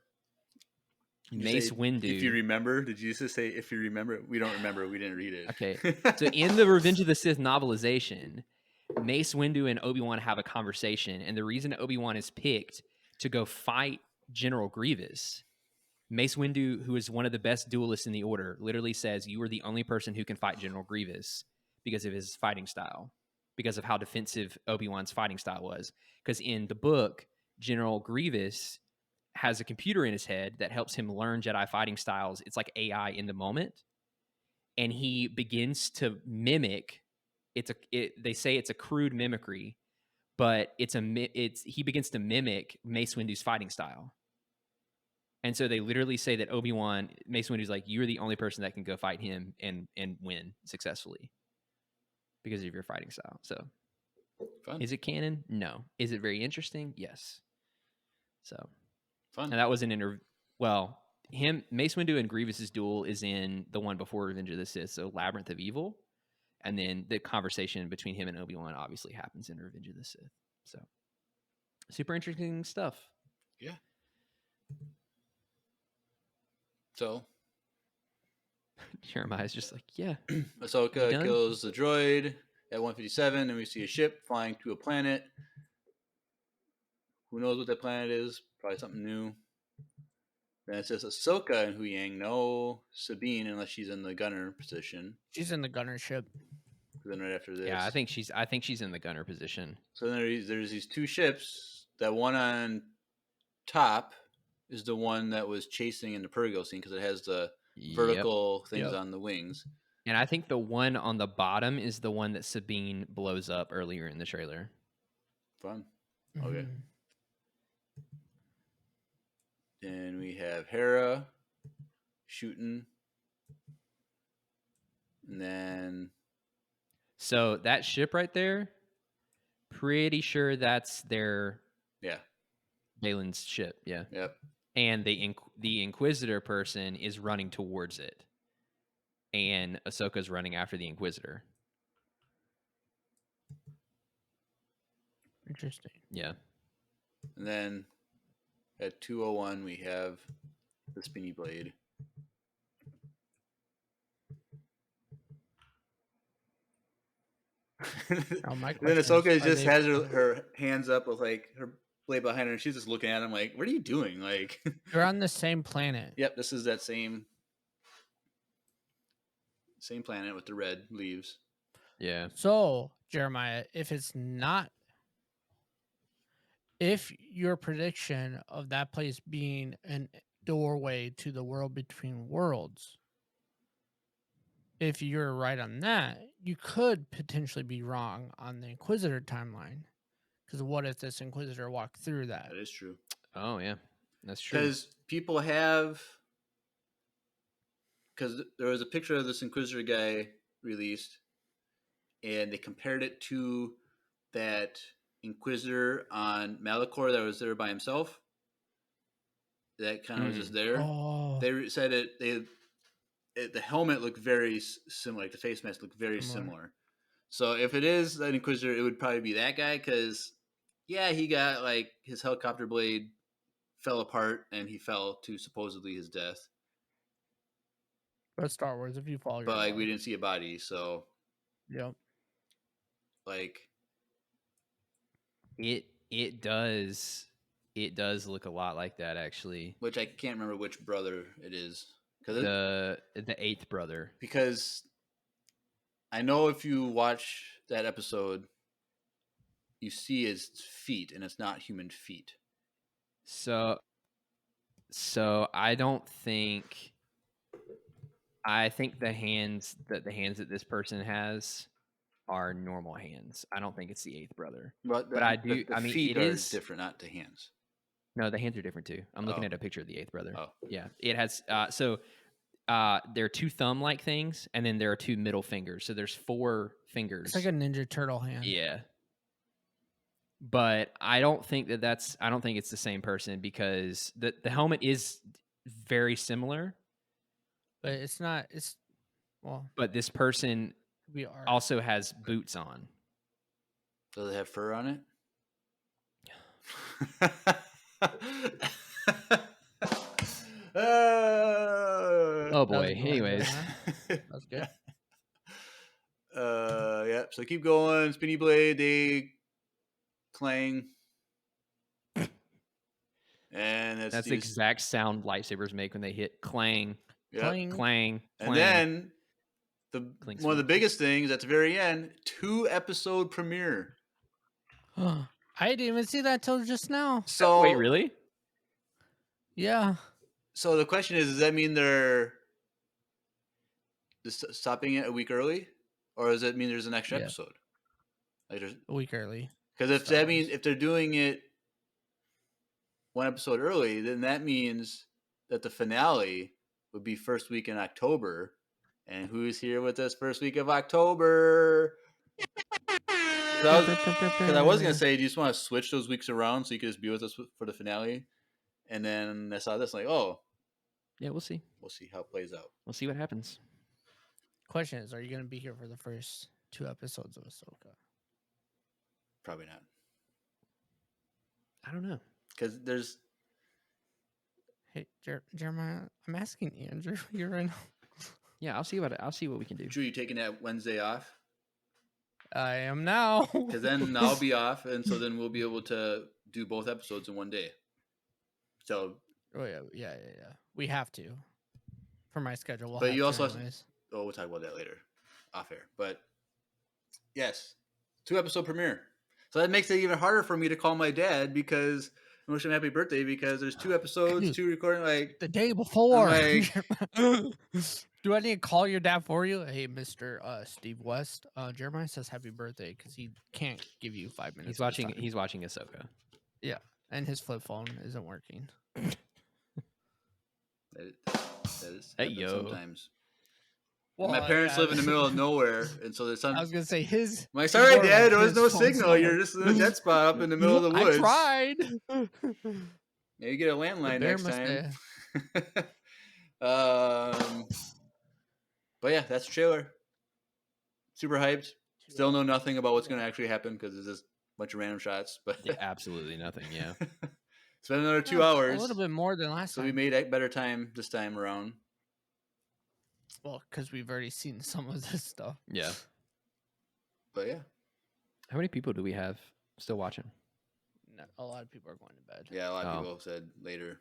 S3: Mace Windu.
S1: If you remember, did you just say if you remember? We don't remember. We didn't read it.
S3: Okay. So in the Revenge of the Sith novelization, Mace Windu and Obi-Wan have a conversation, and the reason Obi-Wan is picked to go fight General Grievous, Mace Windu, who is one of the best duelists in the Order, literally says, "You are the only person who can fight General Grievous because of his fighting style." because of how defensive Obi-Wan's fighting style was. Because in the book, General Grievous has a computer in his head that helps him learn Jedi fighting styles. It's like AI in the moment. And he begins to mimic. They say it's a crude mimicry, but he begins to mimic Mace Windu's fighting style. And so they literally say that Mace Windu's like, you're the only person that can go fight him and win successfully because of your fighting style. So
S1: Fun.
S3: Is it canon? No. Is it very interesting? Yes. So
S1: Fun.
S3: And that was Mace Windu and Grievous's duel is in the one before Revenge of the Sith, so Labyrinth of Evil. And then the conversation between him and Obi-Wan obviously happens in Revenge of the Sith. So super interesting stuff.
S1: Yeah. So
S3: Jeremiah's just like, yeah.
S1: Ahsoka kills the droid at 157, and we see a ship flying to a planet. Who knows what that planet is? Probably something new. Then it says Ahsoka and Huyang. No Sabine, unless she's in the gunner position.
S4: She's in the gunner ship.
S1: Then right after this,
S3: yeah, I think she's in the gunner position.
S1: So then there's these two ships. That one on top is the one that was chasing in the Purgo scene because it has the vertical things on the wings.
S3: And I think the one on the bottom is the one that Sabine blows up earlier in the trailer.
S1: Fun. Okay. Then we have Hera shooting. And then...
S3: So that ship right there, pretty sure that's their...
S1: Yeah.
S3: Balin's ship, yeah.
S1: Yep.
S3: And the Inquisitor person is running towards it. And Ahsoka's running after the Inquisitor.
S4: Interesting.
S3: Yeah.
S1: And then at 2:01 we have the spinny blade. Then Ahsoka just has her hands up with like her blade behind her, and she's just looking at him like, "What are you doing?" Like,
S4: they're on the same planet.
S1: Yep, this is that same planet with the red leaves.
S3: Yeah.
S4: So, Jeremiah, if your prediction of that place being a doorway to the world between worlds, if you're right on that, you could potentially be wrong on the Inquisitor timeline. Because what if this Inquisitor walked through that?
S1: That is true.
S3: Oh, yeah. That's true.
S1: Because people have... Because there was a picture of this Inquisitor guy released, and they compared it to that Inquisitor on Malachor that was there by himself. That kind of was just there.
S4: Oh.
S1: They said the helmet looked very similar. Like the face mask looked very similar. So if it is an Inquisitor, it would probably be that guy because, yeah, he got like his helicopter blade fell apart and he fell to supposedly his death.
S4: But Star Wars, if you follow,
S1: but like we didn't see a body, so
S4: yep.
S3: Like it does look a lot like that actually.
S1: Which I can't remember which brother it is.
S3: The eighth brother.
S1: Because I know if you watch that episode, you see his feet, and it's not human feet.
S3: So I don't think. I think the hands that this person has are normal hands. I don't think it's the eighth brother. But I do.
S1: The feet are different, not the hands.
S3: No, the hands are different too. I'm looking at a picture of the eighth brother.
S1: Oh,
S3: yeah. It has. There are two thumb-like things, and then there are two middle fingers. So there's 4 fingers.
S4: It's like a Ninja Turtle hand.
S3: Yeah. But I don't think that's. I don't think it's the same person because the helmet is very similar.
S4: But it's not. It's
S3: But this person also has boots on.
S1: Does it have fur on it?
S3: Oh boy. Anyways,
S4: that's good.
S1: Yeah. So keep going. Spinny blade. They clang. And
S3: that's the exact sound lightsabers make when they hit clang.
S1: Yep.
S4: Clang.
S3: Clang.
S1: And then
S3: Clinks
S1: one of the
S3: one.
S1: biggest things at the very end, 2-episode premiere.
S4: I didn't even see that till just now.
S1: So
S3: Wait, really?
S4: Yeah.
S1: So the question is, does that mean they're just stopping it a week early, or does it mean there's an extra
S4: Yeah.
S1: episode? Like
S4: A week early.
S1: because if
S4: Star
S1: that means
S4: Wars.
S1: if they're doing it one episode early, then that means that the finale would be first week in October. And who's here with us first week of October? Because I was gonna say, do you just want to switch those weeks around so you can just be with us for the finale? And then I saw this, like, oh,
S3: Yeah, we'll see.
S1: we'll see how it plays out.
S3: We'll see what happens.
S4: Question is, are you going to be here for the first 2 episodes of Ahsoka?
S1: Probably not,
S3: I don't know.
S1: because there's
S4: Hey, Jeremiah, I'm asking Andrew here right now.
S3: Yeah, I'll see what we can do.
S1: Drew, you taking that Wednesday off?
S4: I am now.
S1: Because then I'll be off, and so then we'll be able to do both episodes in one day. So,
S4: Oh yeah. We have to. For my schedule, we'll
S1: But
S4: have
S1: you
S4: to
S1: also-
S4: anyways.
S1: we'll talk about that later, off air. But yes, 2-episode premiere. So that makes it even harder for me to call my dad because I wish him happy birthday because there's 2 episodes,
S4: Dude.
S1: 2 recording. Like,
S4: The day before.
S1: like-
S4: Do I need to call your dad for you? Hey, Mr. Steve West. Jeremiah says happy birthday because he can't give you 5 minutes.
S3: He's
S4: of his
S3: watching.
S4: time.
S3: He's watching Ahsoka.
S4: And his flip phone isn't working.
S1: that is
S3: Hey,
S1: happens
S3: yo.
S1: sometimes. My parents live in the middle of nowhere, and so there's
S4: I was gonna say his.
S1: I'm like, sorry,
S4: more
S1: Dad,
S4: like
S1: there was
S4: his
S1: no
S4: phone's
S1: signal.
S4: not
S1: You're just in a dead spot up in the middle of the woods.
S4: I tried.
S1: Yeah, you get a
S4: The
S1: landline
S4: bear
S1: next
S4: must
S1: time.
S4: have-
S1: But yeah, that's the trailer. Super hyped. Still know nothing about what's going to actually happen because it's just a bunch of random shots. But
S3: Yeah, absolutely nothing. Yeah.
S1: it's been another 2
S4: Yeah,
S1: hours.
S4: A little bit more than last
S1: So
S4: time.
S1: we made a better time this time around.
S4: Well, because we've already seen some of this stuff.
S3: Yeah.
S1: But yeah,
S3: How many people do we have still watching?
S4: No, a lot of people are going to bed.
S1: yeah, a lot of
S3: Oh.
S1: people said later.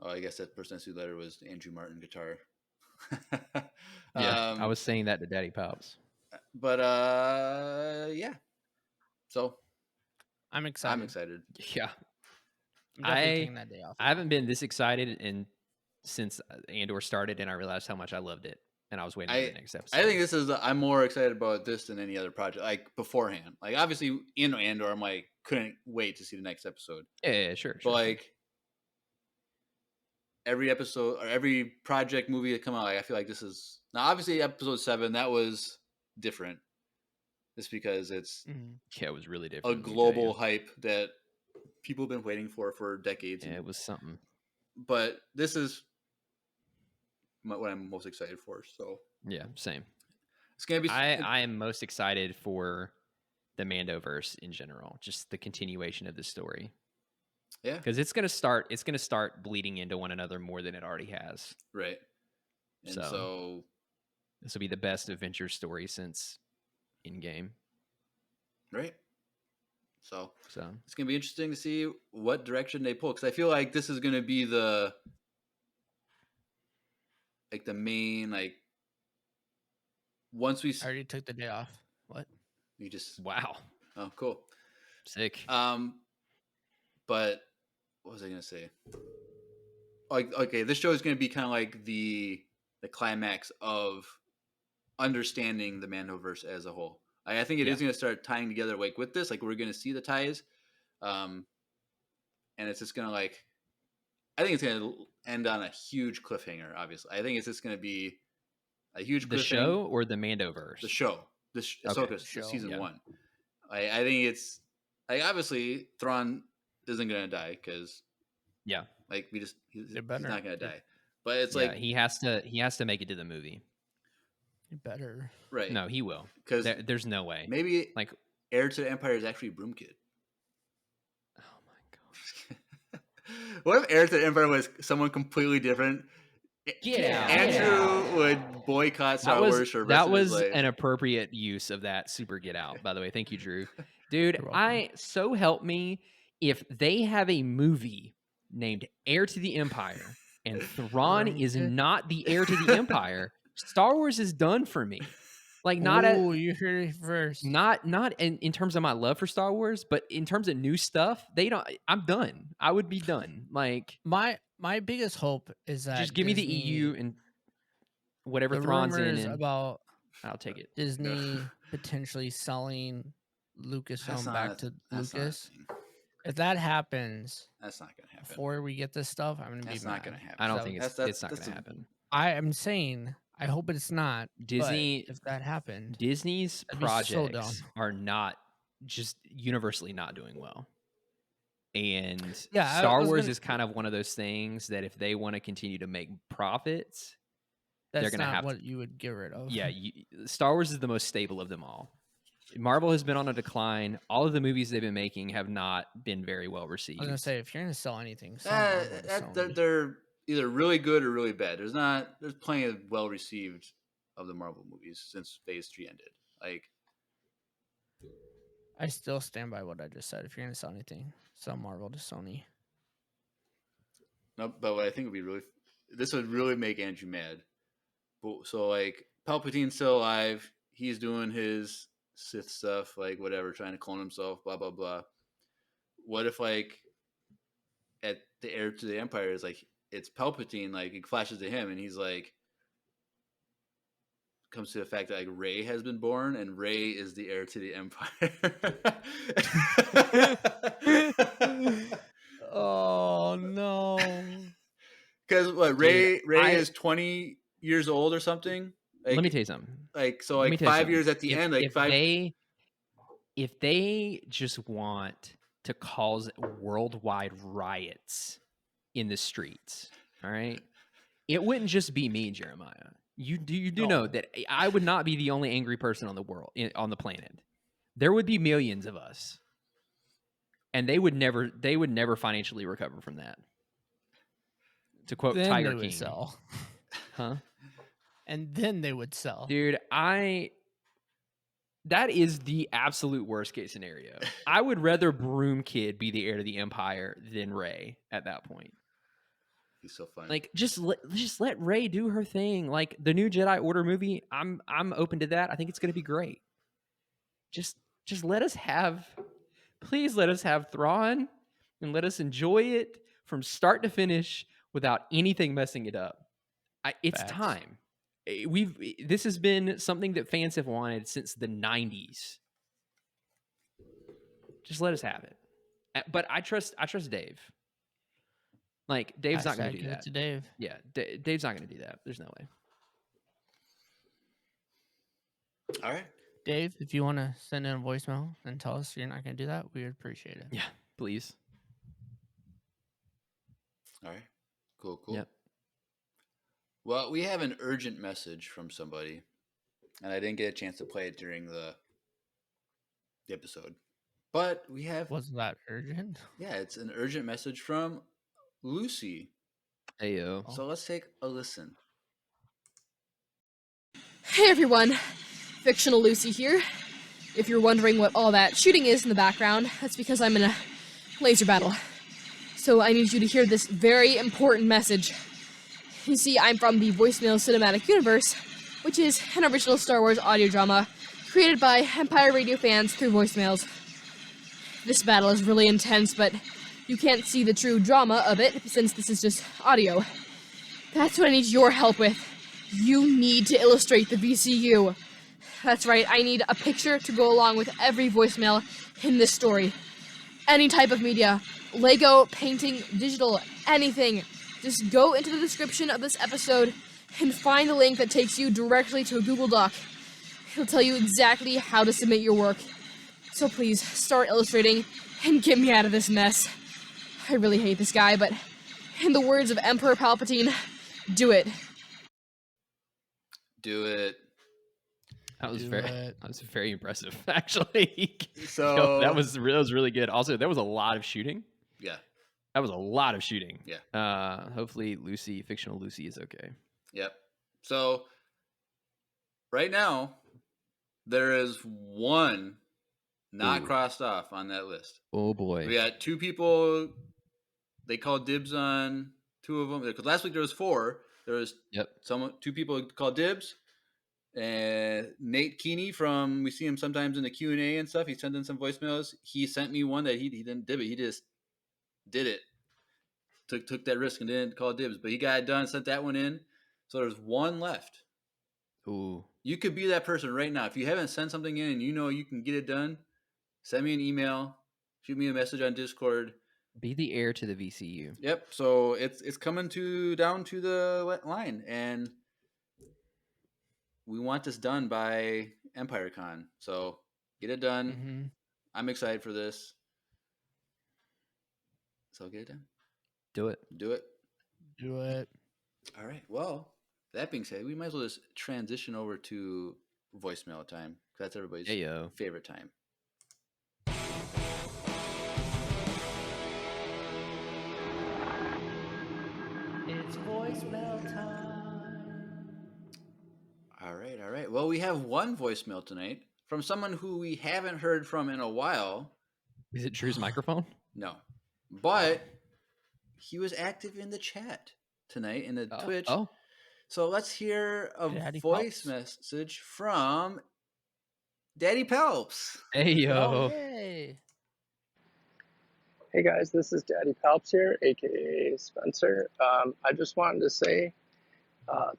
S1: Oh, I guess that person that said later was Andrew Martin guitar.
S3: Yeah. I was saying that to Daddy Pops.
S1: But yeah. So
S4: I'm excited.
S1: I'm excited.
S3: Yeah.
S4: I'm definitely
S3: I-
S4: taking that day off.
S3: I haven't been this excited since Andor started, and I realized how much I loved it, and I was waiting for the next episode.
S1: I think this is. I'm more excited about this than any other project. Like beforehand, like obviously in Andor, I'm like couldn't wait to see the next episode.
S3: Yeah, sure.
S1: But like every episode or every project movie that come out, like, I feel like this is now obviously episode 7 that was different, just because it's
S4: Mhm.
S3: Yeah, it was really
S1: a
S3: different. let me tell
S1: global
S3: you.
S1: hype that people have been waiting for decades.
S3: Yeah, it was something.
S1: But this is what I'm most excited for. So
S3: Yeah, same.
S1: it's gonna be.
S3: I am most excited for the Mandoverse in general, just the continuation of the story.
S1: Yeah.
S3: Because it's gonna start bleeding into one another more than it already has.
S1: Right. And
S3: So-
S1: so
S3: This will be the best adventure story since in-game.
S1: right. So
S3: So
S1: it's gonna be interesting to see what direction they pull, because I feel like this is gonna be the main once we
S4: I already took the day off. What?
S1: you just
S3: wow,
S1: oh cool.
S3: sick.
S1: But what was I gonna say? Like, okay, this show is gonna be kind of like the climax of understanding the Mandoverse as a whole. I think it is gonna start tying together like with this. Like we're gonna see the ties, and it's just gonna I think it's gonna end on a huge cliffhanger. Obviously, I think it's just gonna be a huge
S3: The
S1: cliffhanger.
S3: show or the Mandoverse?
S1: The show,
S3: Okay.
S1: Ahsoka
S4: Show,
S1: season
S3: yeah.
S1: 1. I think it's obviously Thrawn isn't gonna die because
S3: Yeah,
S1: he's
S4: They better.
S1: not gonna die. But it's
S3: yeah. He has to make it to the movie.
S4: You better.
S1: right.
S3: No, he will.
S1: because
S3: There's no way.
S1: maybe
S3: Like,
S1: Heir to the Empire is actually Broom Kid.
S3: oh my god.
S1: What if Heir to the Empire was someone completely different?
S3: Yeah,
S1: Andrew would boycott Star Wars for the rest
S3: that
S1: of his
S3: was
S1: life.
S3: an appropriate use of that super get out, by the way. Thank you, Drew. Dude,
S4: You're welcome.
S3: so help me if they have a movie named Heir to the Empire and Thrawn is
S4: Okay.
S3: not the heir to the Empire, Star Wars is done for me. Like
S4: you heard it first.
S3: not in terms of my love for Star Wars, but in terms of new stuff, I'm done. I would be done. Like
S4: My biggest hope is that
S3: just give me the
S4: Disney-
S3: EU and whatever
S4: the
S3: Thrawn's in,
S4: rumors
S3: and
S4: about
S3: I'll take it.
S4: Disney potentially selling Lucasfilm back to
S1: that's not a
S4: Lucas.
S1: thing.
S4: If that happens
S1: That's not gonna happen.
S4: before we get this stuff, I'm gonna
S1: That's
S4: be
S1: not
S4: mad.
S1: gonna happen.
S3: I don't
S4: So
S3: think
S1: That's-
S3: it's not
S1: that's
S3: going to
S1: a-
S3: happen.
S4: I am saying I hope it's not.
S3: Disney,
S4: but if that happened,
S3: Disney's
S4: that'd be so dumb.
S3: projects are not just universally not doing well. And
S4: Yeah, I
S3: Star
S4: was
S3: Wars
S4: gonna-
S3: is kind of one of those things that if they want to continue to make profits,
S4: that's
S3: gonna
S4: not
S3: have to-
S4: what you would get rid of.
S3: yeah, Star Wars is the most stable of them all. Marvel has been on a decline. All of the movies they've been making have not been very well
S4: I
S3: received.
S4: was gonna say if you're gonna sell anything, sell Marvel to Sony.
S1: They're either really good or really bad. There's plenty of well received of the Marvel movies since Phase 3 ended. Like,
S4: I still stand by what I just said. If you're gonna sell anything, sell Marvel to Sony.
S1: no, but what I think would be this would really make Andrew mad. But, so like Palpatine's still alive. He's doing his Sith stuff, like whatever, trying to clone himself, blah blah blah. What if like at the heir to the Empire is like it's Palpatine, like it flashes to him and he's like comes to the fact that like Rey has been born and Rey is the heir to the Empire.
S4: Oh no!
S1: Because what Rey
S3: I-
S1: is 20 years old or something. Like,
S3: Let me tell you something.
S1: like so
S3: Let me
S1: like
S3: tell you
S1: 5
S3: something.
S1: years at the end, like
S3: if
S1: 5.
S3: if they just want to cause worldwide riots in the streets, all right, it wouldn't just be me, Jeremiah. You do know that I would not be the only angry person on the planet. There would be millions of us, and they would never financially recover from that. To quote
S4: Then
S3: Tiger
S4: they would
S3: King,
S4: sell,
S3: huh?
S4: and then they would sell.
S3: Dude, that is the absolute worst case scenario. I would rather Broom Kid be the heir to the Empire than Rey at that point.
S1: He's so funny.
S3: Like just let Rey do her thing. Like the new Jedi Order movie, I'm open to that. I think it's going to be great. Just please let us have Thrawn and let us enjoy it from start to finish without anything messing it up. It's
S4: Facts.
S3: time. This has been something that fans have wanted since the 90s. Just let us have it. But I trust Dave. Like Dave's not going to
S4: Hashtag
S3: do
S4: give it
S3: that.
S4: to Dave.
S3: Yeah, Dave's not going to do that. There's no way.
S1: All right.
S4: Dave, if you want to send in a voicemail and tell us you're not going to do that, we would appreciate it.
S3: Yeah, please.
S1: All right. Cool.
S3: Yep.
S1: Well, we have an urgent message from somebody, and I didn't get a chance to play it during the episode. But we have
S4: Wasn't that urgent?
S1: yeah, it's an urgent message from Lucy.
S3: Heyo.
S1: So let's take a listen.
S6: Hey everyone, Fictional Lucy here. If you're wondering what all that shooting is in the background, that's because I'm in a laser battle. So I need you to hear this very important message. You see, I'm from the Voicemail Cinematic Universe, which is an original Star Wars audio drama created by Empire Radio fans through voicemails. This battle is really intense, but you can't see the true drama of it since this is just audio. That's what I need your help with. You need to illustrate the VCU. That's right, I need a picture to go along with every voicemail in this story. Any type of media, Lego, painting, digital, anything. Just go into the description of this episode and find the link that takes you directly to a Google Doc. It'll tell you exactly how to submit your work. So please, start illustrating and get me out of this mess. I really hate this guy, but in the words of Emperor Palpatine, do it.
S1: Do it.
S3: That was
S4: Do
S3: very
S4: it.
S3: that was very impressive, actually.
S1: So
S3: Yo, that was really good. Also, there was a lot of shooting.
S1: yeah,
S3: That was a lot of shooting.
S1: Yeah.
S3: Hopefully Fictional Lucy is okay.
S1: yep. So right now there is one not
S3: Ooh.
S1: crossed off on that list.
S3: Oh boy.
S1: We got 2 people. They called dibs on 2 of them because last week there was 4. There was
S3: Yep.
S1: two people called dibs. And Nate Keeney we see him sometimes in the Q&A and stuff. He sent in some voicemails. He sent me one that he didn't dib it. He just did it. Took that risk and didn't call dibs. But he got it done, sent that one in. So there's one left.
S3: Ooh.
S1: You could be that person right now. If you haven't sent something in and you know you can get it done, send me an email. Shoot me a message on Discord.
S3: Be the heir to the VCU.
S1: Yep. So it's coming down to the line. And we want this done by EmpireCon. So get it done.
S4: Mm-hmm.
S1: I'm excited for this. So get it done.
S3: Do it.
S1: Do it.
S4: Do it.
S1: All right. Well, that being said, we might as well just transition over to voicemail time. That's everybody's favorite time.
S4: It's voicemail time.
S1: All right. Well, we have one voicemail tonight from someone who we haven't heard from in a while.
S3: Is it Drew's microphone?
S1: No. But he was active in the chat tonight in the Twitch.
S3: Oh.
S1: So let's hear a
S4: Daddy
S1: voice
S4: Palps.
S1: message from Daddy Palps.
S3: Hey, yo.
S4: Oh, hey.
S7: Hey guys, this is Daddy Palps here, aka Spencer. I just wanted to say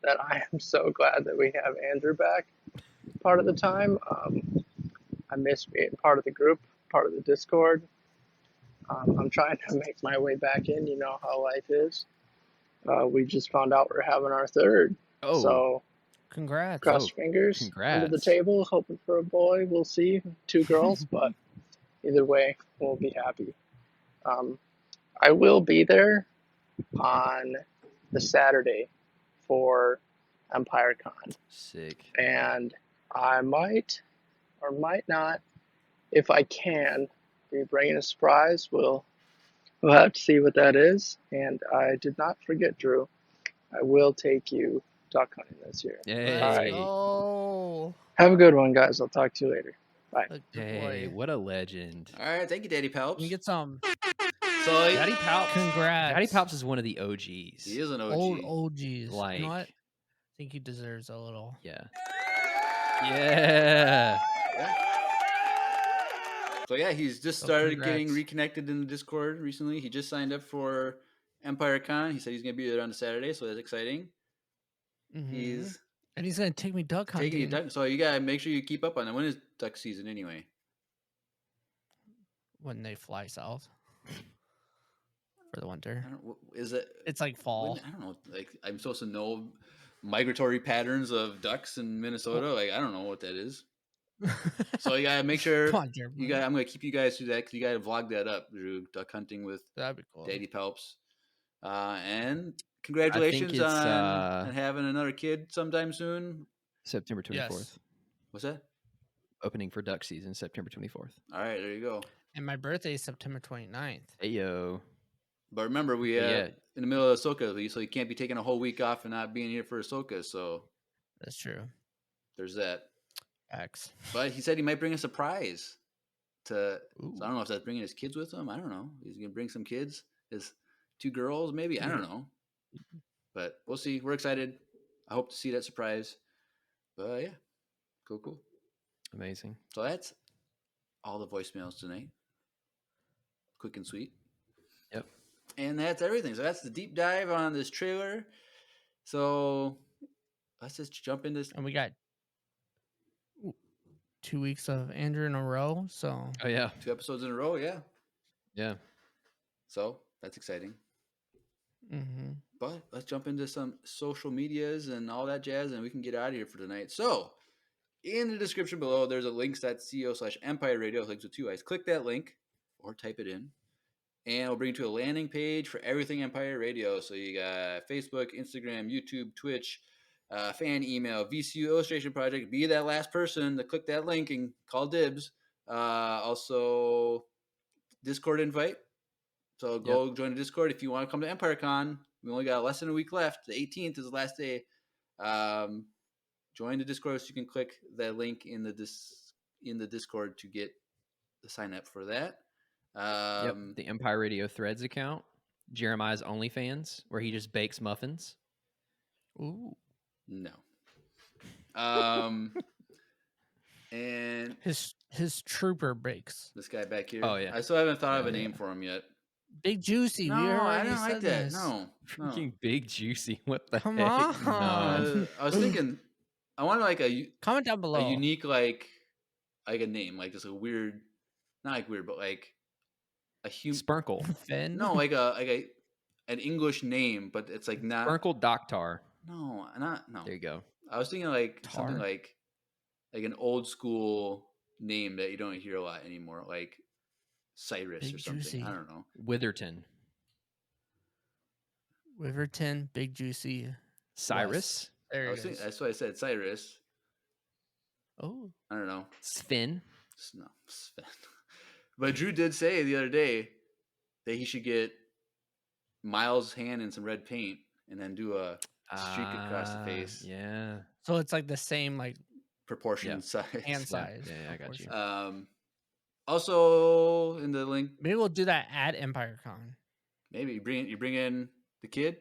S7: that I am so glad that we have Andrew back part of the time. I miss being part of the group, part of the Discord. I'm trying to make my way back in, you know how life is. We just found out we're having our third.
S3: Oh.
S7: So
S4: Congrats.
S7: cross your fingers under the
S3: Congrats.
S7: table, hoping for a boy. We'll see. 2 girls, but either way, we'll be happy. I will be there on the Saturday for EmpireCon.
S3: Sick.
S7: And I might or might not, if I can, be bringing a surprise. We'll have to see what that is. And I did not forget, Drew. I will take you duck hunting this year.
S3: Hey.
S7: All right.
S4: Oh.
S7: Have a good one, guys. I'll talk to you later. Bye.
S3: Hey, what a legend.
S1: All right. Thank you, Daddy Palps.
S4: Can we get some
S1: So
S3: Daddy Palps.
S4: congrats?
S3: Daddy Palps is one of the OGs.
S1: he is an OG.
S4: Old OGs. You
S3: Like,
S4: know what? I think he deserves a little.
S3: Yeah. Yeah.
S1: So yeah, he's just
S4: So
S1: started
S4: congrats.
S1: getting reconnected in the Discord recently. He just signed up for EmpireCon. He said he's gonna be there on a Saturday, so that's exciting.
S4: Mhm.
S1: He's
S4: And he's gonna take me duck hunting.
S1: taking you duck. So you gotta make sure you keep up on it. When is duck season anyway?
S4: when they fly south for the winter.
S1: I don't. Is it?
S4: It's like fall.
S1: I don't know. Like I'm supposed to know migratory patterns of ducks in Minnesota. Like I don't know what that is. So you gotta make sure
S4: Come on, Jeremy.
S1: you got. I'm gonna keep you guys to that because you gotta vlog that up, Drew. Duck hunting with
S4: That'd be cool.
S1: Daddy Palps. And congratulations
S3: it's,
S1: on having another kid sometime soon.
S3: September 24th.
S4: Yes.
S1: What's that?
S3: Opening for duck season, September 24th.
S1: All right, there you go.
S4: And my birthday is September 29th.
S3: Hey, yo.
S1: But remember, we
S3: Yeah.
S1: in the middle of Ahsoka, so you can't be taking a whole week off and not being here for Ahsoka. So
S4: That's true.
S1: there's that.
S4: X.
S1: But he said he might bring a surprise to.
S4: Ooh.
S1: So I don't know if that's bringing his kids with him. I don't know. He's gonna bring some kids. His 2 girls, maybe. I don't know. But we'll see. We're excited. I hope to see that surprise. But yeah, cool.
S3: Amazing.
S1: So that's all the voicemails tonight. Quick and sweet.
S3: Yep.
S1: And that's everything. So that's the deep dive on this trailer. So let's just jump into this.
S4: And we got 2 weeks of Andrew in a row. So
S3: Oh, yeah.
S1: 2 episodes in a row. Yeah.
S3: Yeah.
S1: So that's exciting.
S4: mhm.
S1: But let's jump into some social medias and all that jazz, and we can get out of here for tonight. So, in the description below, there's a links.co/Empire Radio, links with 2 eyes. Click that link or type it in, and it'll bring you to a landing page for everything Empire Radio. So, you got Facebook, Instagram, YouTube, Twitch, fan email, VCU Illustration Project. Be that last person to click that link and call dibs. Also, Discord invite. So go join the Discord if you want to come to EmpireCon. We only got less than a week left. The 18th is the last day. Join the Discord so you can click that link in the Discord to get the sign up for that.
S3: The Empire Radio Threads account, Jeremiah's OnlyFans, where he just bakes muffins.
S4: Ooh.
S1: No. And
S4: His trooper breaks.
S1: this guy back here.
S3: Oh, yeah.
S1: I still haven't thought of a
S3: Yeah.
S1: name for him yet.
S4: Big Juicy.
S1: No,
S4: we
S1: I
S4: already
S1: don't like
S4: said
S1: that.
S4: this.
S1: No.
S3: Freaking Big Juicy. What the
S4: Come
S3: heck?
S4: on.
S3: No.
S1: I was thinking, I wanted like a
S4: Comment down below.
S1: unique like a name, like just a weird, not like weird, but like a human.
S3: Sparkle.
S4: Finn.
S1: No, like an English name, but it's like not.
S3: Sparkle Doctar.
S1: No.
S3: There you go.
S1: I was thinking like something
S4: Tar?
S1: like an old school name that you don't hear a lot anymore, like Cyrus
S4: Big
S1: or something.
S4: Juicy.
S1: I don't know.
S3: Witherton.
S4: Riverton. Big Juicy.
S3: Cyrus.
S4: There it is.
S1: That's why I said Cyrus.
S4: Oh.
S1: I don't know.
S3: Sven.
S1: No, Sven. But Drew did say the other day that he should get Miles' hand in some red paint and then do a streak across the face.
S3: Yeah.
S4: So it's like the same like
S1: Proportion size.
S4: hand size.
S3: Yeah, I got you.
S4: proportion.
S1: Also in the link,
S4: Maybe we'll do that at EmpireCon.
S1: maybe you bring in the kid.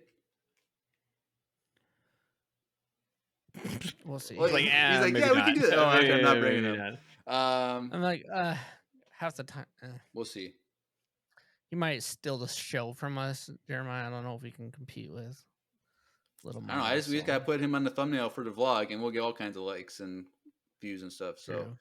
S4: We'll see.
S1: Well,
S3: Like,
S1: he's
S3: yeah,
S1: like,
S3: maybe
S1: yeah, we can
S3: not.
S1: do that.
S3: Oh,
S1: Oh, okay,
S3: yeah,
S1: I'm not
S3: yeah,
S1: bringing
S3: maybe
S1: him.
S4: I'm like, half the time.
S1: We'll see.
S4: He might steal the show from us, Jeremiah. I don't know if we can compete with little.
S1: I don't know. We just gotta put him on the thumbnail for the vlog, and we'll get all kinds of likes and views and stuff. So,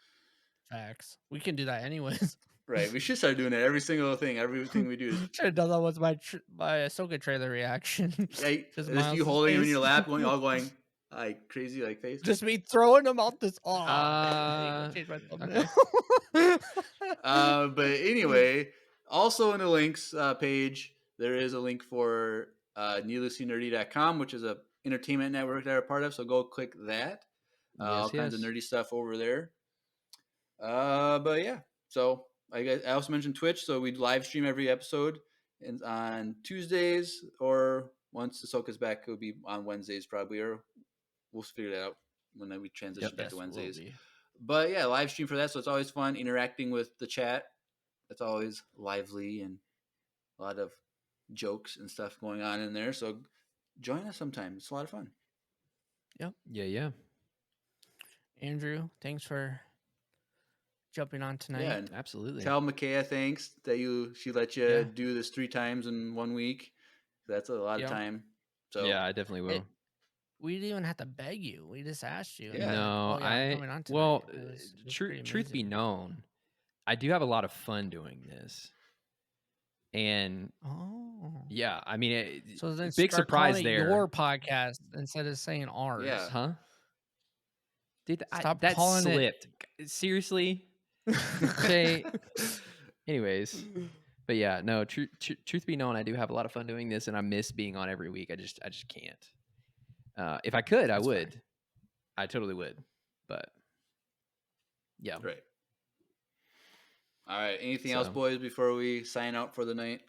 S4: facts. We can do that anyways.
S1: right, we should start doing it. Everything we do.
S4: Should have done that with my Ahsoka trailer reaction.
S1: Just
S4: Miles'
S1: you holding him in
S4: face.
S1: your lap, all going like crazy, like face.
S4: Just me throwing him out this. Oh, change my thumbnail.
S1: But anyway, also in the links page, there is a link for needlesslynerdy.com, which is a entertainment network that we're part of. So go click that. All kinds of nerdy stuff over there. But yeah, so I also mentioned Twitch, so we live stream every episode and on Tuesdays, or once Ahsoka's back, it'll be on Wednesdays probably, or we'll figure that out when we transition back to Wednesdays. But yeah, live stream for that, so it's always fun interacting with the chat. It's always lively and a lot of jokes and stuff going on in there. So join us sometime. It's a lot of fun.
S4: Yep.
S3: Yeah.
S4: Andrew, thanks for jumping on tonight.
S1: Yeah, and
S3: Absolutely.
S1: tell Micaiah thanks that she let you do this 3 times in 1 week. That's a lot of time. So
S3: yeah, I definitely will.
S4: We didn't even have to beg you. We just asked you.
S1: Yeah.
S3: No,
S4: I'm coming on tonight.
S3: well,
S4: It was pretty
S3: truth be
S4: amazing.
S3: known, I do have a lot of fun doing this, and
S4: Oh.
S3: yeah, I mean,
S4: So then
S3: big
S4: start
S3: surprise
S4: calling it
S3: there.
S4: your podcast instead of saying ours.
S1: Yeah.
S3: Huh? Dude,
S4: Stop
S3: that
S4: calling it-
S3: slipped. Seriously? Okay. Anyways, but yeah, no. Truth be known, I do have a lot of fun doing this, and I miss being on every week. I just can't. If I could, I
S4: That's
S3: would. I totally would. But yeah.
S1: Right. All right. Anything else,
S3: So-
S1: boys, before we sign out for the night?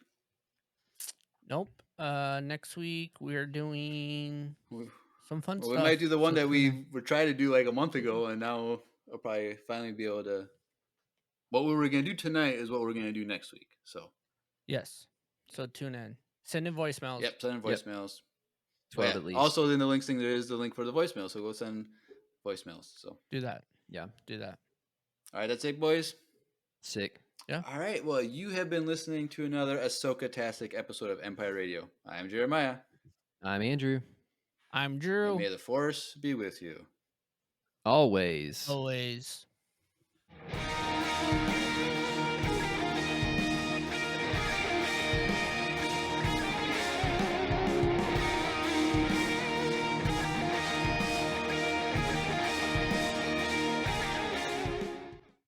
S4: Nope. Next week we're doing some fun
S1: Well,
S4: stuff.
S1: we might do the one
S4: So
S1: that
S4: tune
S1: we
S4: in.
S1: were trying to do like a month ago, and now I'll probably finally be able to. What we were going to do tonight is what we're going to do next week. So,
S4: Yes. So tune in. Send in voicemails.
S1: yep, send in voicemails.
S3: 12
S1: Yeah,
S3: at least.
S1: Also, in the links thing, there is the link for the voicemail. So go send voicemails. So,
S4: Do that.
S3: Yeah.
S4: Do that.
S1: all right, that's it, boys.
S3: Sick.
S1: All right. Well, you have been listening to another Ahsoka-tastic episode of Empire Radio. I'm Jeremiah.
S3: I'm Andrew.
S4: I'm
S1: And
S4: Drew.
S1: may the Force be with you.
S3: Always.
S4: Always.